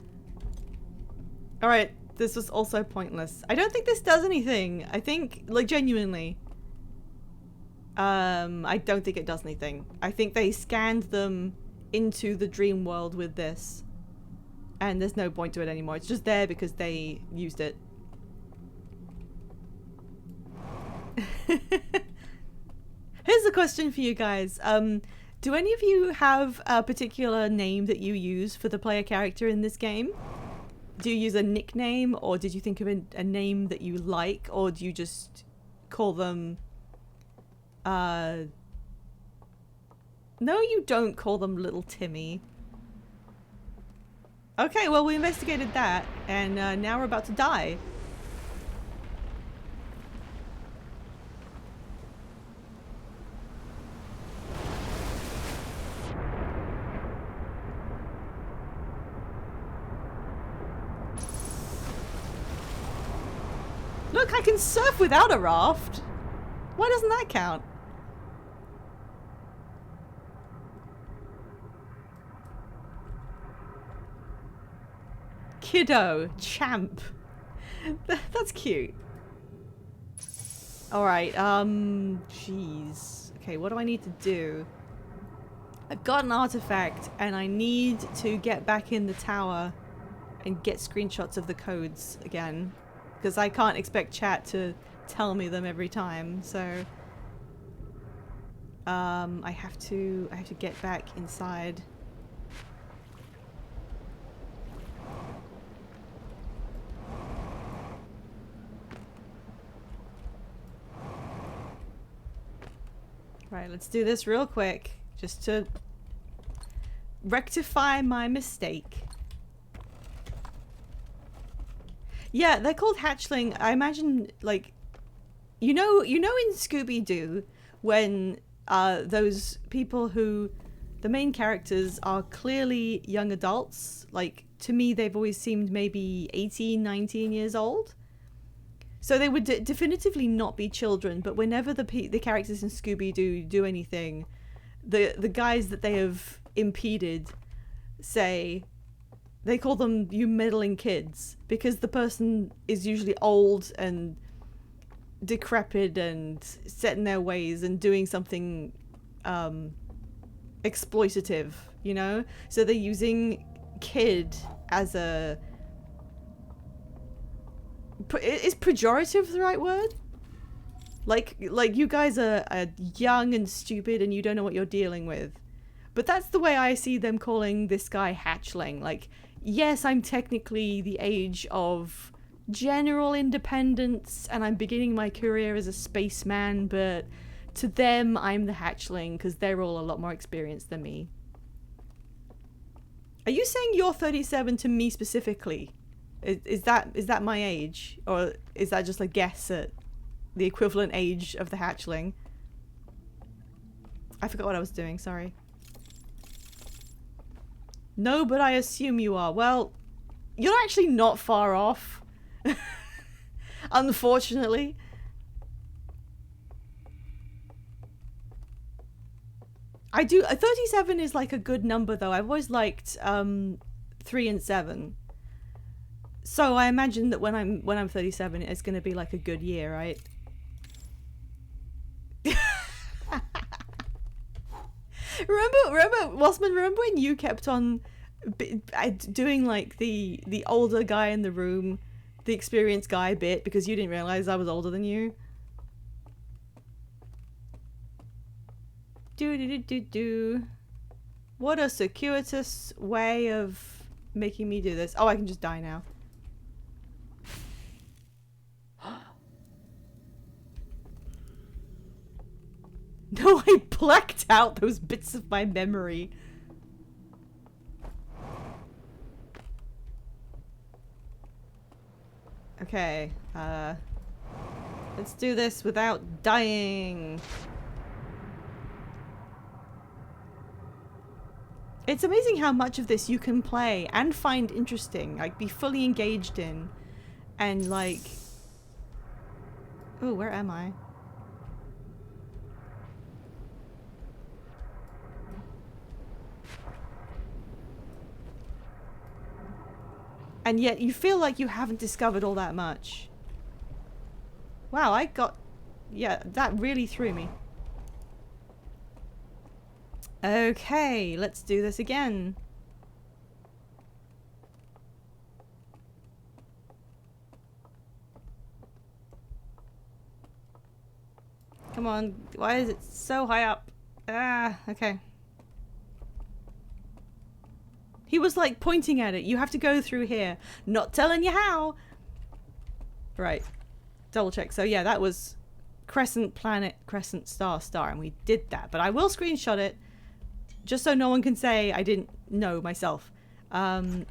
Alright, this was also pointless. I don't think this does anything. I think, like, genuinely. I don't think it does anything. I think they scanned them into the dream world with this. And there's no point to it anymore. It's just there because they used it. Here's a question for you guys. Do any of you have a particular name that you use for the player character in this game? Do you use a nickname, or did you think of a name that you like, or do you just call them... No, you don't call them Little Timmy. Okay, well, we investigated that, and now we're about to die. Look, I can surf without a raft. Why doesn't that count? Kiddo, champ. That's cute. Alright, jeez. Okay, what do I need to do? I've got an artifact, and I need to get back in the tower and get screenshots of the codes again. Because I can't expect chat to tell me them every time, so... I have to get back inside. Right, let's do this real quick, just to rectify my mistake. Yeah, they're called hatchling. I imagine, like, you know in Scooby-Doo, when those people who, the main characters are clearly young adults, like, to me they've always seemed maybe 18, 19 years old. So they would definitively not be children, but whenever the characters in Scooby-Doo do anything, the guys that they have impeded say, they call them "you meddling kids," because the person is usually old and decrepit and set in their ways and doing something exploitative, you know? So they're using kid as a... Is pejorative the right word? Like you guys are young and stupid and you don't know what you're dealing with. But that's the way I see them calling this guy hatchling. Like, yes, I'm technically the age of general independence and I'm beginning my career as a spaceman, but to them, I'm the hatchling because they're all a lot more experienced than me. Are you saying you're 37 to me specifically? Is that my age? Or is that just a guess at the equivalent age of the hatchling? I forgot what I was doing, sorry. No, but I assume you are. Well, you're actually not far off. Unfortunately. I do... 37 is like a good number though. I've always liked 3 and 7. So I imagine that when I'm 37, it's going to be like a good year, right? remember, Wasman, remember when you kept on doing like the older guy in the room, the experienced guy bit, because you didn't realize I was older than you? Do. What a circuitous way of making me do this. Oh, I can just die now. No, I blacked out those bits of my memory. Okay, let's do this without dying. It's amazing how much of this you can play and find interesting, like be fully engaged in, and like... Oh, where am I? And yet you feel like you haven't discovered all that much. Wow, I got... Yeah, that really threw me. Okay, let's do this again. Come on, why is it so high up? Ah, okay. He was like pointing at it. You have to go through here. Not telling you how. Right. Double check. So yeah, that was crescent, planet, crescent, star, star. And we did that. But I will screenshot it just so no one can say I didn't know myself. And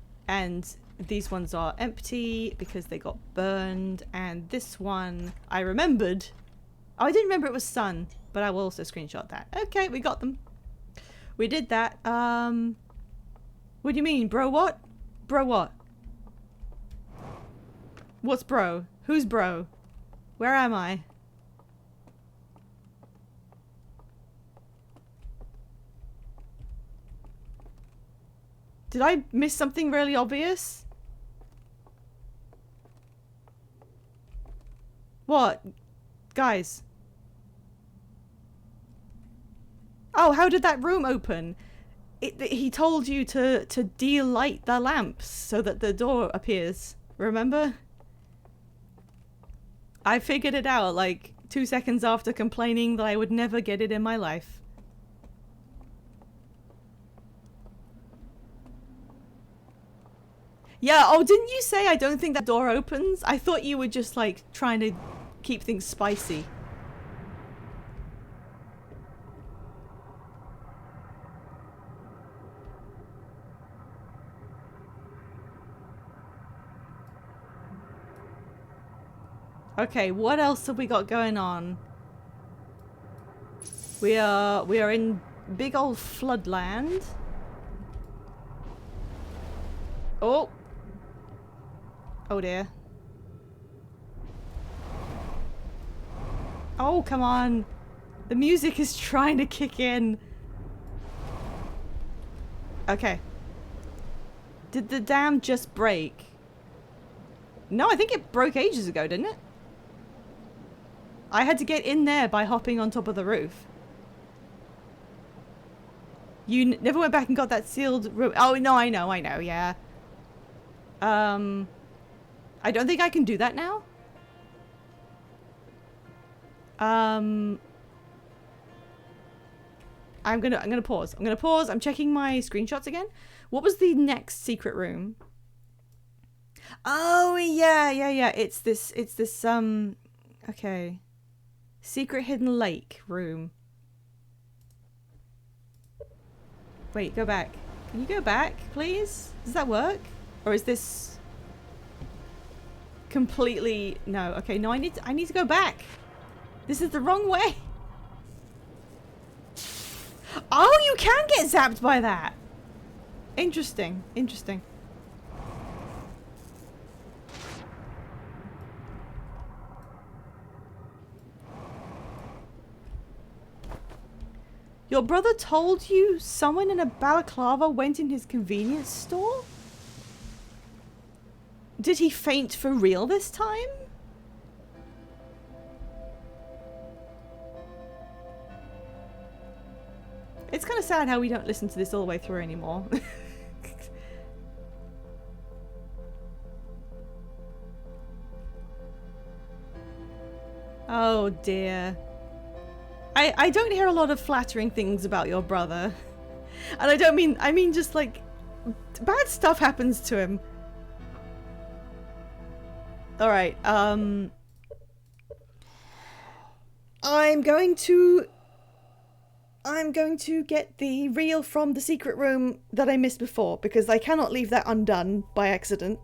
these ones are empty because they got burned. And this one I remembered. Oh, I didn't remember it was sun. But I will also screenshot that. Okay, we got them. We did that. What do you mean, bro what? Bro what? What's bro? Who's bro? Where am I? Did I miss something really obvious? What? Guys. Oh, how did that room open? He told you to de-light the lamps so that the door appears. Remember? I figured it out like 2 seconds after complaining that I would never get it in my life. Yeah, oh, didn't you say I don't think that door opens? I thought you were just like trying to keep things spicy. Okay, what else have we got going on? We are in big old floodland. Oh. Oh dear. Oh, come on. The music is trying to kick in. Okay. Did the dam just break? No, I think it broke ages ago, didn't it? I had to get in there by hopping on top of the roof. You never went back and got that sealed room. Oh, no, I know, yeah. I don't think I can do that now. I'm gonna pause. I'm checking my screenshots again. What was the next secret room? Oh, yeah. It's this, okay. Secret hidden lake room. Wait, go back. Can you go back, please? Does that work? Or is this completely... No, okay, no, I need to go back. This is the wrong way. Oh, you can get zapped by that. Interesting. Your brother told you someone in a balaclava went in his convenience store? Did he faint for real this time? It's kind of sad how we don't listen to this all the way through anymore. Oh dear. I don't hear a lot of flattering things about your brother. And I mean just like bad stuff happens to him. Alright, I'm going to get the reel from the secret room that I missed before, because I cannot leave that undone by accident.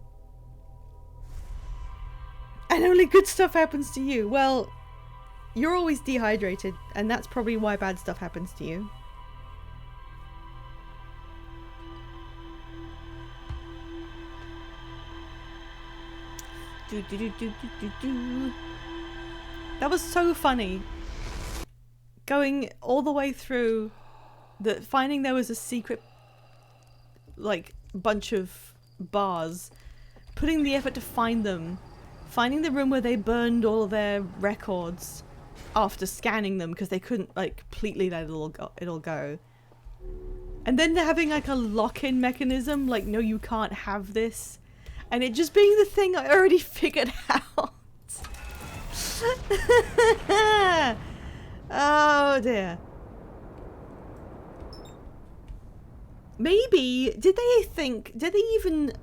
And only good stuff happens to you. Well, you're always dehydrated, and that's probably why bad stuff happens to you. That was so funny. Going all the way through finding there was a secret like bunch of bars, putting the effort to find them, finding the room where they burned all of their records after scanning them because they couldn't like completely let it'll go. And then having like a lock-in mechanism, like no, you can't have this. And it just being the thing I already figured out. Oh dear. Maybe, did they even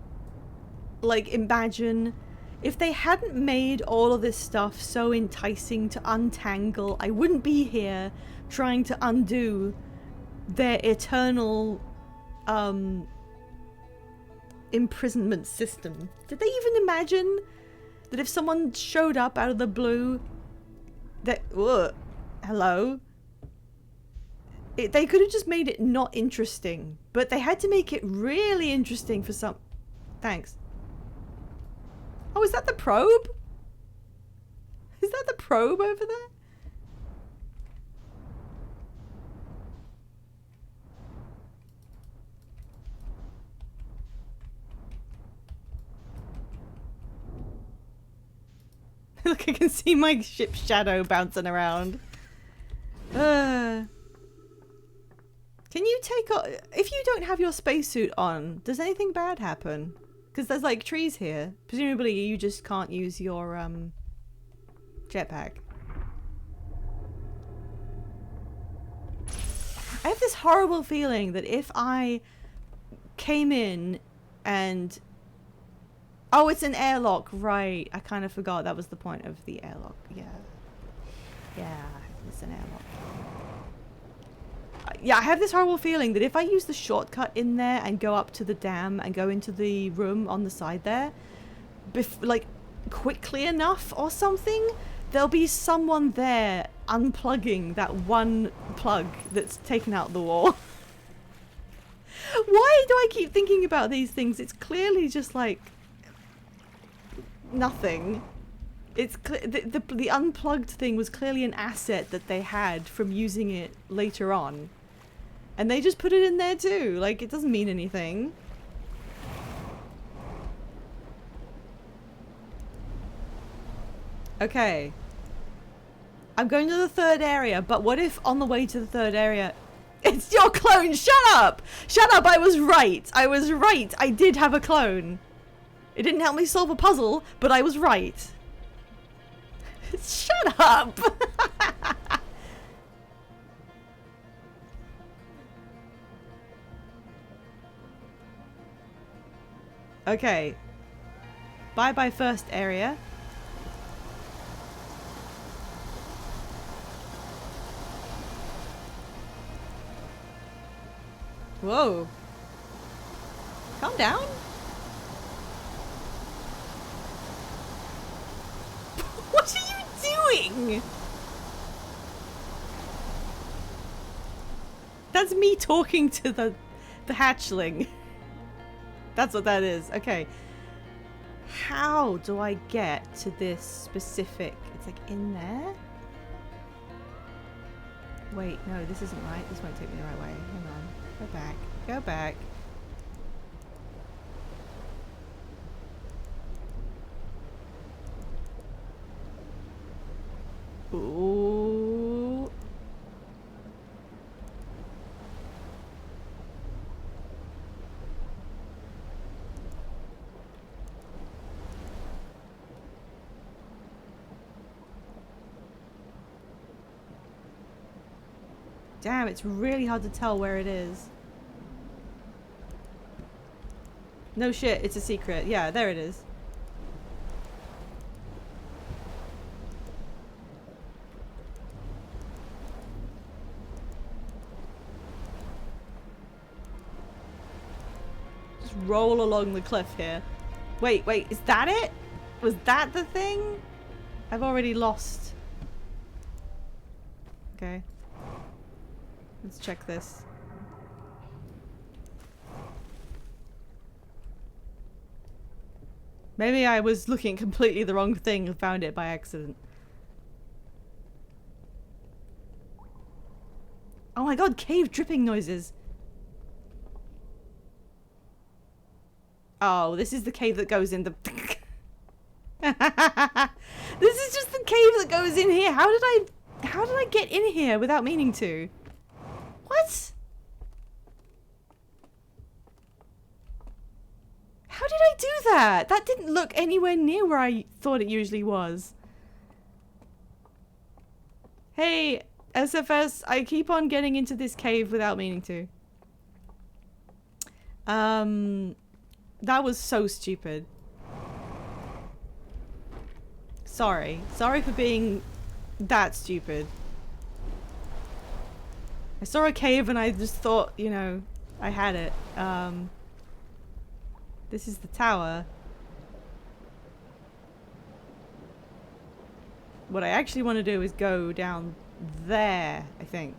like imagine if they hadn't made all of this stuff so enticing to untangle, I wouldn't be here trying to undo their eternal imprisonment system. Did they even imagine that if someone showed up out of the blue that hello, they could have just made it not interesting, but they had to make it really interesting for some... Thanks. Oh, is that the probe? Is that the probe over there? Look, I can see my ship's shadow bouncing around. Can you take off... If you don't have your spacesuit on, does anything bad happen? Because there's like trees here. Presumably you just can't use your jetpack. I have this horrible feeling that if I came in and... Oh, it's an airlock, right. I kind of forgot that was the point of the airlock. Yeah. Yeah, it's an airlock. Yeah, I have this horrible feeling that if I use the shortcut in there and go up to the dam and go into the room on the side there, like quickly enough or something, there'll be someone there unplugging that one plug that's taken out the wall. Why do I keep thinking about these things? It's clearly just like... nothing. It's the unplugged thing was clearly an asset that they had from using it later on. And they just put it in there too. Like, it doesn't mean anything. Okay. I'm going to the third area, but what if on the way to the third area... It's your clone! Shut up! Shut up! I was right! I was right! I did have a clone. It didn't help me solve a puzzle, but I was right. Shut up! Okay. Bye-bye first area. Whoa. Calm down. What are you doing? That's me talking to the hatchling. That's what that is. Okay. How do I get to this specific... It's like in there? Wait, no, this isn't right. This won't take me the right way. Hang on. Go back. Go back. Ooh. Damn, it's really hard to tell where it is. No shit, it's a secret. Yeah, there it is. Just roll along the cliff here. Wait, is that it? Was that the thing? I've already lost. Okay. Let's check this. Maybe I was looking at completely the wrong thing and found it by accident. Oh my god, cave dripping noises. Oh, this is the cave that goes in the... This is just the cave that goes in here. How did I get in here without meaning to? What? How did I do that? That didn't look anywhere near where I thought it usually was. Hey, SFS, I keep on getting into this cave without meaning to. That was so stupid. Sorry. Sorry for being that stupid. I saw a cave and I just thought, you know, I had it. This is the tower. What I actually want to do is go down there, I think.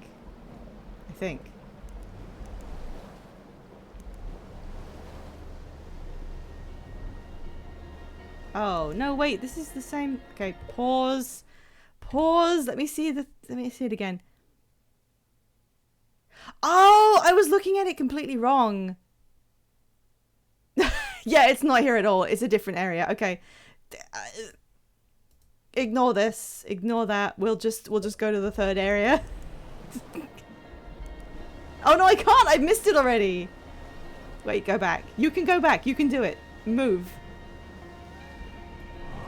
Oh, no, wait, this is the same. Okay, pause. Pause. Let me see it again. Oh, I was looking at it completely wrong. Yeah, it's not here at all. It's a different area. Okay. Ignore this. Ignore that. We'll just go to the third area. Oh no, I can't. I've missed it already. Wait, go back. You can go back. You can do it. Move.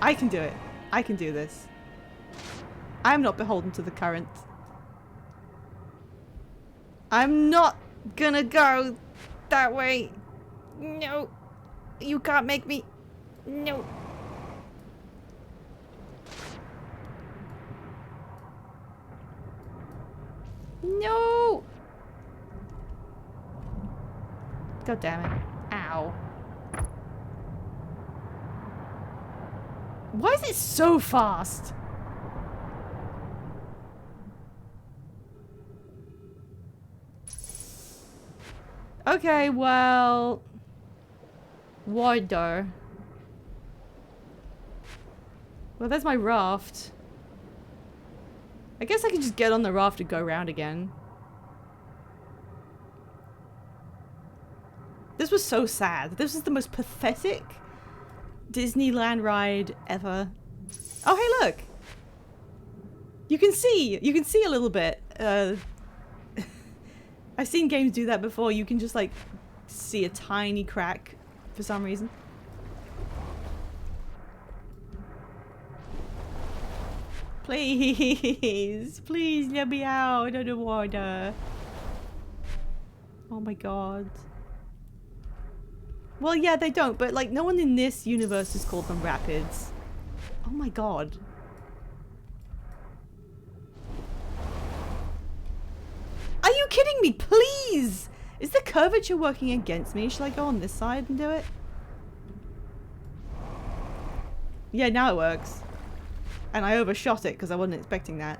I can do it. I can do this. I'm not beholden to the current. I'm not gonna go that way. No. You can't make me. No. No. God damn it. Ow. Why is it so fast? Okay, well... Water. Well, there's my raft. I guess I can just get on the raft and go around again. This was so sad. This is the most pathetic Disneyland ride ever. Oh, hey, look. You can see a little bit. I've seen games do that before. You can just like see a tiny crack for some reason. Please, please let me out of the water. Oh my god. Well, yeah, they don't, but like no one in this universe has called them rapids. Oh my god. Are you kidding me? Please! Is the curvature working against me? Should I go on this side and do it? Yeah, now it works. And I overshot it because I wasn't expecting that.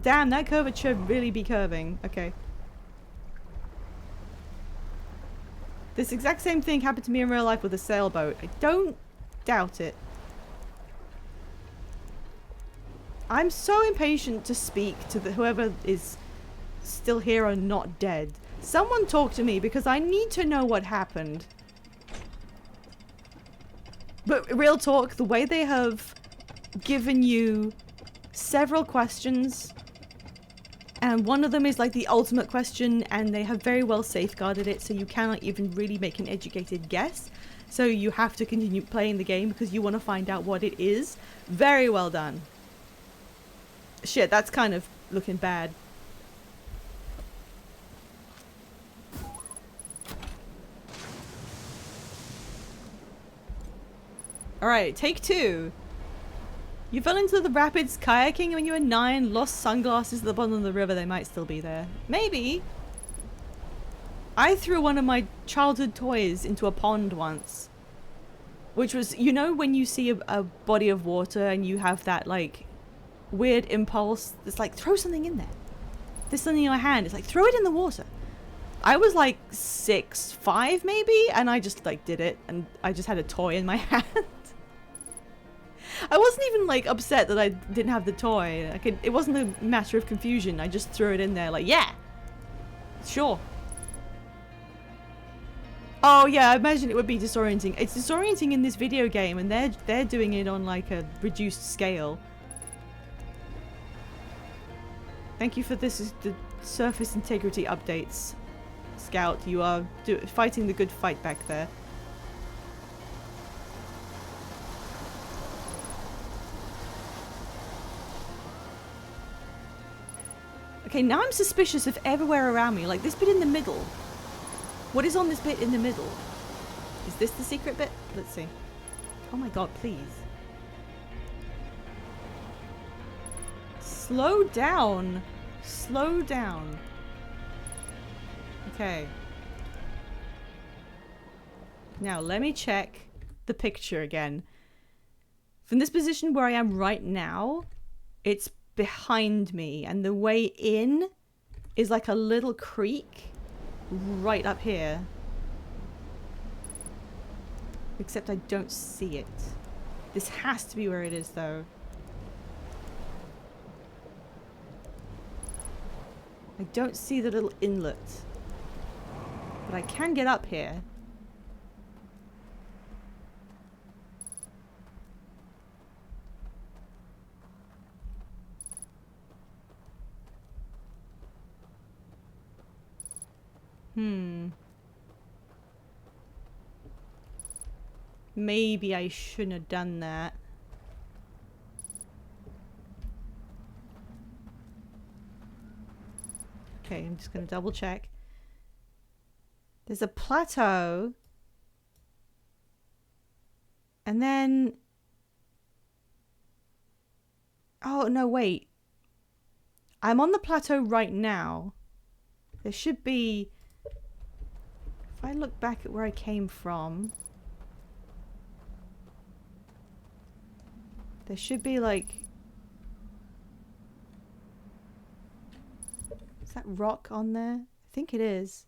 Damn, that curvature really be curving. Okay. This exact same thing happened to me in real life with a sailboat. I don't doubt it. I'm so impatient to speak to whoever is still here or not dead. Someone talk to me because I need to know what happened. But real talk, the way they have given you several questions, and one of them is like the ultimate question, and they have very well safeguarded it so you cannot even really make an educated guess. So you have to continue playing the game because you want to find out what it is. Very well done. Shit, that's kind of looking bad. Alright, take 2. You fell into the rapids kayaking when you were 9, lost sunglasses at the bottom of the river. They might still be there. Maybe. I threw one of my childhood toys into a pond once. Which was, you know when you see a body of water and you have that like weird impulse? It's like, throw something in there. There's something in your hand. It's like, throw it in the water. I was like 6, 5 maybe, and I just like did it, and I just had a toy in my hand. I wasn't even like upset that I didn't have the toy. It wasn't a matter of confusion. I just threw it in there like, yeah, sure. Oh yeah, I imagine it would be disorienting. It's disorienting in this video game, and they're doing it on like a reduced scale. Thank you for this is the surface integrity updates, Scout. You are fighting the good fight back there. Okay, now I'm suspicious of everywhere around me. Like this bit in the middle. What is on this bit in the middle? Is this the secret bit? Let's see. Oh my god, please. Slow down. Slow down. Okay. Now, let me check the picture again. From this position where I am right now, it's behind me, and the way in is like a little creek right up here. Except I don't see it. This has to be where it is, though. I don't see the little inlet. But I can get up here. Maybe I shouldn't have done that. Okay, I'm just gonna double check. There's a plateau. And then... Oh, no, wait. I'm on the plateau right now. There should be... If I look back at where I came from... There should be like... Is that rock on there? I think it is.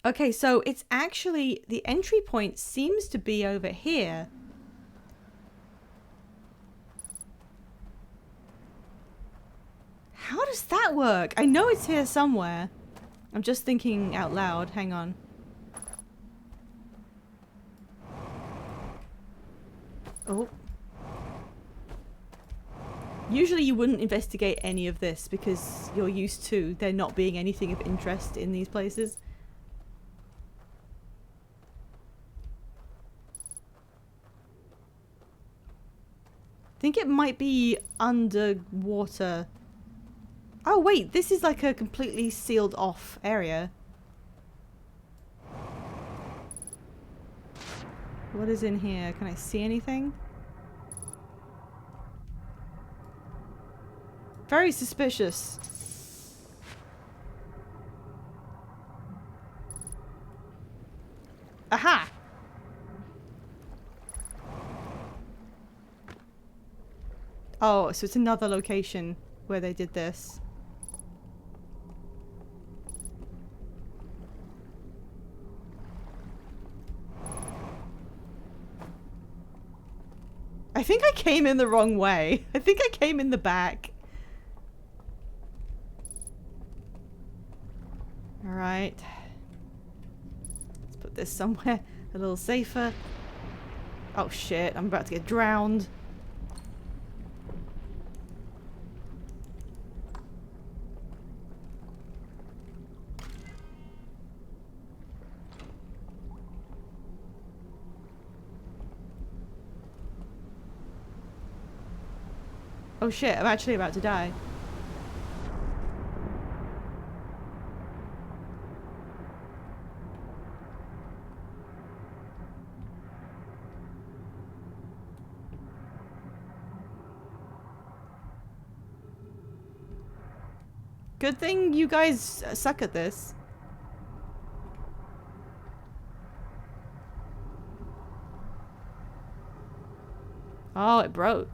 Okay, so it's actually... The entry point seems to be over here. How does that work? I know it's here somewhere. I'm just thinking out loud. Hang on. Oh. Usually you wouldn't investigate any of this because you're used to there not being anything of interest in these places. I think it might be underwater. Oh wait, this is like a completely sealed off area. What is in here? Can I see anything? Very suspicious. Aha! Oh, so it's another location where they did this. I think I came in the wrong way. I think I came in the back. Alright. Let's put this somewhere a little safer. Oh shit, I'm about to get drowned. Oh shit, I'm actually about to die. Good thing you guys suck at this. Oh, it broke.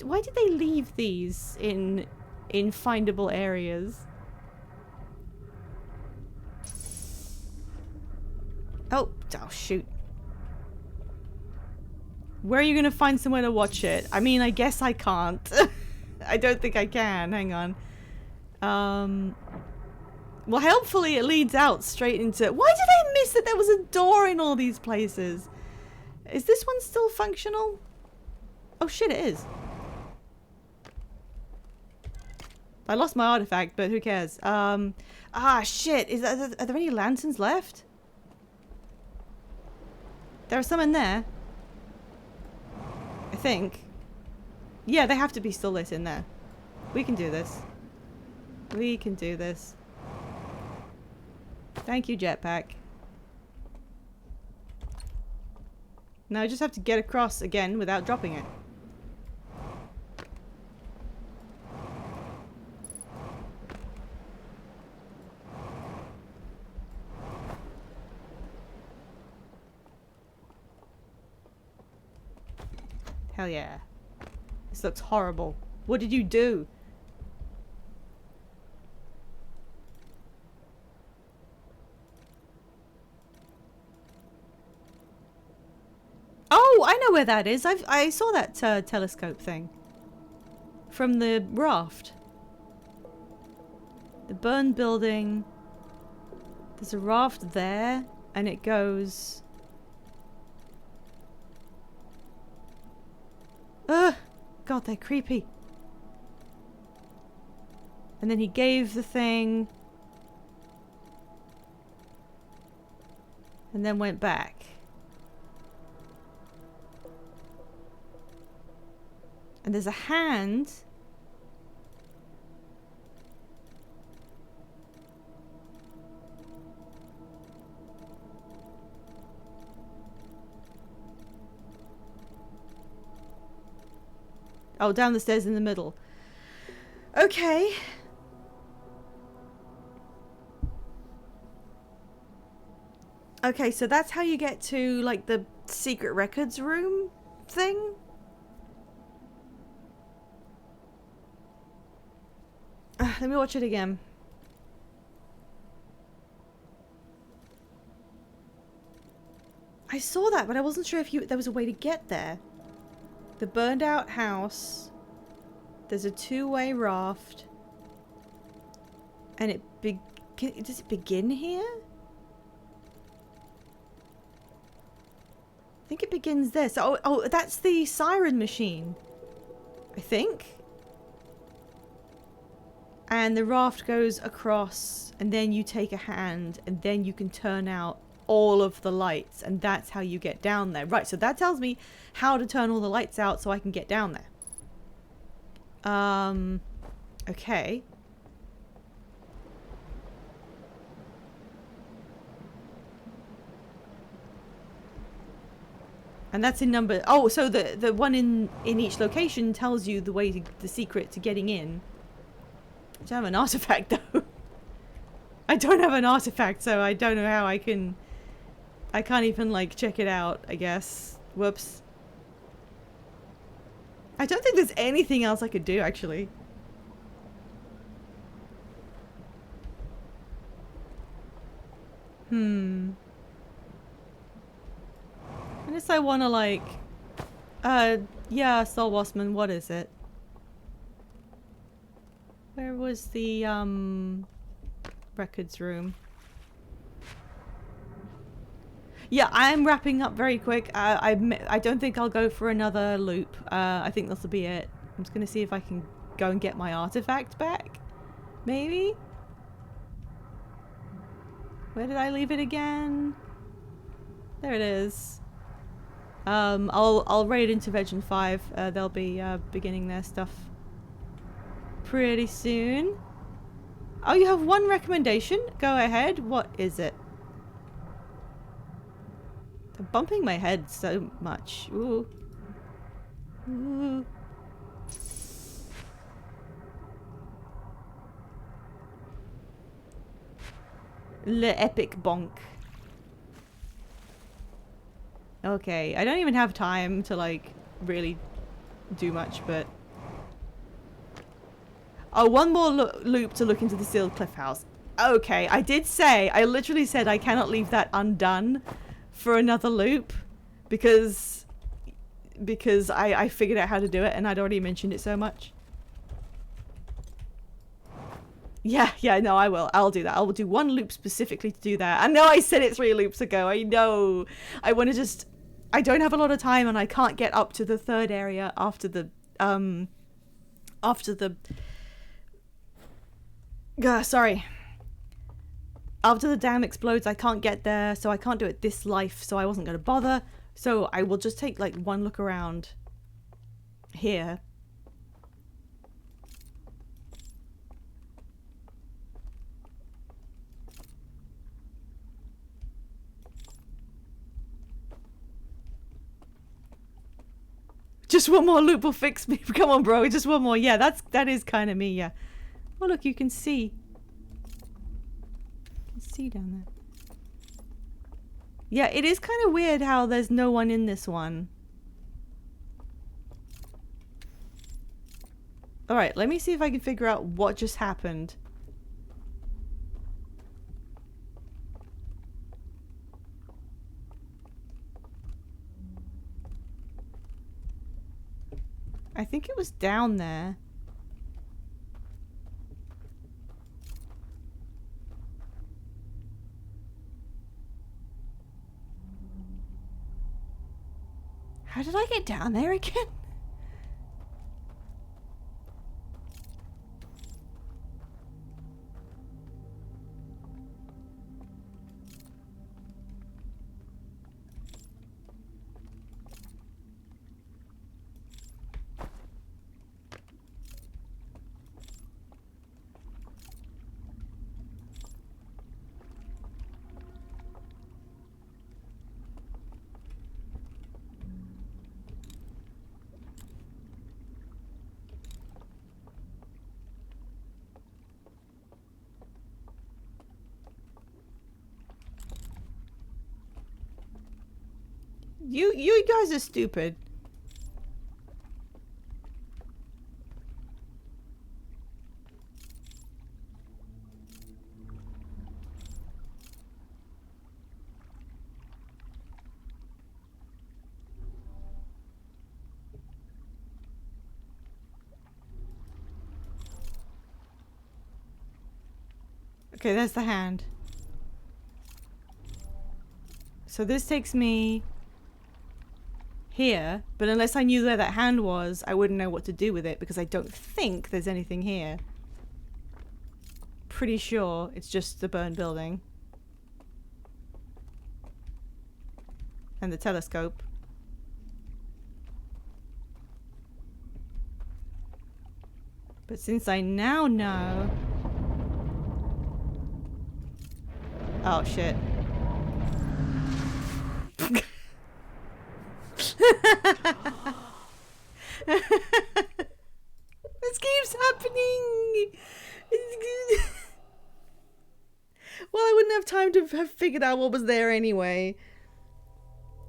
Why did they leave these in findable areas? Oh shoot. Where are you gonna find somewhere to watch it? I mean, I guess I can't. I don't think I can. Hang on. Well, helpfully it leads out straight into... Why did I miss that there was a door in all these places? Is this one still functional? Oh shit, it is. I lost my artifact, but who cares? Ah, shit. Are there any lanterns left? There are some in there. I think. Yeah, they have to be still lit in there. We can do this. We can do this. Thank you, jetpack. Now I just have to get across again without dropping it. Hell yeah. This looks horrible. What did you do? Oh, I know where that is. I saw that telescope thing from the raft. The burned building. There's a raft there, and it goes. Ugh! God, they're creepy. And then he gave the thing. And then went back. And there's a hand. Oh, down the stairs in the middle. Okay. Okay, so that's how you get to, like, the secret records room thing? Let me watch it again. I saw that, but I wasn't sure if there was a way to get there. The burned out house. There's a two-way raft. And does it begin here? I think it begins there. So, oh, that's the siren machine. I think. And the raft goes across, and then you take a hand, and then you can turn out all of the lights, and that's how you get down there. Right, so that tells me how to turn all the lights out so I can get down there. Okay. And that's in number... Oh, so the one in each location tells you the secret to getting in. I don't have an artifact, though. I don't have an artifact, so I don't know how I can... I can't even, like, check it out, I guess. Whoops. I don't think there's anything else I could do, actually. Unless I want to, like... yeah, Soul Waspman, what is it? Where was the, records room? Yeah, I'm wrapping up very quick. I don't think I'll go for another loop. I think this will be it. I'm just gonna see if I can go and get my artifact back. Maybe? Where did I leave it again? There it is. I'll raid Intervention 5. They'll be beginning their stuff pretty soon. Oh, you have one recommendation? Go ahead. What is it? I'm bumping my head so much. Ooh. Ooh. Le epic bonk. Okay, I don't even have time to, like, really do much, but... Oh, one more loop to look into the sealed cliff house. Okay, I literally said I cannot leave that undone for another loop because I figured out how to do it and I'd already mentioned it so much. Yeah, no, I will. I'll do that. I will do one loop specifically to do that. I know I said it 3 loops ago. I know. I want to just... I don't have a lot of time and I can't get up to the 3rd area after the... sorry. After the dam explodes, I can't get there, so I can't do it this life, so I wasn't going to bother. So I will just take, like, one look around here. Just one more loop will fix me. Come on, bro. Just one more. Yeah, that is kind of me, yeah. Oh, look, you can see. You can see down there. Yeah, it is kind of weird how there's no one in this one. Alright, let me see if I can figure out what just happened. I think it was down there. How did I get down there again? You guys are stupid. Okay, there's the hand. So this takes me here, but unless I knew where that hand was, I wouldn't know what to do with it because I don't think there's anything here. Pretty sure it's just the burned building. And the telescope. But since I now know... Oh, shit. This keeps happening! Well, I wouldn't have time to have figured out what was there anyway.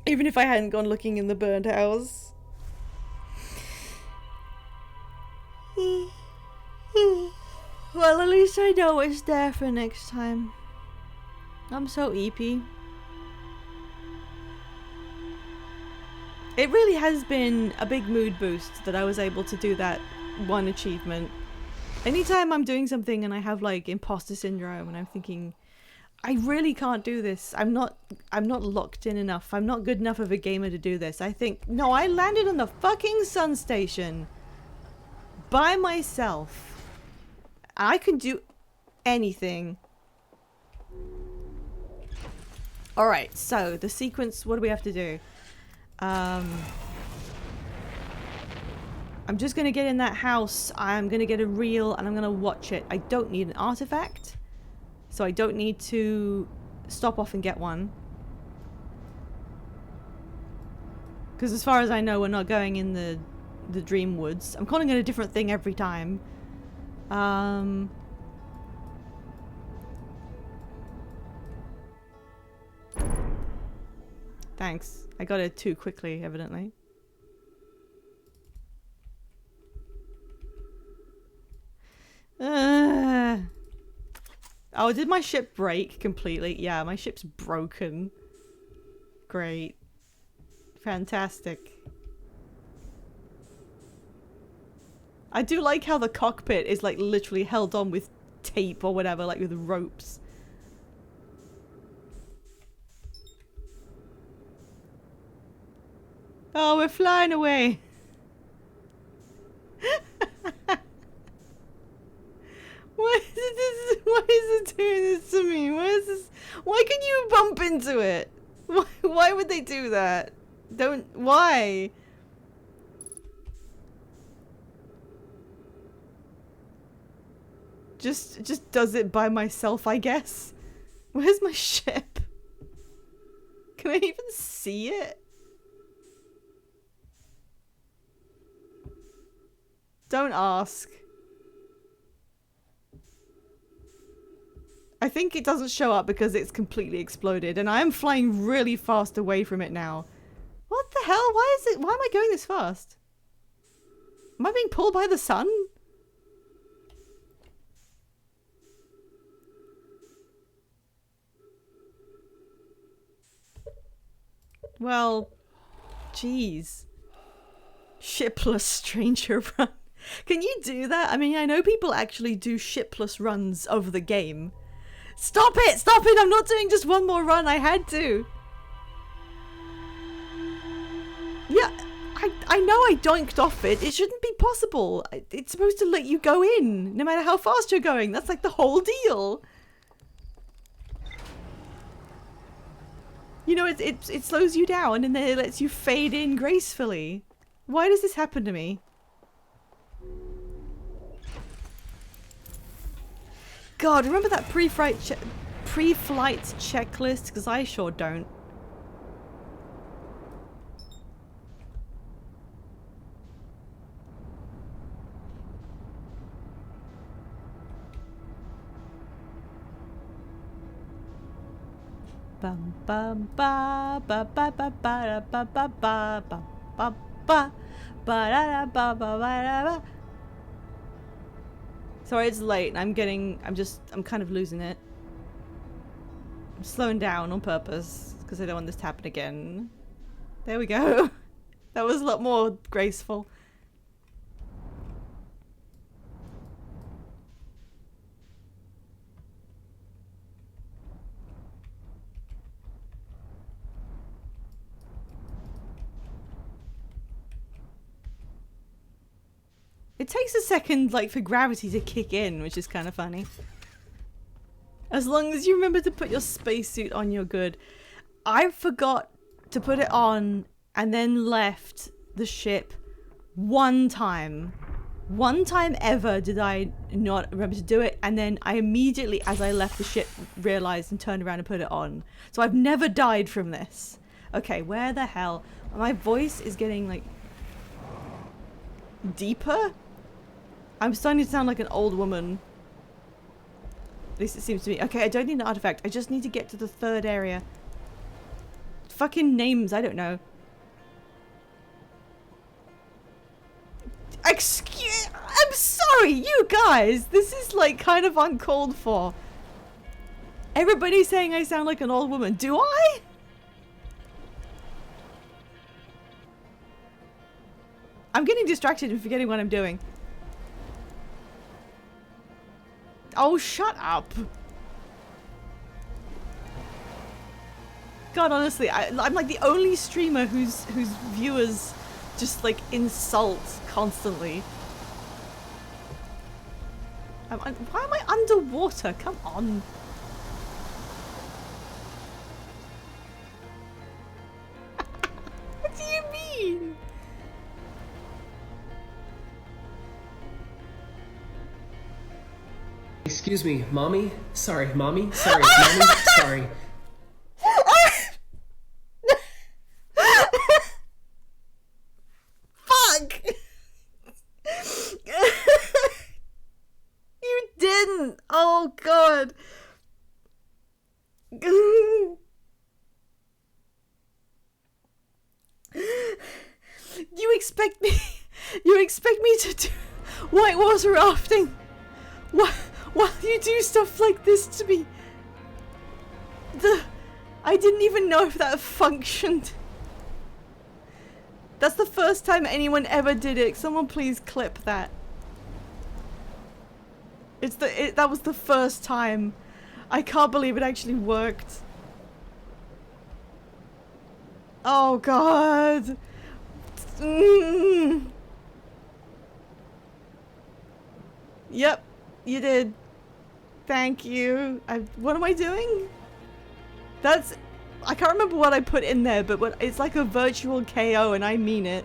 Even if I hadn't gone looking in the burned house. Well, at least I know it's there for next time. I'm so eepy. It really has been a big mood boost that I was able to do that one achievement. Anytime I'm doing something and I have like imposter syndrome and I'm thinking, I really can't do this. I'm not locked in enough. I'm not good enough of a gamer to do this. I think, no, I landed on the fucking sun station by myself. I can do anything. Alright, so the sequence, what do we have to do? I'm just gonna get in that house. I'm gonna get a reel and I'm gonna watch it. I don't need an artifact, so I don't need to stop off and get one. Because as far as I know, we're not going in the dream woods. I'm calling it a different thing every time. Thanks. I got it too quickly, evidently. Oh, did my ship break completely? Yeah, my ship's broken. Great. Fantastic. I do like how the cockpit is like literally held on with tape or whatever, like with ropes. Oh, we're flying away. Why is it doing this to me? Why is this? Why can you bump into it? Why would they do that? Why? Just does it by myself, I guess. Where's my ship? Can I even see it? Don't ask. I think it doesn't show up because it's completely exploded and I am flying really fast away from it now. What the hell? Why am I going this fast? Am I being pulled by the sun? Well, jeez. Shipless stranger run. Can you do that? I mean, I know people actually do shipless runs of the game. Stop it! Stop it! I'm not doing just one more run. I had to. Yeah, I know I doinked off it. It shouldn't be possible. It's supposed to let you go in, no matter how fast you're going. That's like the whole deal. You know, it slows you down and then it lets you fade in gracefully. Why does this happen to me? God, remember that pre-flight checklist? Because I sure don't. Bum bum ba ba ba ba ba ba ba ba ba ba ba ba da ba ba ba ba. Sorry, it's late. I'm kind of losing it. I'm slowing down on purpose because I don't want this to happen again. There we go. That was a lot more graceful. It takes a second, like, for gravity to kick in, which is kind of funny. As long as you remember to put your spacesuit on, you're good. I forgot to put it on and then left the ship one time. One time ever did I not remember to do it, and then I immediately, as I left the ship, realized and turned around and put it on. So I've never died from this. Okay, where the hell? My voice is getting, like, deeper? I'm starting to sound like an old woman. At least it seems to me. Okay, I don't need an artifact. I just need to get to the third area. Fucking names, I don't know. Excuse... I'm sorry, you guys! This is, like, kind of uncalled for. Everybody's saying I sound like an old woman. Do I? I'm getting distracted and forgetting what I'm doing. Oh, shut up. God, honestly, I'm like the only streamer whose viewers just like insult constantly. Why am I underwater? Come on. What do you mean? Excuse me, mommy? Sorry, mommy? Sorry, mommy? Sorry. Fuck! You didn't! Oh god! You expect me to do whitewater rafting? While you do stuff like this to me? I didn't even know if that functioned. That's the first time anyone ever did it. Someone please clip that. That was the first time. I can't believe it actually worked. Oh god. Yep, you did. Thank you. What am I doing? I can't remember what I put in there, but it's like a virtual KO, and I mean it.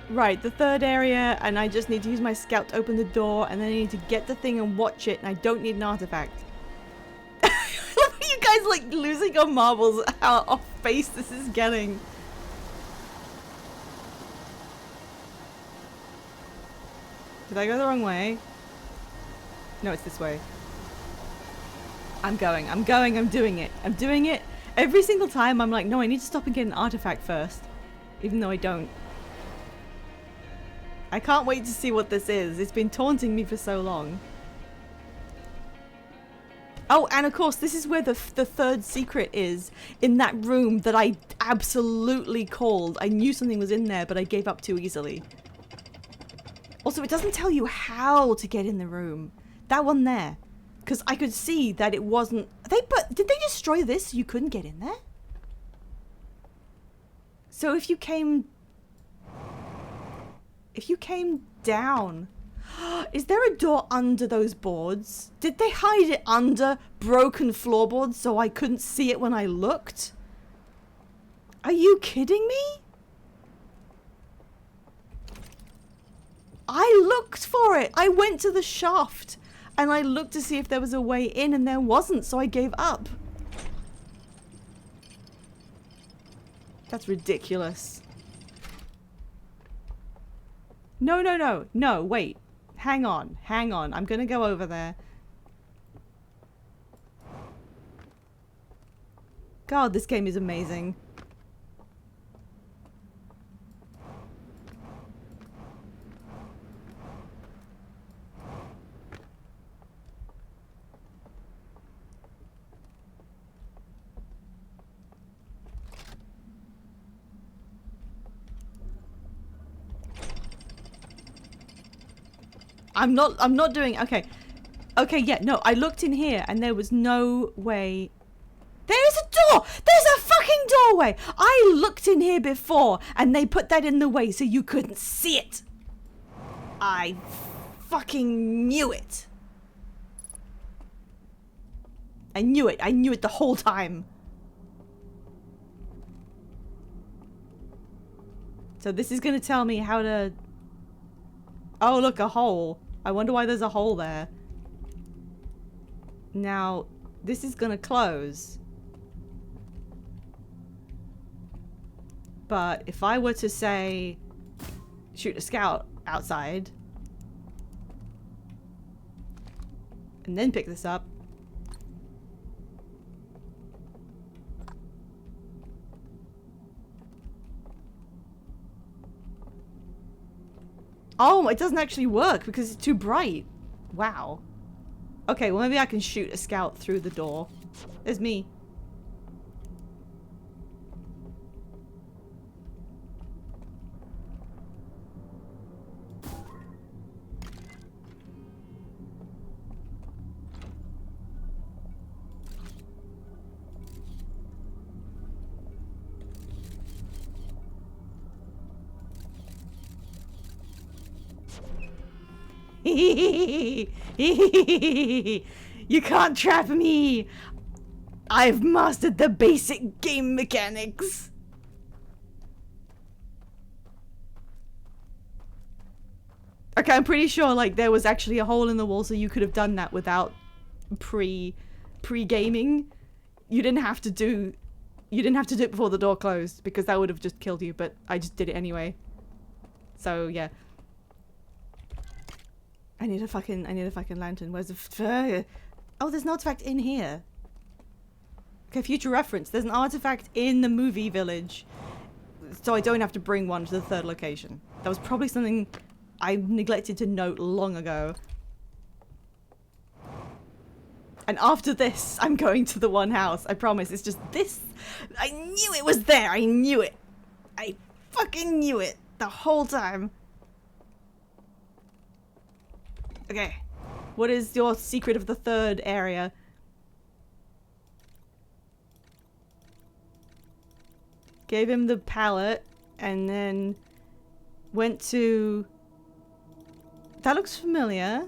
Right, the third area, and I just need to use my scout to open the door, and then I need to get the thing and watch it, and I don't need an artifact. You guys like losing your marbles, how off base this is getting. Did I go the wrong way? No, it's this way. I'm doing it. I'm doing it. Every single time I'm like, no, I need to stop and get an artifact first. Even though I don't. I can't wait to see what this is. It's been taunting me for so long. Oh, and of course, this is where the third secret is. In that room that I absolutely called. I knew something was in there, but I gave up too easily. Also, it doesn't tell you how to get in the room. That one there. Because I could see that it wasn't... Did they destroy this so you couldn't get in there? So if you came down... Is there a door under those boards? Did they hide it under broken floorboards so I couldn't see it when I looked? Are you kidding me? I looked for it. I went to the shaft and I looked to see if there was a way in, and there wasn't, so I gave up. That's ridiculous. No, wait. Hang on. I'm gonna go over there. God, this game is amazing. I'm not doing... Okay, yeah, no, I looked in here and there was no way... There's a door! There's a fucking doorway. I looked in here before and they put that in the way so you couldn't see it. I fucking knew it. I knew it. I knew it the whole time. So this is gonna tell me how to... Oh, look, a hole. I wonder why there's a hole there. Now, this is gonna close. But if I were to say, shoot a scout outside, and then pick this up, oh, it doesn't actually work because it's too bright. Wow. Okay, well maybe I can shoot a scout through the door. There's me. You can't trap me! I've mastered the basic game mechanics! Okay, I'm pretty sure like there was actually a hole in the wall so you could have done that without pre-gaming. You didn't have to do it before the door closed because that would have just killed you, but I just did it anyway. So yeah. I need a fucking lantern. Where's the oh, there's an artifact in here. Okay, future reference. There's an artifact in the movie village. So I don't have to bring one to the third location. That was probably something I neglected to note long ago. And after this, I'm going to the one house. I promise. It's just this. I knew it was there. I knew it. I fucking knew it the whole time. Okay. What is your secret of the third area? Gave him the pallet and then went to... That looks familiar.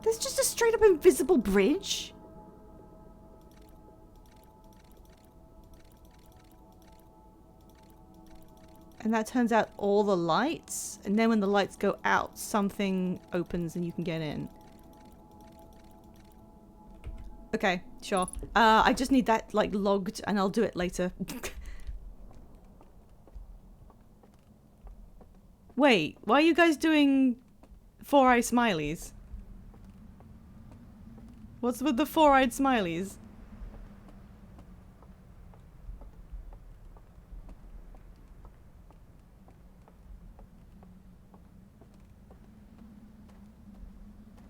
There's just a straight up invisible bridge. And that turns out all the lights. And then when the lights go out, something opens and you can get in. Okay, sure. I just need that like logged and I'll do it later. Wait, why are you guys doing 4-eye smileys? What's with the 4-eyed smileys?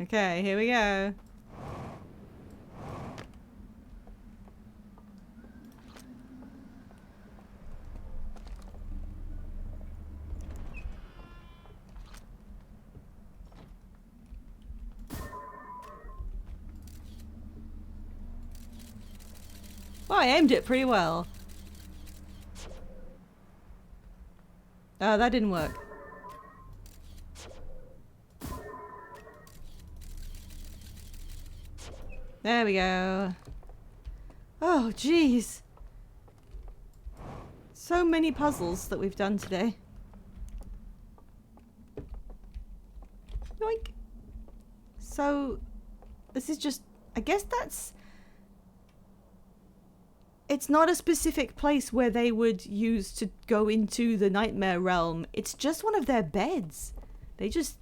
Okay, here we go. Oh, I aimed it pretty well. That didn't work. There we go. Oh, jeez. So many puzzles that we've done today. Yoink. So, this is just... I guess that's... It's not a specific place where they would use to go into the nightmare realm. It's just one of their beds. They just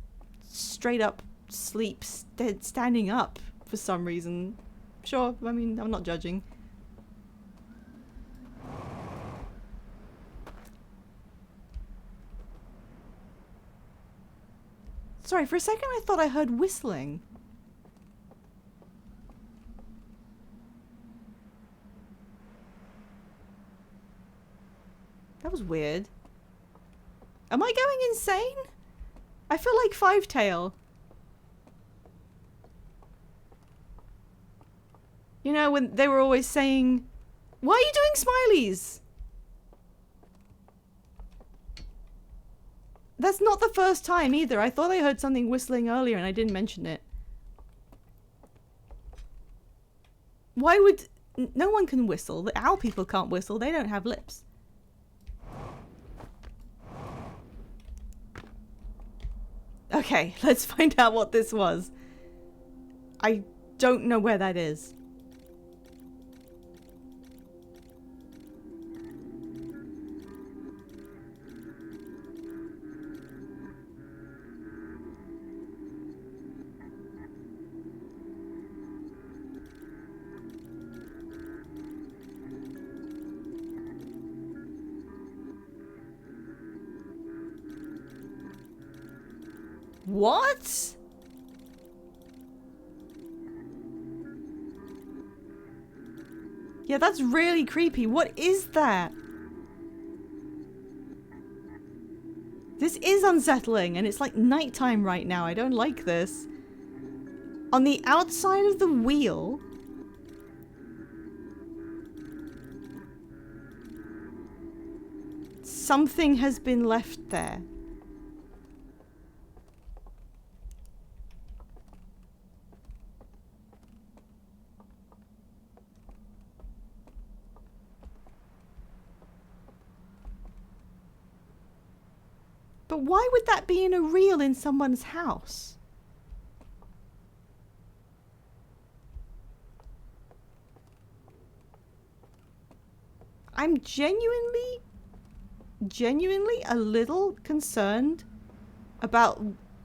straight up sleep standing up for some reason. Sure, I mean, I'm not judging. Sorry, for a second I thought I heard whistling. That was weird. Am I going insane? I feel like Five Tail. You know, when they were always saying, why are you doing smileys? That's not the first time either. I thought I heard something whistling earlier and I didn't mention it. Why would... No one can whistle. The owl people can't whistle. They don't have lips. Okay, let's find out what this was. I don't know where that is. What? Yeah, that's really creepy. What is that? This is unsettling, and it's like nighttime right now. I don't like this. On the outside of the wheel... something has been left there. But why would that be in a reel in someone's house? I'm genuinely a little concerned about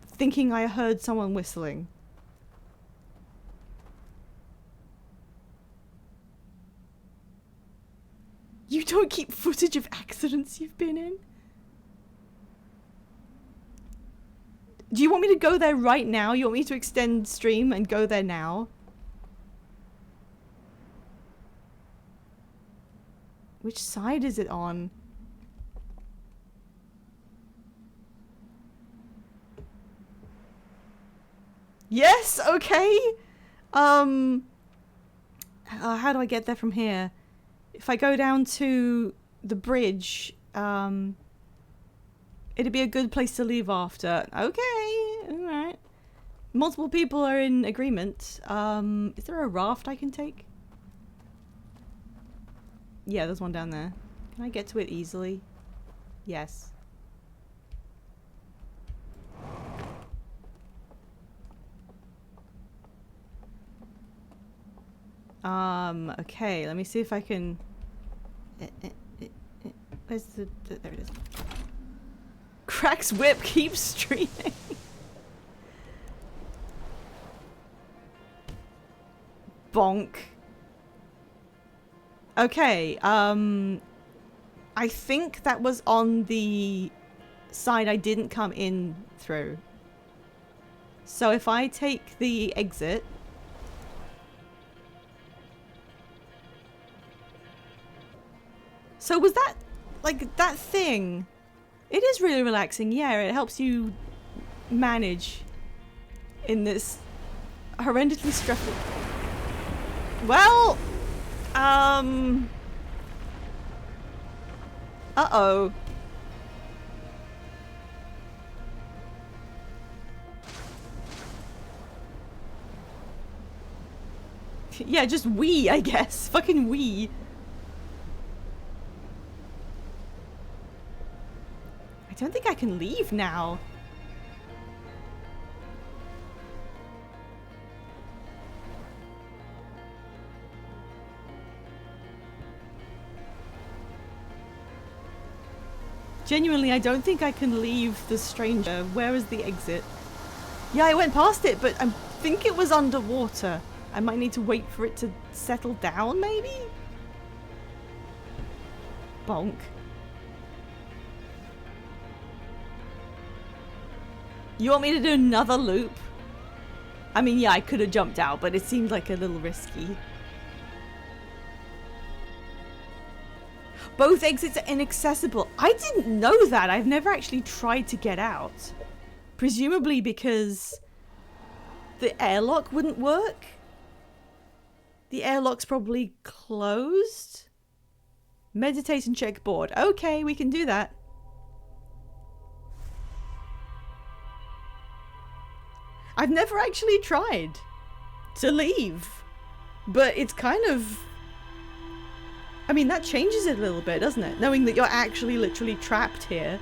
thinking I heard someone whistling. You don't keep footage of accidents you've been in? Do you want me to go there right now? You want me to extend stream and go there now? Which side is it on? Yes, okay. How do I get there from here? If I go down to the bridge, it'd be a good place to leave after. Okay, alright. Multiple people are in agreement. Is there a raft I can take? Yeah, there's one down there. Can I get to it easily? Yes. Okay, let me see if I can... Where's the... There it is. Crack's whip keeps streaming. Bonk. Okay, I think that was on the side I didn't come in through. So if I take the exit... So was that, like, that thing? It is really relaxing, yeah, it helps you manage in this horrendously stressful... Well, uh-oh. Yeah, just we, I guess. Fucking we. I don't think I can leave now. Genuinely, I don't think I can leave the stranger. Where is the exit? Yeah, I went past it, but I think it was underwater. I might need to wait for it to settle down, maybe? Bonk. You want me to do another loop? I mean, yeah, I could have jumped out, but it seemed like a little risky. Both exits are inaccessible. I didn't know that. I've never actually tried to get out. Presumably because the airlock wouldn't work? The airlock's probably closed. Meditate and check board. Okay, we can do that. I've never actually tried to leave, but it's kind of... I mean, that changes it a little bit, doesn't it? Knowing that you're actually literally trapped here.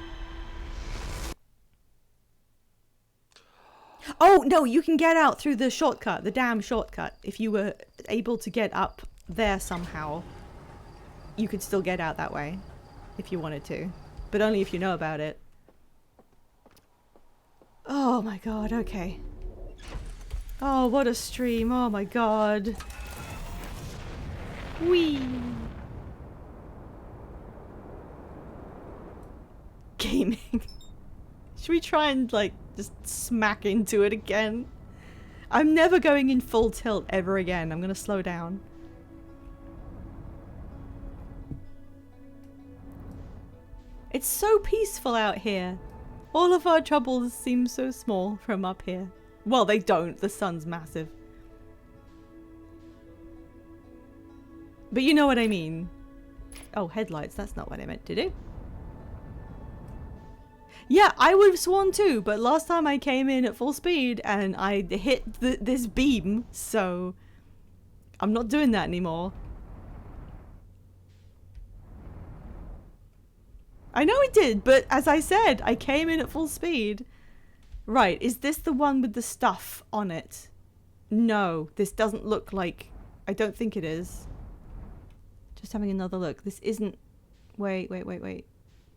Oh, no, you can get out through the shortcut, the damn shortcut. If you were able to get up there somehow, you could still get out that way if you wanted to, but only if you know about it. Oh my god, okay. Oh, what a stream. Oh my god. Whee! Gaming. Should we try and, like, just smack into it again? I'm never going in full tilt ever again. I'm gonna slow down. It's so peaceful out here. All of our troubles seem so small from up here. Well, they don't. The sun's massive. But you know what I mean. Oh, headlights. That's not what I meant to do. Yeah, I would have sworn too, but last time I came in at full speed and I hit this beam, so I'm not doing that anymore. I know it did, but as I said, I came in at full speed. Right, is this the one with the stuff on it? No, this doesn't look like... I don't think it is. Just having another look. This isn't... Wait.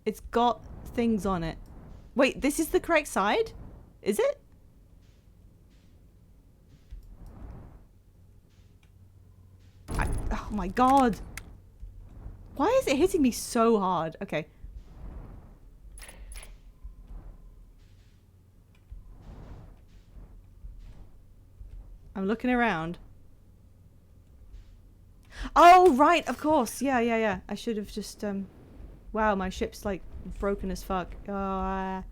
It's got things on it. Wait, this is the correct side? Is it? Oh my god. Why is it hitting me so hard? Okay. I'm looking around. Oh, right, of course. Yeah. I should have just, wow, my ship's, like, broken as fuck. I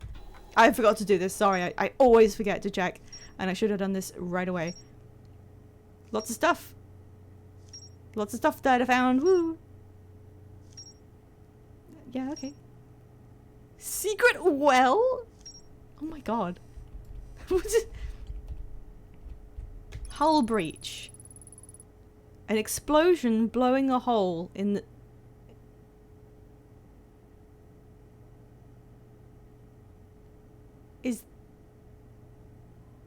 forgot to do this. Sorry, I always forget to check. And I should have done this right away. Lots of stuff. Lots of stuff that I found. Woo! Yeah, okay. Secret well? Oh my god. Hull breach. An explosion blowing a hole in the...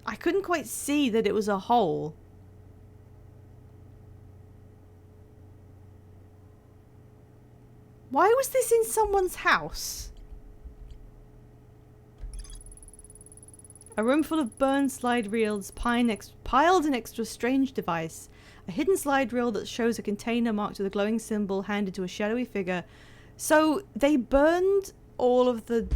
I couldn't quite see that it was a hole. Why was this in someone's house? A room full of burned slide reels piled an extra strange device. A hidden slide reel that shows a container marked with a glowing symbol handed to a shadowy figure. So they burned all of the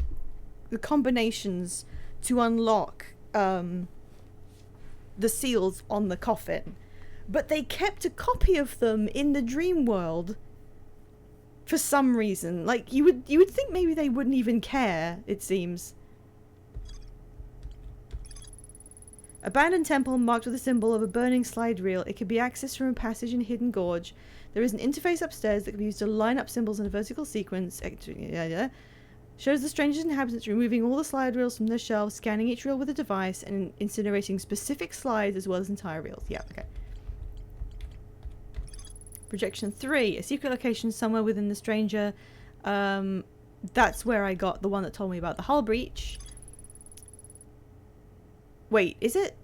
combinations to unlock the seals on the coffin. But they kept a copy of them in the dream world for some reason. Like, you would think maybe they wouldn't even care, it seems. Abandoned temple marked with a symbol of a burning slide reel. It can be accessed from a passage in Hidden Gorge. There is an interface upstairs that can be used to line up symbols in a vertical sequence. Shows the strangest inhabitants removing all the slide reels from their shelves, scanning each reel with a device, and incinerating specific slides as well as entire reels. Yeah, okay. Projection 3. A secret location somewhere within the stranger. That's where I got the one that told me about the hull breach. Wait, is it?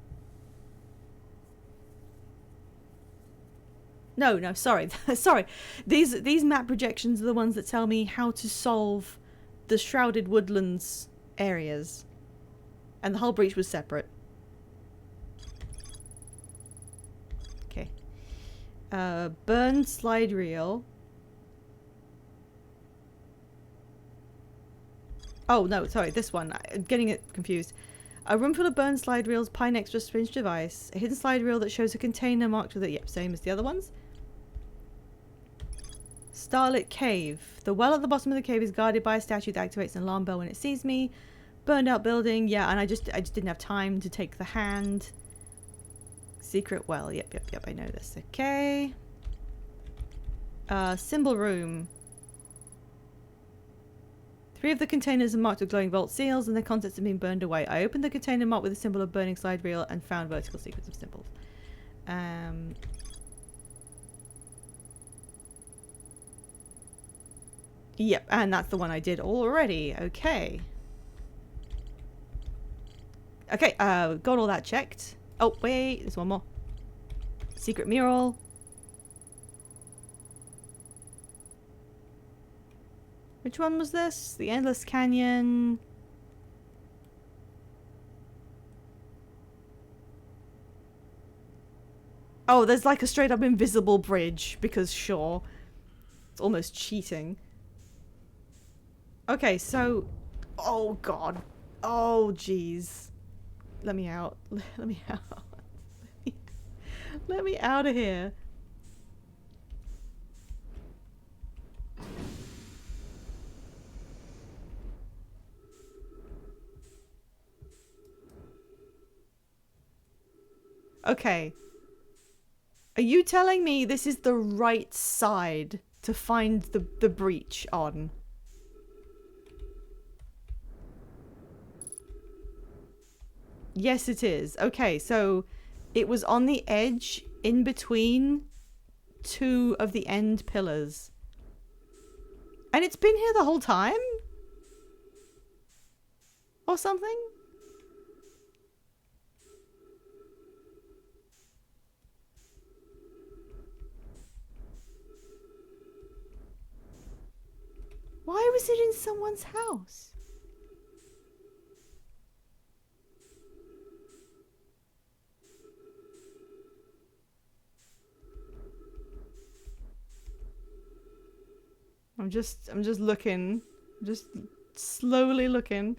No, sorry. Sorry. These map projections are the ones that tell me how to solve the Shrouded Woodlands areas. And the hull breach was separate. Okay. Burned slide reel. Oh, no, sorry, this one. I'm getting it confused. A room full of burned slide reels, pie next to a strange device. A hidden slide reel that shows a container marked with it. Yep, same as the other ones. Starlit Cave. The well at the bottom of the cave is guarded by a statue that activates an alarm bell when it sees me. Burned out building. Yeah, and I just didn't have time to take the hand. Secret well. Yep, I know this. Okay. Symbol room. 3 of the containers are marked with glowing vault seals and their contents have been burned away. I opened the container marked with a symbol of burning slide reel and found vertical sequence of symbols. Yep, and that's the one I did already. Okay. Okay, got all that checked. Oh, wait, there's one more. Secret mural. Which one was this? The Endless Canyon. Oh, there's like a straight up invisible bridge, because sure. It's almost cheating. Okay, so... Oh, God. Oh, jeez. Let me out. Let me out. Let me out of here. Okay. Are you telling me this is the right side to find the breach on? Yes, it is. Okay, so it was on the edge in between 2 of the end pillars. And it's been here the whole time? Or something? Why was it in someone's house? I'm just looking. Just slowly looking.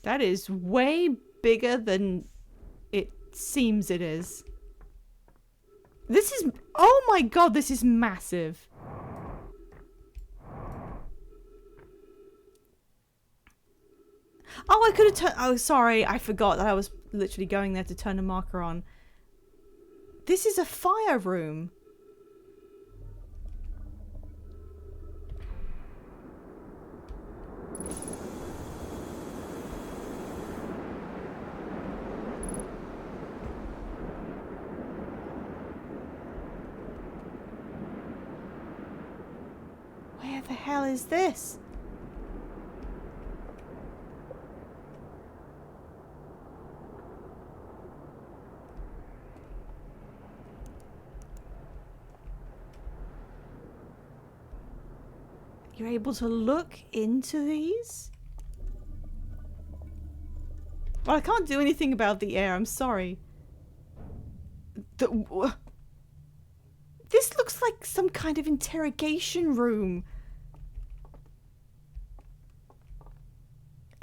That is way bigger than it seems it is. This is... Oh my god, this is massive. Oh, I could have turned... Oh, sorry. I forgot that I was literally going there to turn a marker on. This is a fire room. Where the hell is this? You're able to look into these? Well, I can't do anything about the air. I'm sorry. This looks like some kind of interrogation room.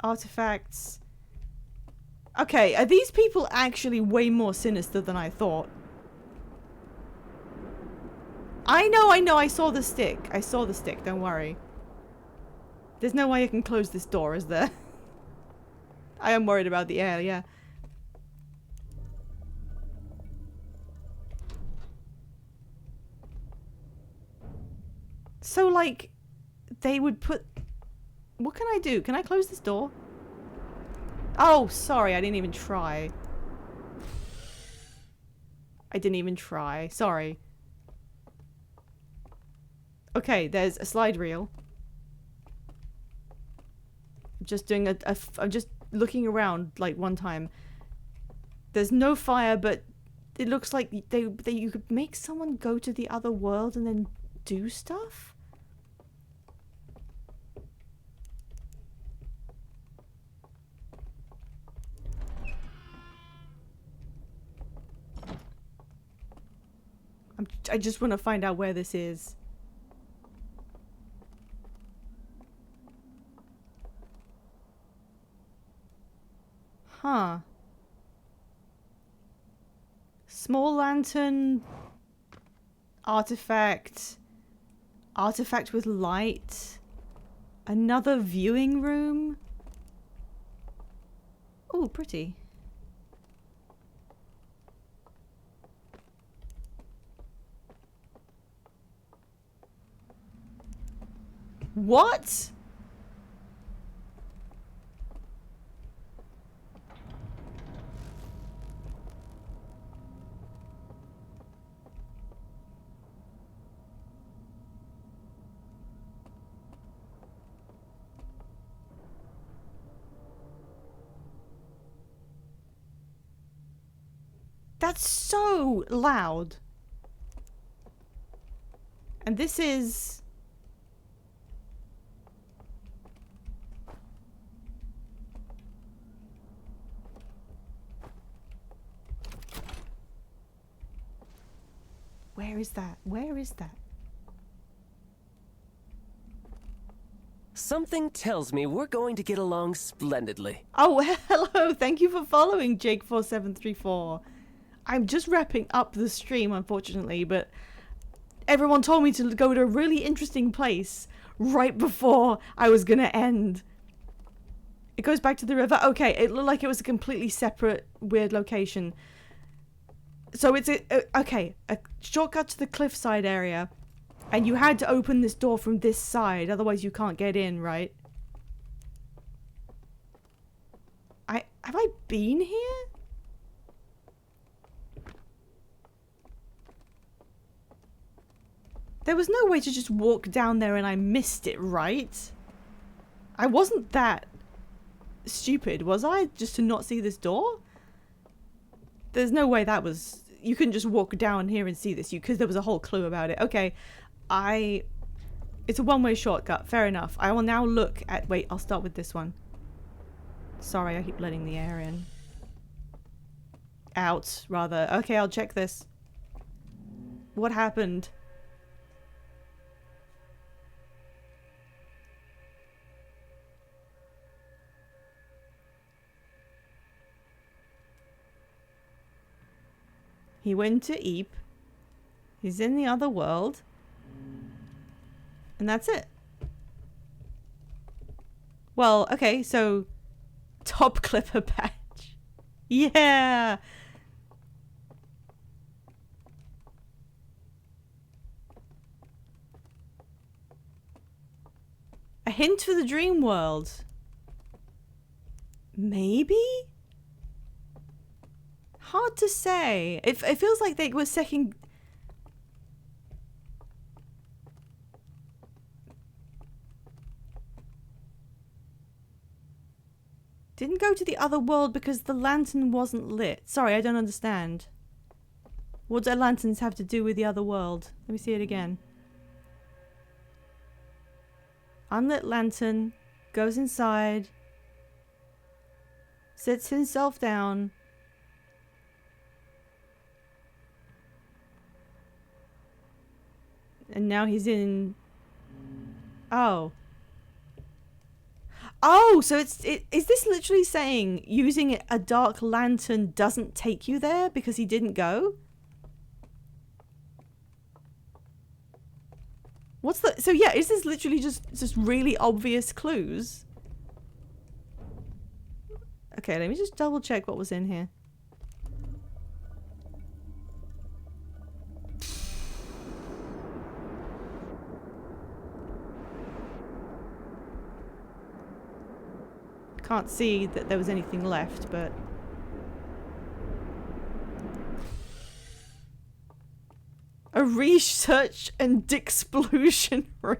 Artifacts. Okay, are these people actually way more sinister than I thought? I know, I saw the stick. I saw the stick, don't worry. There's no way I can close this door, is there? I am worried about the air, yeah. So, like, they would put... What can I do? Can I close this door? Oh, sorry, I didn't even try. I didn't even try. Sorry. Okay, there's a slide reel. I'm just doing I'm just looking around, like, one time. There's no fire, but it looks like you could make someone go to the other world and then do stuff? I just want to find out where this is. Huh. Small lantern. Artifact. Artifact with light. Another viewing room. Oh, pretty. What? That's so loud. And this is... Where is that? Where is that? Something tells me we're going to get along splendidly. Oh, hello. Thank you for following, Jake4734. I'm just wrapping up the stream, unfortunately, but everyone told me to go to a really interesting place right before I was gonna end. It goes back to the river. Okay, it looked like it was a completely separate, weird location. So it's a shortcut to the cliffside area, and you had to open this door from this side, otherwise you can't get in, right? Have I been here? There was no way to just walk down there and I missed it, right? I wasn't that stupid, was I? Just to not see this door? There's no way that was... You couldn't just walk down here and see this, because there was a whole clue about it. Okay, it's a one-way shortcut, fair enough. I will now look at... Wait, I'll start with this one. Sorry, I keep letting the air in. Out, rather. Okay, I'll check this. What happened? He went to Eep. He's in the other world. And that's it. Well, okay, so... Top Clipper patch. Yeah! A hint for the dream world. Maybe? Hard to say. It feels like they were second... Didn't go to the other world because the lantern wasn't lit. Sorry, I don't understand. What do lanterns have to do with the other world? Let me see it again. Unlit lantern, goes inside, sits himself down. And now he's in... Oh. Oh, so is this literally saying using a dark lantern doesn't take you there because he didn't go? What's the... So yeah, is this literally just really obvious clues? Okay, let me just double check what was in here. Can't see that there was anything left, but... A research and explosion room.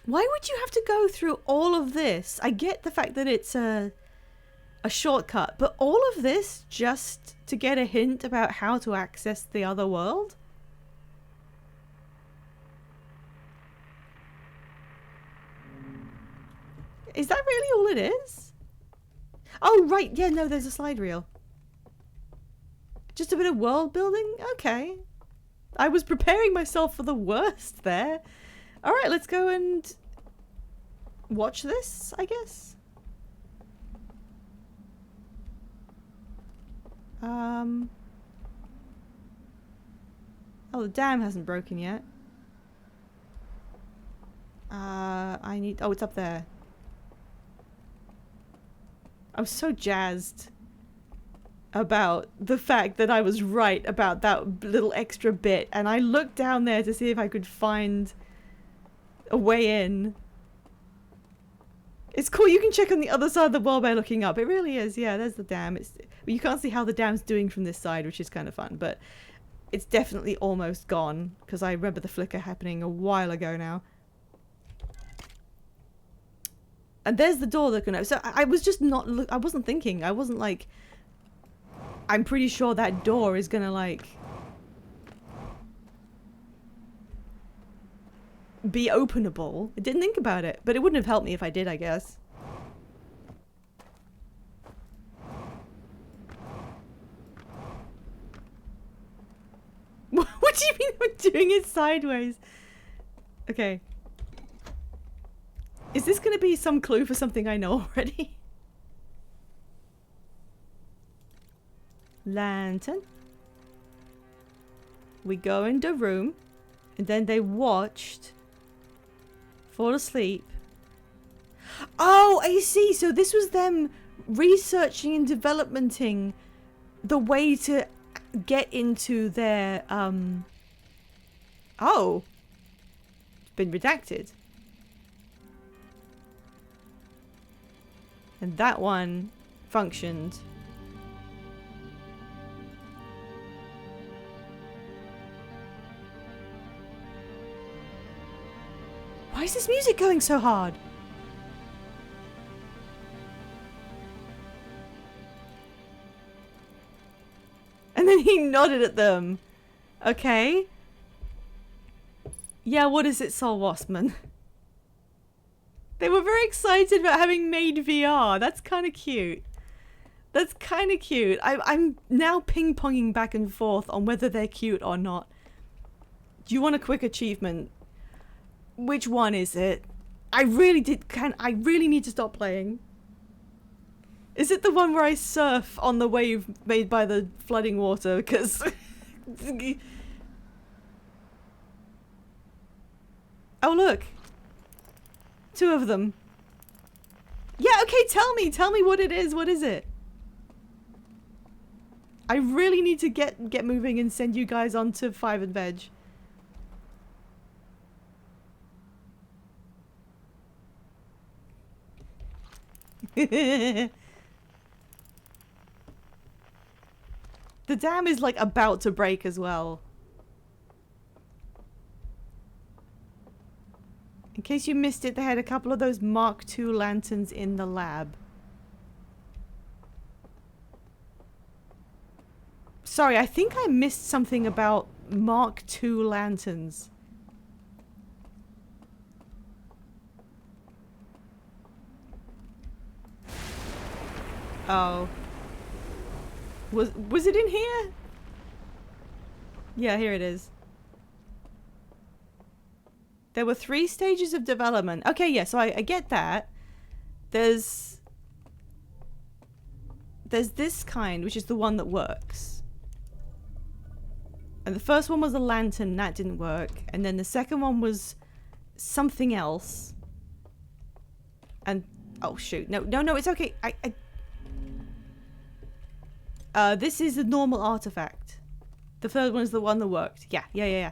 Why would you have to go through all of this? I get the fact that it's a shortcut, but all of this just to get a hint about how to access the other world? Is that really all it is? Oh, right. Yeah, no, there's a slide reel. Just a bit of world building? Okay. I was preparing myself for the worst there. Alright, let's go and watch this, I guess. Oh, the dam hasn't broken yet. I need... Oh, it's up there. I was so jazzed about the fact that I was right about that little extra bit, and I looked down there to see if I could find a way in. It's cool, you can check on the other side of the wall by looking up. It really is, yeah, there's the dam. You can't see how the dam's doing from this side, which is kind of fun, but it's definitely almost gone, because I remember the flicker happening a while ago now. And there's the door looking up. So I was just not... I wasn't thinking. I wasn't like... I'm pretty sure that door is gonna like... be openable. I didn't think about it. But it wouldn't have helped me if I did, I guess. What do you mean we're doing it sideways? Okay. Is this gonna be some clue for something I know already? Lantern. We go in the room. And then they watched. Fall asleep. Oh, I see. So this was them researching and developmenting the way to get into their, Oh. It's been redacted. And that one functioned. Why is this music going so hard? And then he nodded at them. Okay. Yeah, what is it, Sol Wassman? They were very excited about having made VR. That's kind of cute. That's kind of cute. I'm now ping-ponging back and forth on whether they're cute or not. Do you want a quick achievement? Which one is it? I really need to stop playing. Is it the one where I surf on the wave made by the flooding water? Because... Oh, look. 2 of them. Yeah, okay, tell me what it is. What is it? I really need to get moving and send you guys on to 5 and Veg. The dam is like about to break as well. In case you missed it, they had a couple of those Mark II lanterns in the lab. Sorry, I think I missed something about Mark II lanterns. Oh. Was it in here? Yeah, here it is. There were 3 stages of development. Okay, yeah, so I get that. There's this kind, which is the one that works. And the first one was a lantern, that didn't work. And then the second one was something else. And, oh shoot, no, it's okay. This is a normal artifact. The third one is the one that worked. Yeah.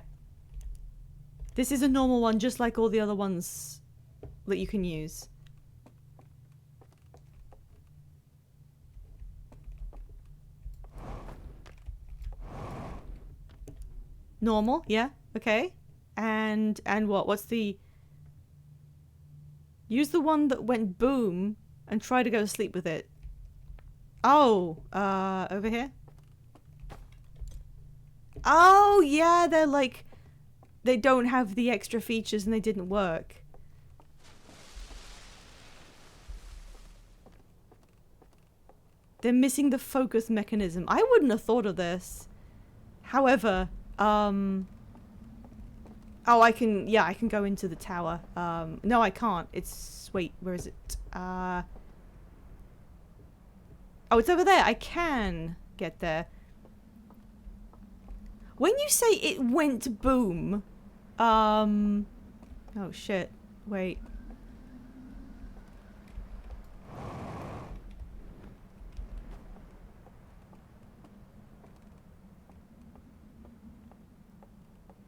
This is a normal one, just like all the other ones that you can use. Normal, yeah, okay. And what? What's the... Use the one that went boom and try to go to sleep with it. Oh, over here? Oh, yeah, they're like... They don't have the extra features and they didn't work. They're missing the focus mechanism. I wouldn't have thought of this. However, Oh, I can, yeah, I can go into the tower. No, I can't. It's, wait, where is it? Oh, it's over there. I can get there. When you say it went boom, oh shit, wait.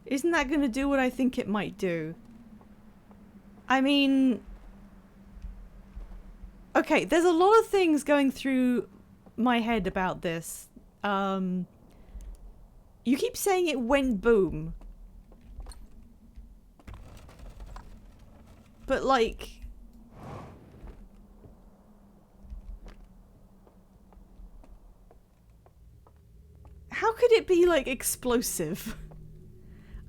Isn't that gonna do what I think it might do? I mean... Okay, there's a lot of things going through my head about this. You keep saying it went boom. But like... How could it be like explosive?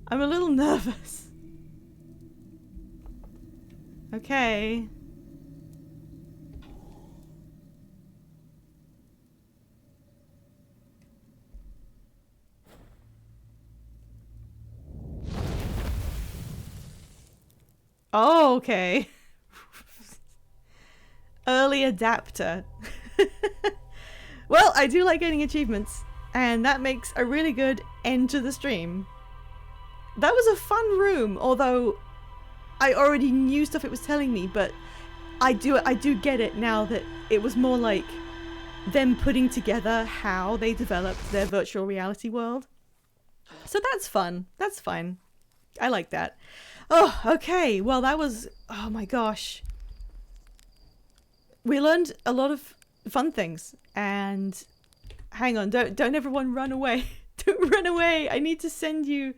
I'm a little nervous. Okay. Oh, okay. Early adapter. Well, I do like getting achievements, and that makes a really good end to the stream. That was a fun room, although I already knew stuff it was telling me, but I do get it now that it was more like them putting together how they developed their virtual reality world. So that's fun. That's fine. I like that. Oh, okay. Well, that was... Oh my gosh. We learned a lot of fun things, and... Hang on, don't everyone run away. Don't run away. I need to send you...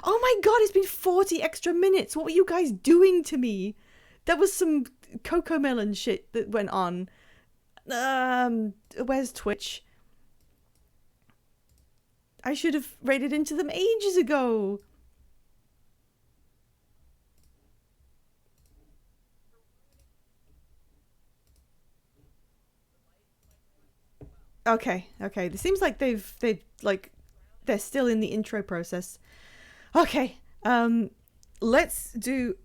Oh my god, it's been 40 extra minutes. What were you guys doing to me? There was some Coco Melon shit that went on. Where's Twitch? I should have raided into them ages ago. Okay. It seems like they've like they're still in the intro process. Okay. Let's do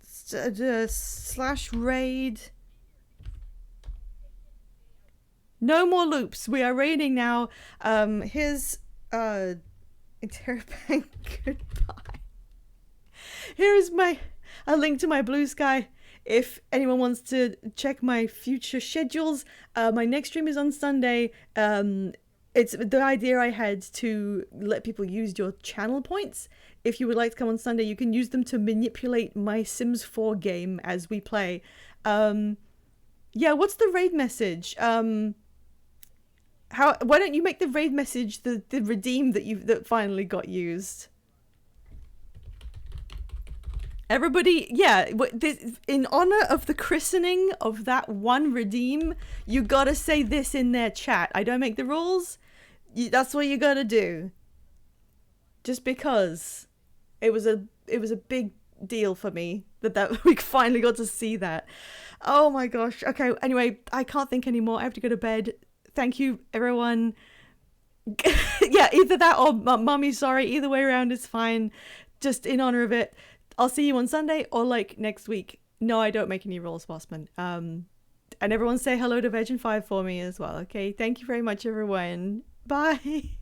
slash raid. No more loops. We are raiding now. Here's Interrobang. Goodbye. Here is a link to my Blue Sky. If anyone wants to check my future schedules, my next stream is on Sunday. It's the idea I had to let people use your channel points. If you would like to come on Sunday, you can use them to manipulate my Sims 4 game as we play. Yeah, what's the raid message? Why don't you make the raid message the redeem that finally got used? Everybody, yeah, in honor of the christening of that one redeem, you gotta say this in their chat. I don't make the rules. That's what you gotta do. Just because it was a big deal for me that we finally got to see that. Oh my gosh. Okay, anyway, I can't think anymore. I have to go to bed. Thank you, everyone. Yeah, either that or Mummy sorry. Either way around is fine. Just in honor of it. I'll see you on Sunday or like next week. No, I don't make any rules, Bossman. And everyone say hello to Virgin 5 for me as well, okay? Thank you very much, everyone. Bye.